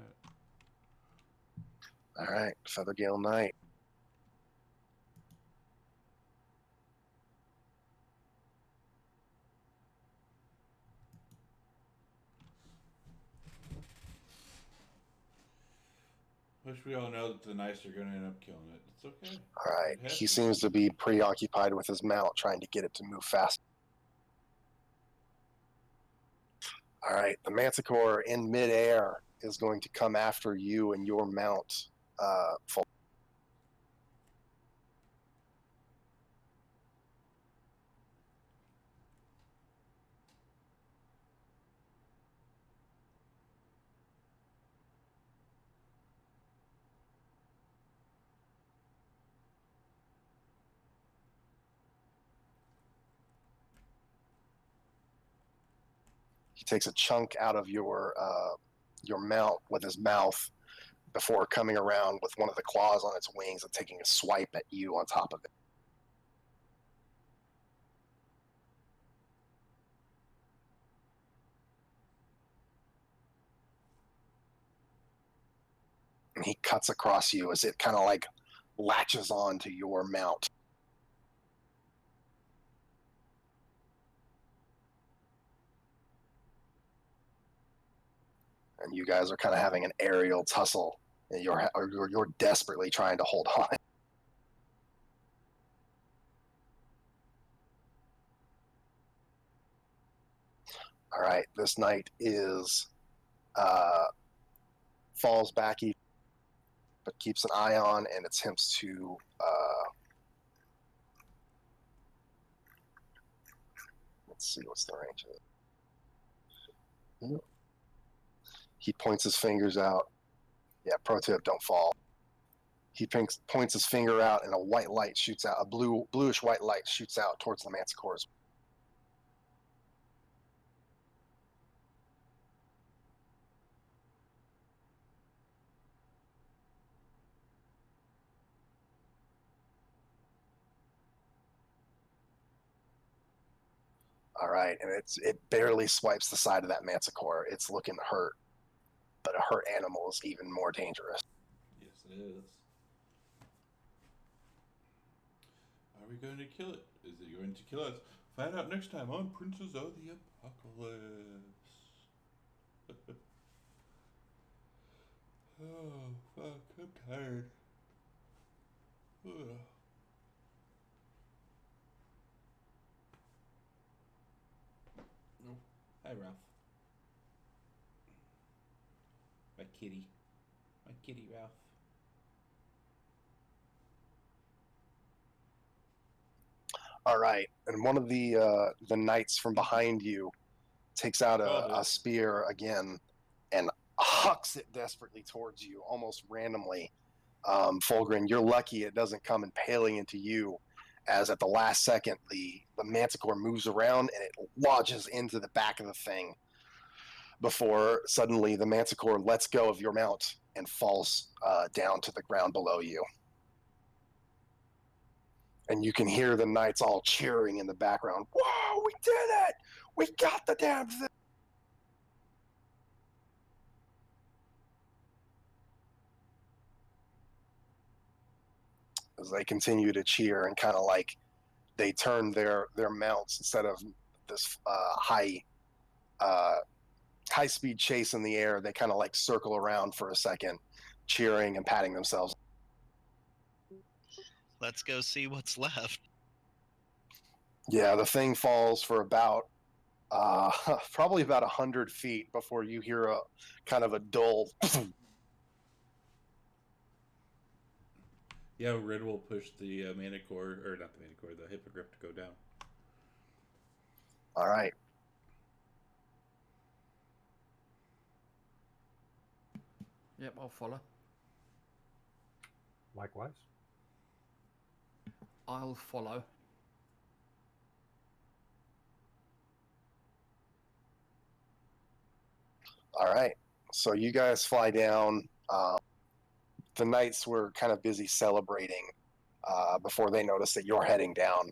at. All right. Feathergale Knight. Wish we all know that the Knights are going to end up killing it. It's okay. All right. It has He to. seems to be preoccupied with his mount, trying to get it to move fast. All right. The manticore in midair is going to come after you and your mount. He takes a chunk out of your mount with his mouth before coming around with one of the claws on its wings and taking a swipe at you on top of it. And he cuts across you as it kind of like latches on to your mount. And you guys are kind of having an aerial tussle. And you're desperately trying to hold on. All right, this knight is falls back, but keeps an eye on and attempts to let's see what's the range of it. He points his fingers out. Yeah, pro tip: don't fall. He points his finger out, and a white light shoots out. A bluish white light shoots out towards the manticores. All right, and it barely swipes the side of that manticore. It's looking hurt, but a hurt animal is even more dangerous. Yes, it is. Are we going to kill it? Is it going to kill us? Find out next time on Princes of the Apocalypse. Oh, fuck, I'm tired. Ugh. Oh, hi, Ralph. My kitty. My kitty, Ralph. All right, and one of the knights from behind you takes out a spear again and hucks it desperately towards you, almost randomly. Fulgrin, you're lucky it doesn't come impaling into you, as at the last second the manticore moves around and it lodges into the back of the thing before suddenly the manticore lets go of your mount and falls down to the ground below you. And you can hear the knights all cheering in the background. Whoa, we did it! We got the damn thing! As they continue to cheer and kind of like they turn their mounts instead of this high speed chase in the air, they kind of like circle around for a second, cheering and patting themselves. Let's go see what's left. Yeah, the thing falls for about probably about 100 feet before you hear a kind of a dull. Yeah, Red will push the Manicore, or not the Manicore, the Hippogriff to go down. All right. Yep, I'll follow. Likewise. I'll follow. All right. So you guys fly down. The knights were kind of busy celebrating before they notice that you're heading down,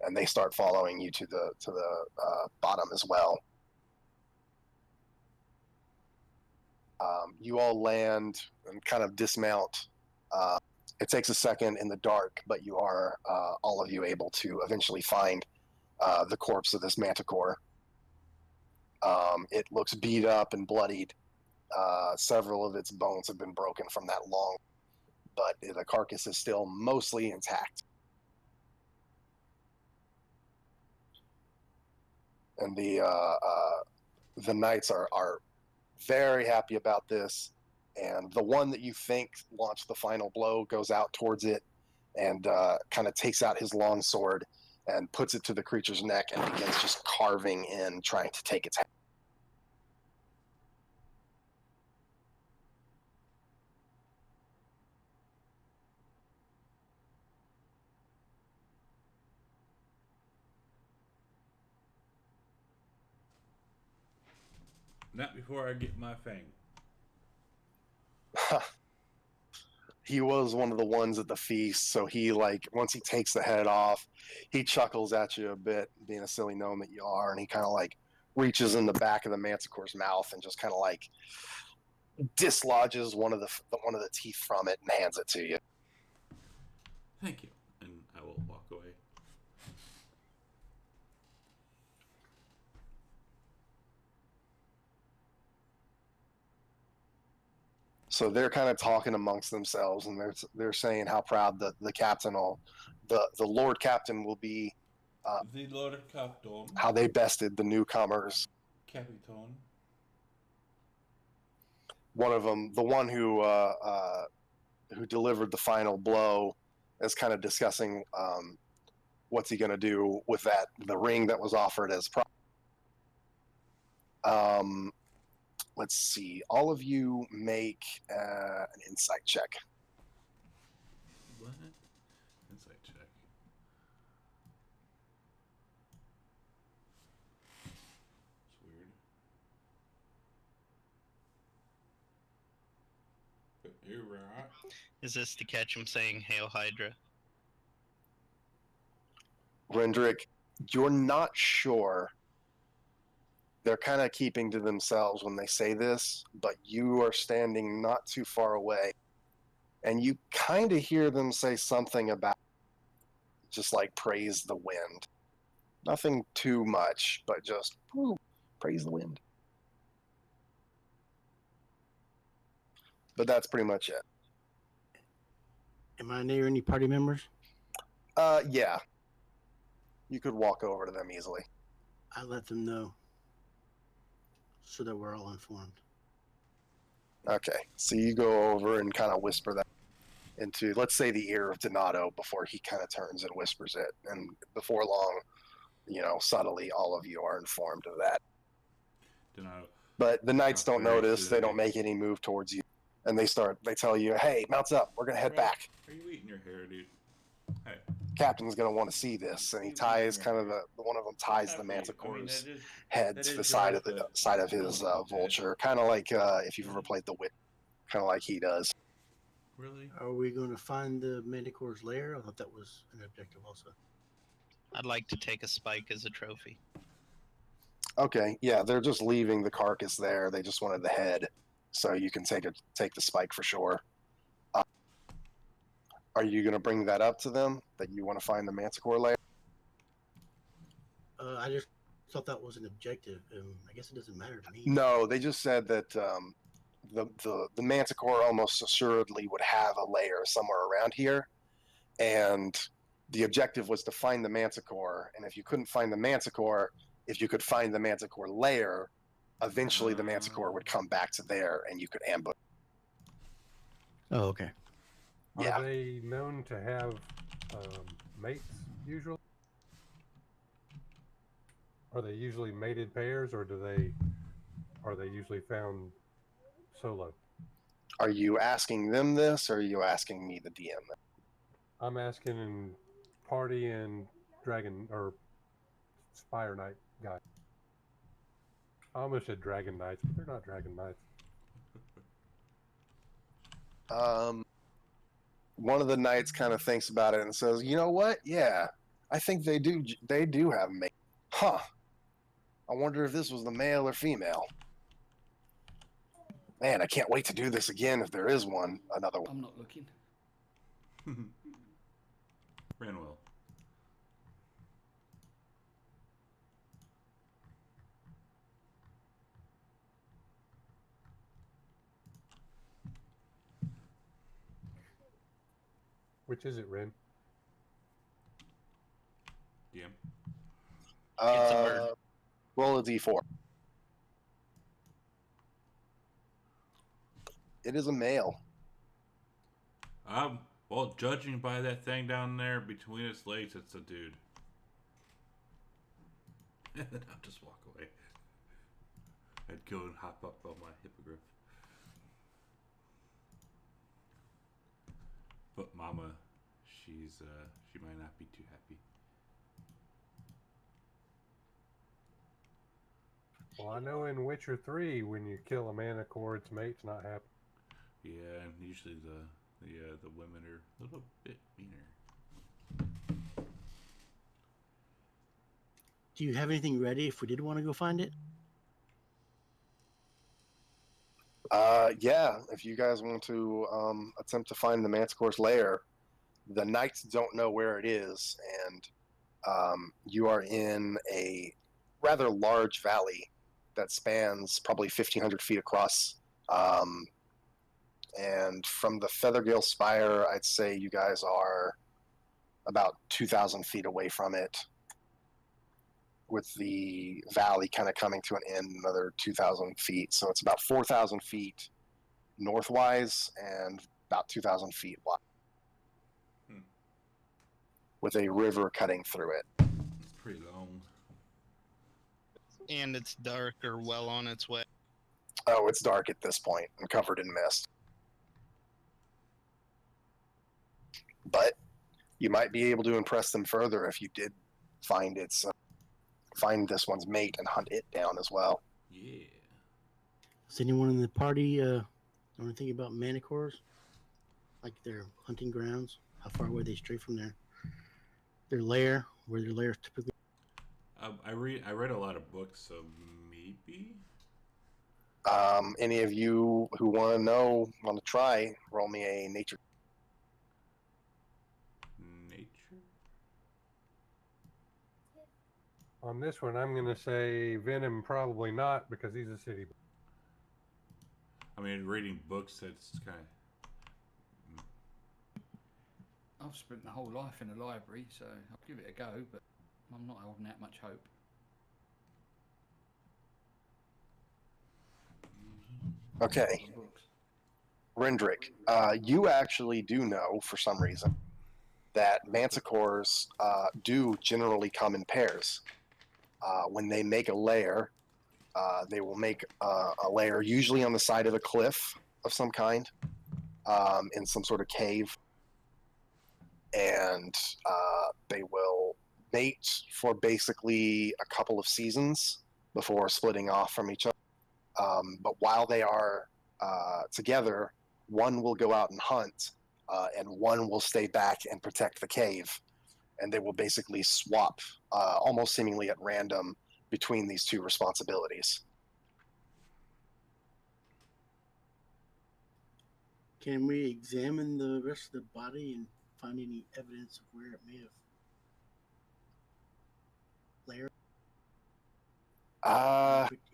and they start following you to the bottom as well. You all land and kind of dismount. It takes a second in the dark, but you are all of you able to eventually find the corpse of this manticore. It looks beat up and bloodied. Several of its bones have been broken from that long, but the carcass is still mostly intact. And the knights are very happy about this. And the one that you think launched the final blow goes out towards it and kind of takes out his long sword and puts it to the creature's neck and begins just carving in, trying to take its head. Not before I get my fang. He was one of the ones at the feast, so he, like, once he takes the head off, he chuckles at you a bit, being a silly gnome that you are, and he kind of like reaches in the back of the manticore's mouth and just kind of like dislodges one of the teeth from it and hands it to you. Thank you, and I will walk away. So they're kind of talking amongst themselves, and they're saying how proud the captain the Lord Captain will be. The Lord Captain. How they bested the newcomers. Capitan. One of them, the one who delivered the final blow, is kind of discussing what's he going to do with the ring that was offered as let's see. All of you make an insight check. What? Insight check. It's weird. But you're right. Is this to catch him saying "Hail Hydra"? Rendrick, you're not sure They're kind of keeping to themselves when they say this, but you are standing not too far away, and you kind of hear them say something about just like praise the wind. Nothing too much, but just praise the wind. But that's pretty much it. Am I near any party members? Yeah. You could walk over to them easily. I let them know so that we're all informed. Okay, so you go over and kind of whisper that into, let's say, the ear of Donato before he kind of turns and whispers it. And before long, subtly, all of you are informed of that. Donato. But the knights don't notice. They don't make make any move towards you. And they tell you, hey, mounts up. We're going to head back. Are you eating your hair, dude? Hey. Captain's going to want to see this. And he ties one of them ties the manticore's head to the side of his vulture. Kind of like if you've ever played The Witch. Kind of like he does. Really? Are we going to find the manticore's lair? I thought that was an objective also. I'd like to take a spike as a trophy. Okay, yeah, they're just leaving the carcass there. They just wanted the head, so you can take the spike for sure. Are you going to bring that up to them, that you want to find the manticore lair? I just thought that was an objective. I guess it doesn't matter to me. No, they just said that the manticore almost assuredly would have a lair somewhere around here, and the objective was to find the manticore. And if you couldn't find the manticore, if you could find the manticore lair, eventually the manticore would come back to there, and you could ambush. Oh, okay. Yeah. Are they known to have mates usually? Are they usually mated pairs, or are they usually found solo? Are you asking them this, or are you asking me, the DM? I'm asking in party and dragon or spire knight guy. I almost said dragon knights, but they're not dragon knights. One of the knights kind of thinks about it and says, "You know what? Yeah, I think they do. They do have mate. Huh? I wonder if this was the male or female. Man, I can't wait to do this again if there is one. Another one." I'm not looking. Ranwell. Which is it, Ren? DM. It's a bird. Roll a d4. It is a male. Well, judging by that thing down there between its legs, it's a dude. And then I'll just walk away. I'd go and hop up on my hippogriff. But Mama, she might not be too happy. Well, I know in Witcher 3, when you kill a manticore, its mate's not happy. Yeah, and usually the women are a little bit meaner. Do you have anything ready if we did want to go find it? Yeah, if you guys want to attempt to find the manticore's lair, the knights don't know where it is, and you are in a rather large valley that spans probably 1,500 feet across. And from the Feathergale Spire, I'd say you guys are about 2,000 feet away from it, with the valley kind of coming to an end another 2,000 feet. So it's about 4,000 feet northwise and about 2,000 feet wide, with a river cutting through it. It's pretty long. And it's dark or well on its way. Oh, it's dark at this point and covered in mist. But you might be able to impress them further if you did find this one's mate and hunt it down as well. Yeah. Does anyone in the party know anything about manticores? Like their hunting grounds? How far away they stray from their lair? Where their lairs typically? I read a lot of books, so maybe Maybe. Any of you who want to try, roll me a nature. Nature? On this one, I'm going to say Venom probably not because he's a city. I mean, reading books, that's kind of... I've spent my whole life in a library, so I'll give it a go, but I'm not holding out much hope. Okay. Rendrick, you actually do know, for some reason, that manticores do generally come in pairs. When they make a lair, they will make a lair usually on the side of a cliff of some kind, in some sort of cave. And they will mate for basically a couple of seasons before splitting off from each other. But while they are together, one will go out and hunt, and one will stay back and protect the cave. And they will basically swap, almost seemingly at random, between these two responsibilities. Can we examine the rest of the body and find any evidence of where it may have layered?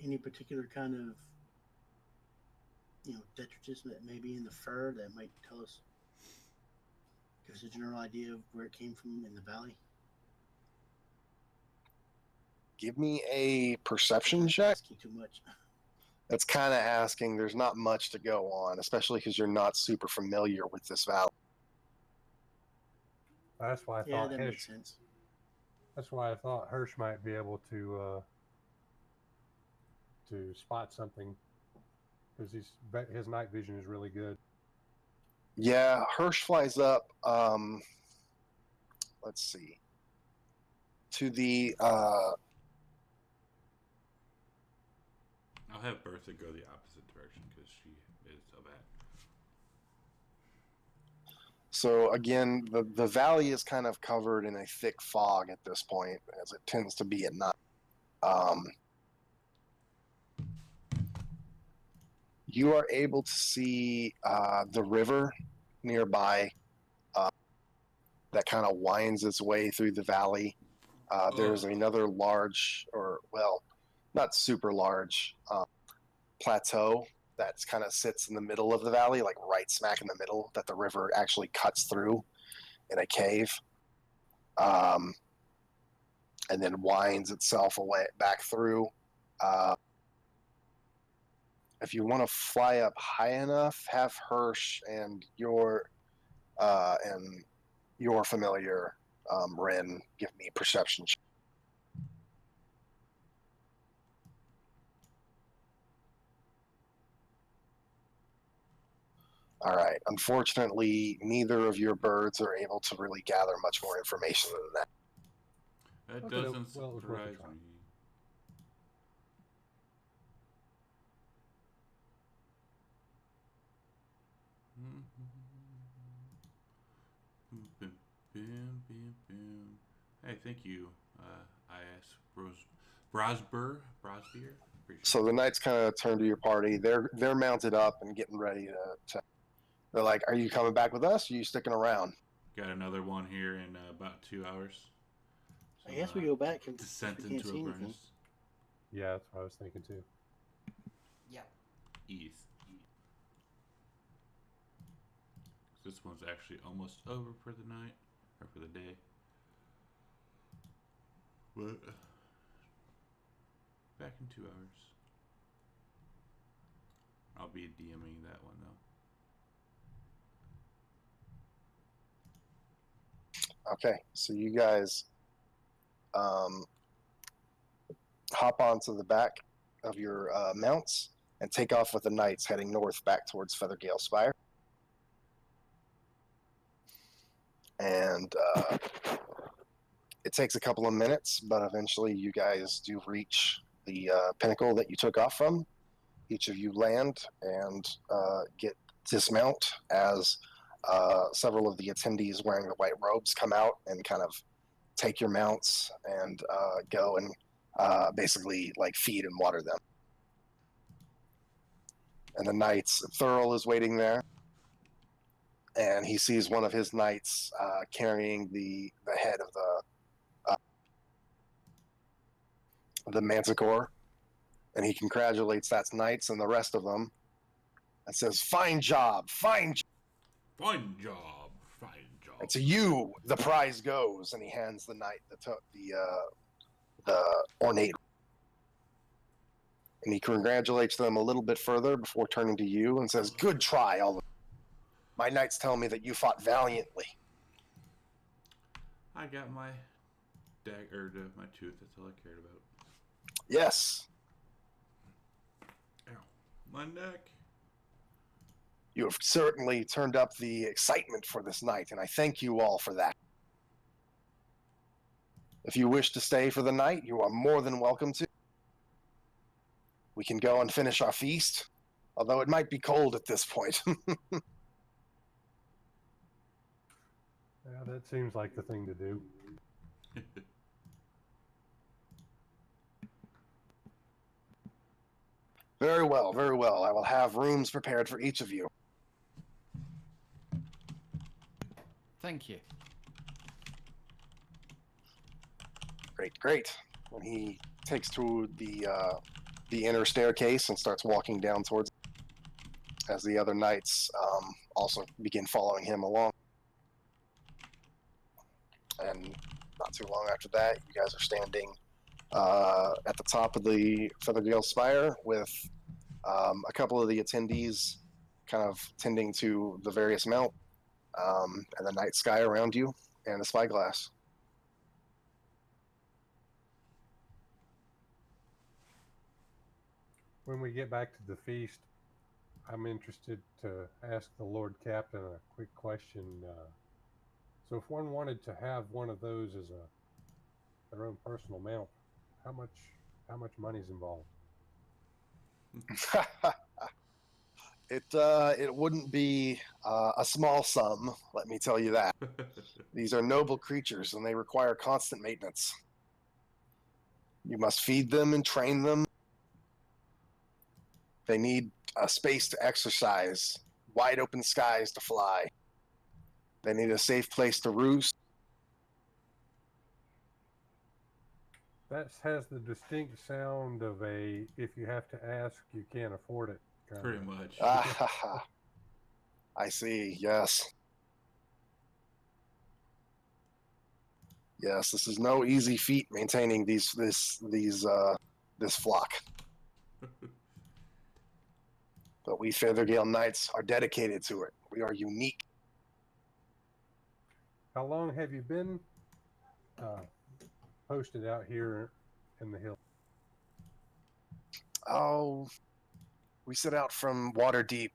Any particular kind of, detritus that may be in the fur that might tell us, give us a general idea of where it came from in the valley? Give me a perception check. Asking too much. That's kind of asking. There's not much to go on, especially because you're not super familiar with this valley. That's why I Yeah, thought that makes sense. That's why I thought Hirsch might be able to spot something, because his night vision is really good. Yeah, Hirsch flies up. Let's see. To the I'll have Bertha go the opposite direction because she is so bad. So again, the valley is kind of covered in a thick fog at this point, as it tends to be at night. You are able to see the river nearby that kind of winds its way through the valley. There's another large, or well, not super large, plateau that kind of sits in the middle of the valley, like right smack in the middle, that the river actually cuts through in a cave, and then winds itself away back through. If you want to fly up high enough, have Hirsch and your familiar Ren give me perception. All right. Unfortunately, neither of your birds are able to really gather much more information than that. That Okay, doesn't well, it was worth a surprise try. me. Hey, thank you, I.S. Brosbeer. So the knights kind of turn to your party. They're mounted up and getting ready to. They're like, "Are you coming back with us? Or are you sticking around?" Got another one here in about 2 hours. So, I guess we go back and descent we can't into see anything. Avernus. Yeah, that's what I was thinking too. Yeah. East. This one's actually almost over for the night, or for the day. But back in 2 hours. I'll be DMing that one though. Okay, so you guys hop onto the back of your mounts and take off with the knights heading north back towards Feathergale Spire. And it takes a couple of minutes, but eventually you guys do reach the pinnacle that you took off from. Each of you land and get dismount as several of the attendees wearing the white robes come out and kind of take your mounts and go and basically like feed and water them. And the knights, Thurl is waiting there, and he sees one of his knights carrying the head of the manticore, and he congratulates that knights and the rest of them, and says, "Fine job, fine job." Fine job. Fine job. And to you, the prize goes. And he hands the knight the ornate. And he congratulates them a little bit further before turning to you and says, "Good try, all of you. My knights tell me that you fought valiantly." I got my dagger, my tooth. That's all I cared about. Yes, Ow. My neck. you have certainly turned up the excitement for this night, and I thank you all for that. If you wish to stay for the night, you are more than welcome to. We can go and finish our feast, although it might be cold at this point. Yeah, that seems like the thing to do. Very well, very well. I will have rooms prepared for each of you. Thank you. Great, great. And he takes to the inner staircase and starts walking down towards it, as the other knights also begin following him along. And not too long after that, you guys are standing at the top of the Feathergale Spire with a couple of the attendees kind of tending to the various mount, and the night sky around you, and the spyglass. When we get back to the feast, I'm interested to ask the Lord Captain a quick question. So if one wanted to have one of those as their own personal mount, how much money's involved? It wouldn't be a small sum, let me tell you that. These are noble creatures, and they require constant maintenance. You must feed them and train them. They need a space to exercise, wide open skies to fly. They need a safe place to roost. That has the distinct sound of a "if you have to ask, you can't afford it" kind Pretty of. much. I see. Yes. Yes, this is no easy feat maintaining this flock. But we Feathergale Knights are dedicated to it. We are unique. How long have you been posted out here in the hill? Oh, we set out from Waterdeep.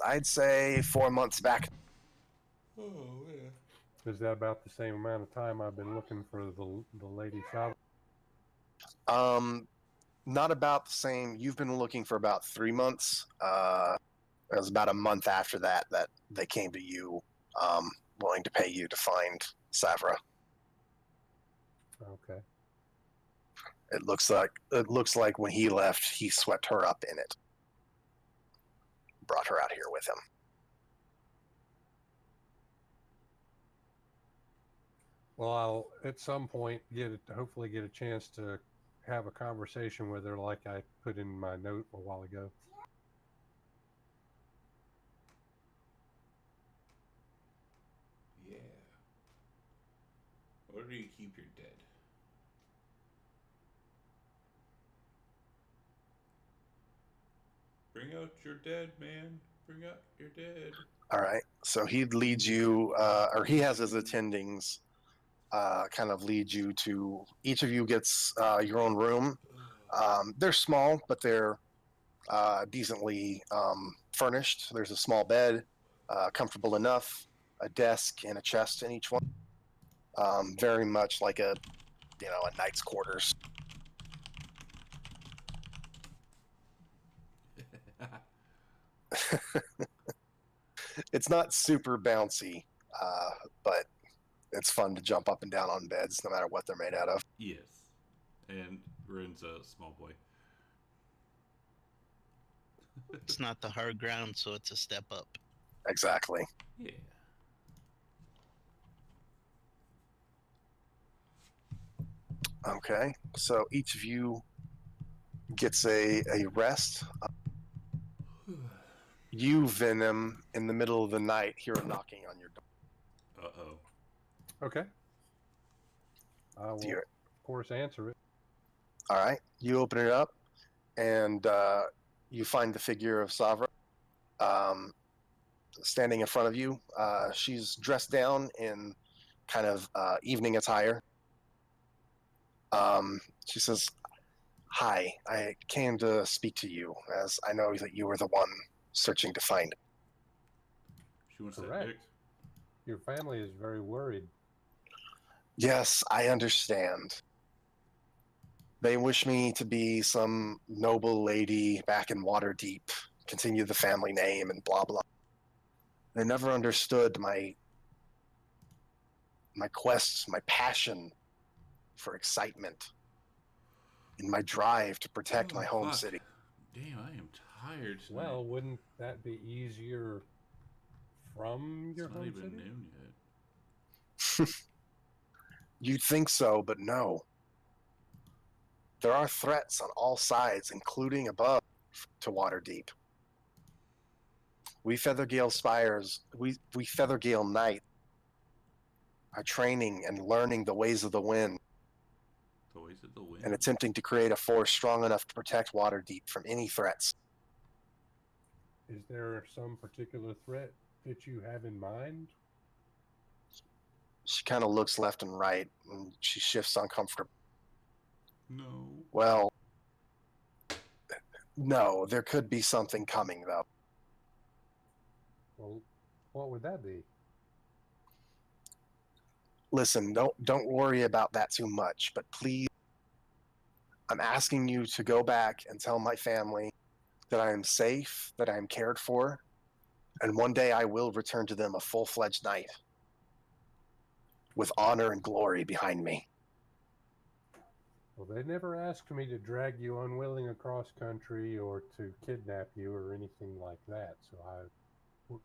I'd say 4 months back. Oh, yeah. Is that about the same amount of time I've been looking for the Lady Sava? Not about the same. You've been looking for about 3 months. It was about a month after that they came to you, willing to pay you to find Savra. Okay. It looks like when he left, he swept her up in it. Brought her out here with him. Well, I'll at some point hopefully get a chance to have a conversation with her, like I put in my note a while ago. Yeah. Where do you keep your dead? Bring out your dead, man. Bring out your dead. All right. So he leads you, or he has his attendings kind of lead you to, each of you gets your own room. They're small, but they're decently furnished. There's a small bed, comfortable enough, a desk, and a chest in each one. Very much like a knight's quarters. It's not super bouncy, but it's fun to jump up and down on beds, no matter what they're made out of. Yes. a small boy. It's not the hard ground, so it's a step up. Exactly. Yeah. Okay, so each of you gets a rest. You, Venom, in the middle of the night, hear a knocking on your door. Uh-oh. Okay. I will, Dear. of course, answer it. All right, you open it up, and you find the figure of Savra standing in front of you. She's dressed down in kind of evening attire. She says, "Hi, I came to speak to you, as I know that you were the one searching to find it." She wants that Correct. dick. Your family is very worried. Yes, I understand. They wish me to be some noble lady back in Waterdeep, continue the family name, and blah blah. They never understood my quest, my passion for excitement, in my drive to protect my home fuck. city. Damn, I am tired tonight. Well, wouldn't that be easier from your it's not home even city? noon yet. You'd think so, but no. There are threats on all sides, including above to Waterdeep. We Feathergale Spires, we Feathergale Knights are training and learning the ways of the wind The ways of the wind. and attempting to create a force strong enough to protect Waterdeep from any threats. Is there some particular threat that you have in mind? She kind of looks left and right, and she shifts uncomfortably. No. Well, no, there could be something coming, though. Well, what would that be? Listen, don't worry about that too much, but please, I'm asking you to go back and tell my family that I am safe, that I am cared for, and one day I will return to them a full-fledged knight with honor and glory behind me. Well, they never asked me to drag you unwilling across country or to kidnap you or anything like that, so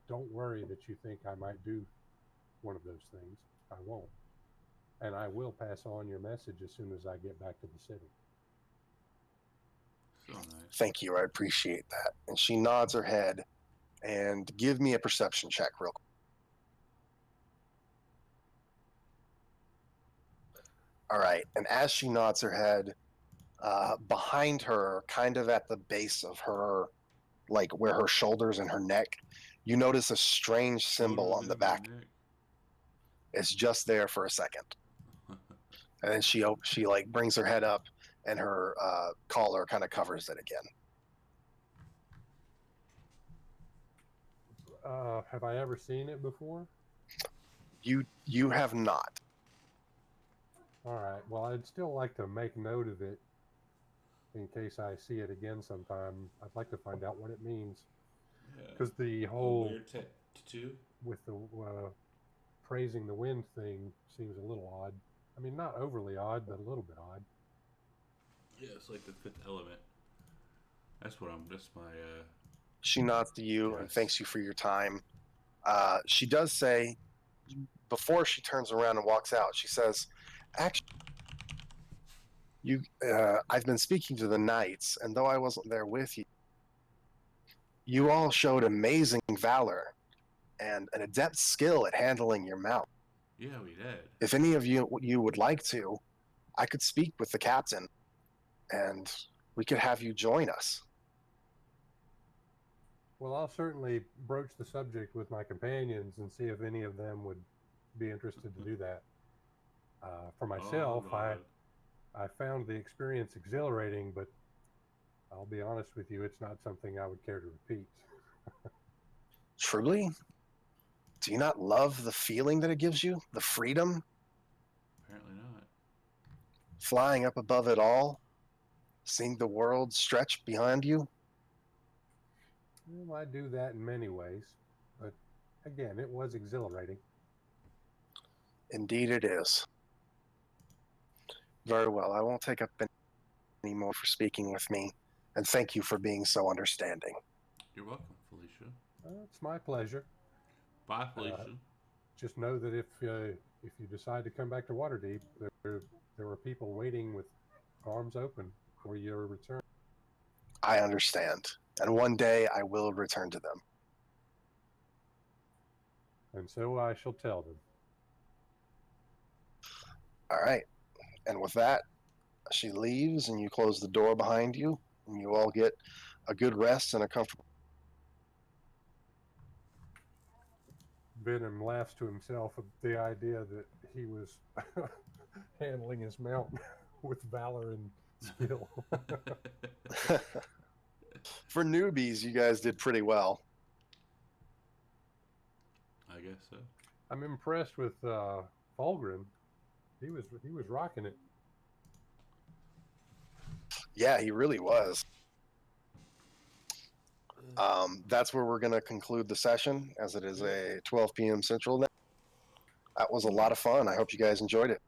don't worry that you think I might do one of those things. I won't. And I will pass on your message as soon as I get back to the city. So nice. Thank you, I appreciate that. And she nods her head, and give me a perception check real quick. All right, and as she nods her head, behind her, kind of at the base of her, like where her shoulders and her neck, you notice a strange symbol on the back. It's just there for a second. And then she like brings her head up, and her collar kind of covers it again. Have I ever seen it before? You have not. All right. Well, I'd still like to make note of it in case I see it again sometime. I'd like to find out what it means. Because the whole weird tattoo with the praising the wind thing seems a little odd. I mean, not overly odd, but a little bit odd. Yeah, it's like the fifth element. That's my She nods to you and thanks you for your time. She does say, before she turns around and walks out, she says, actually, I've been speaking to the knights, and though I wasn't there with you, you all showed amazing valor and an adept skill at handling your mount. Yeah, we did. If any of you would like to, I could speak with the captain, and we could have you join us. Well, I'll certainly broach the subject with my companions and see if any of them would be interested to do that. For myself, I found the experience exhilarating, but I'll be honest with you, it's not something I would care to repeat. Truly? Do you not love the feeling that it gives you? The freedom? Apparently not. Flying up above it all? Seeing the world stretch behind you? Well, I do that in many ways, but again, it was exhilarating. Indeed it is. Very well, I won't take up any. anymore for speaking with me, and thank you for being so understanding. You're welcome, Felicia. It's my pleasure. Bye, Felicia. Just know that if you decide to come back to Waterdeep, there are people waiting with arms open for your return. I understand, and one day I will return to them. And so I shall tell them. All right, and with that, she leaves, and you close the door behind you, and you all get a good rest and a comfortable. Venom laughs to himself at the idea that he was handling his mount with valor and skill. For newbies, you guys did pretty well. I guess so. I'm impressed with Fulgrim. He was rocking it. Yeah, he really was. That's where we're going to conclude the session, as it is a 12 p.m. Central now. That was a lot of fun. I hope you guys enjoyed it.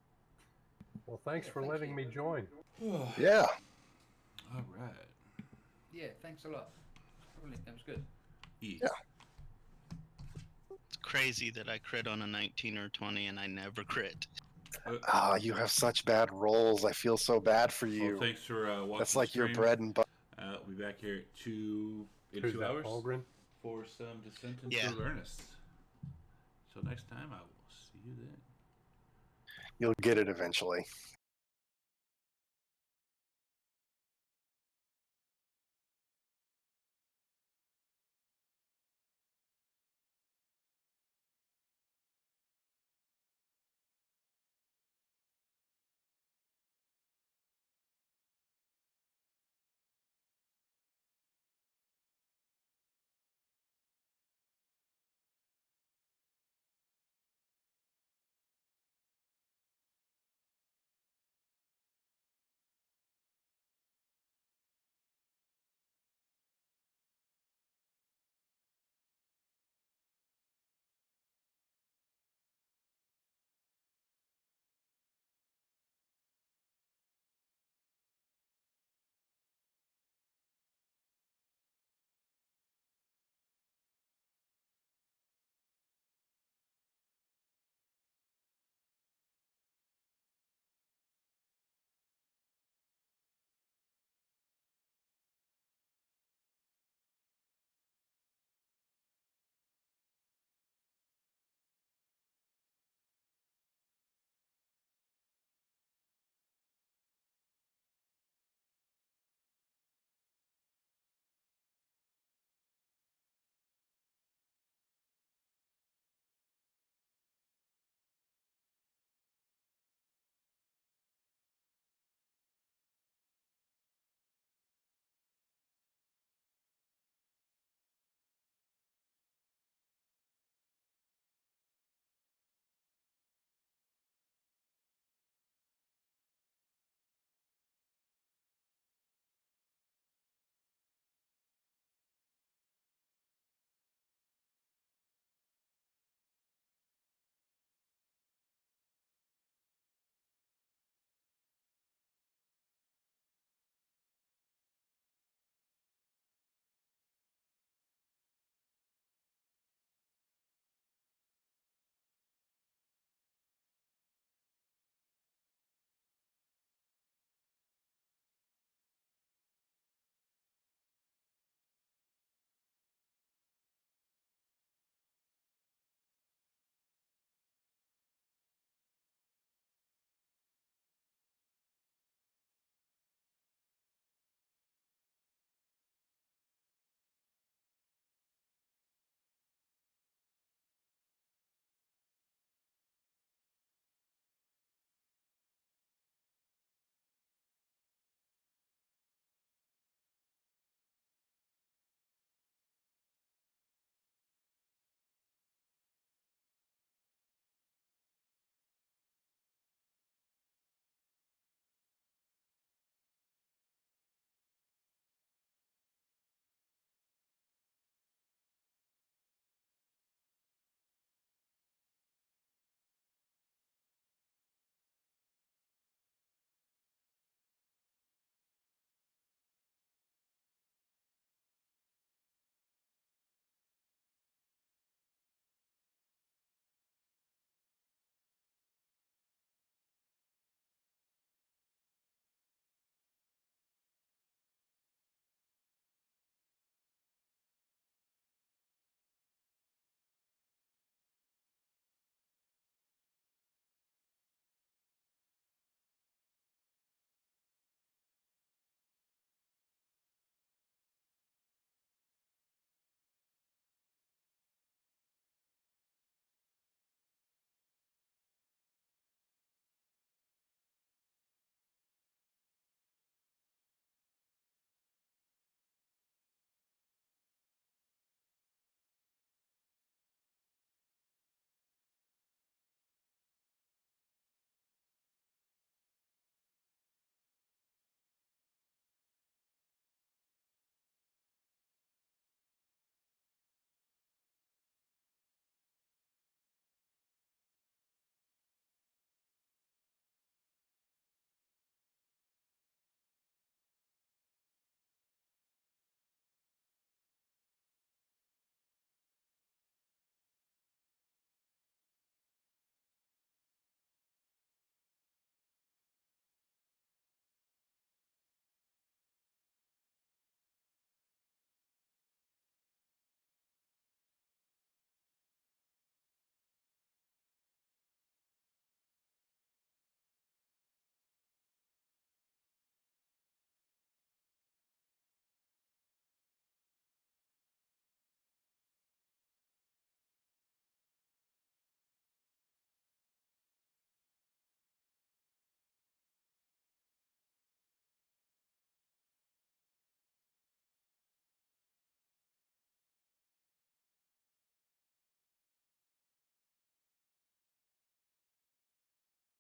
Well, thanks for letting me join. Yeah. All right. Yeah, thanks a lot. Brilliant. That was good. Yeah. It's crazy that I crit on a 19 or 20 and I never crit. You have such bad rolls. I feel so bad for you. Well, thanks for watching. That's like stream. your bread and butter. We'll be back here at 2 hours Fulgrim? for some Descent into Avernus. So next time, I will see you then. You'll get it eventually.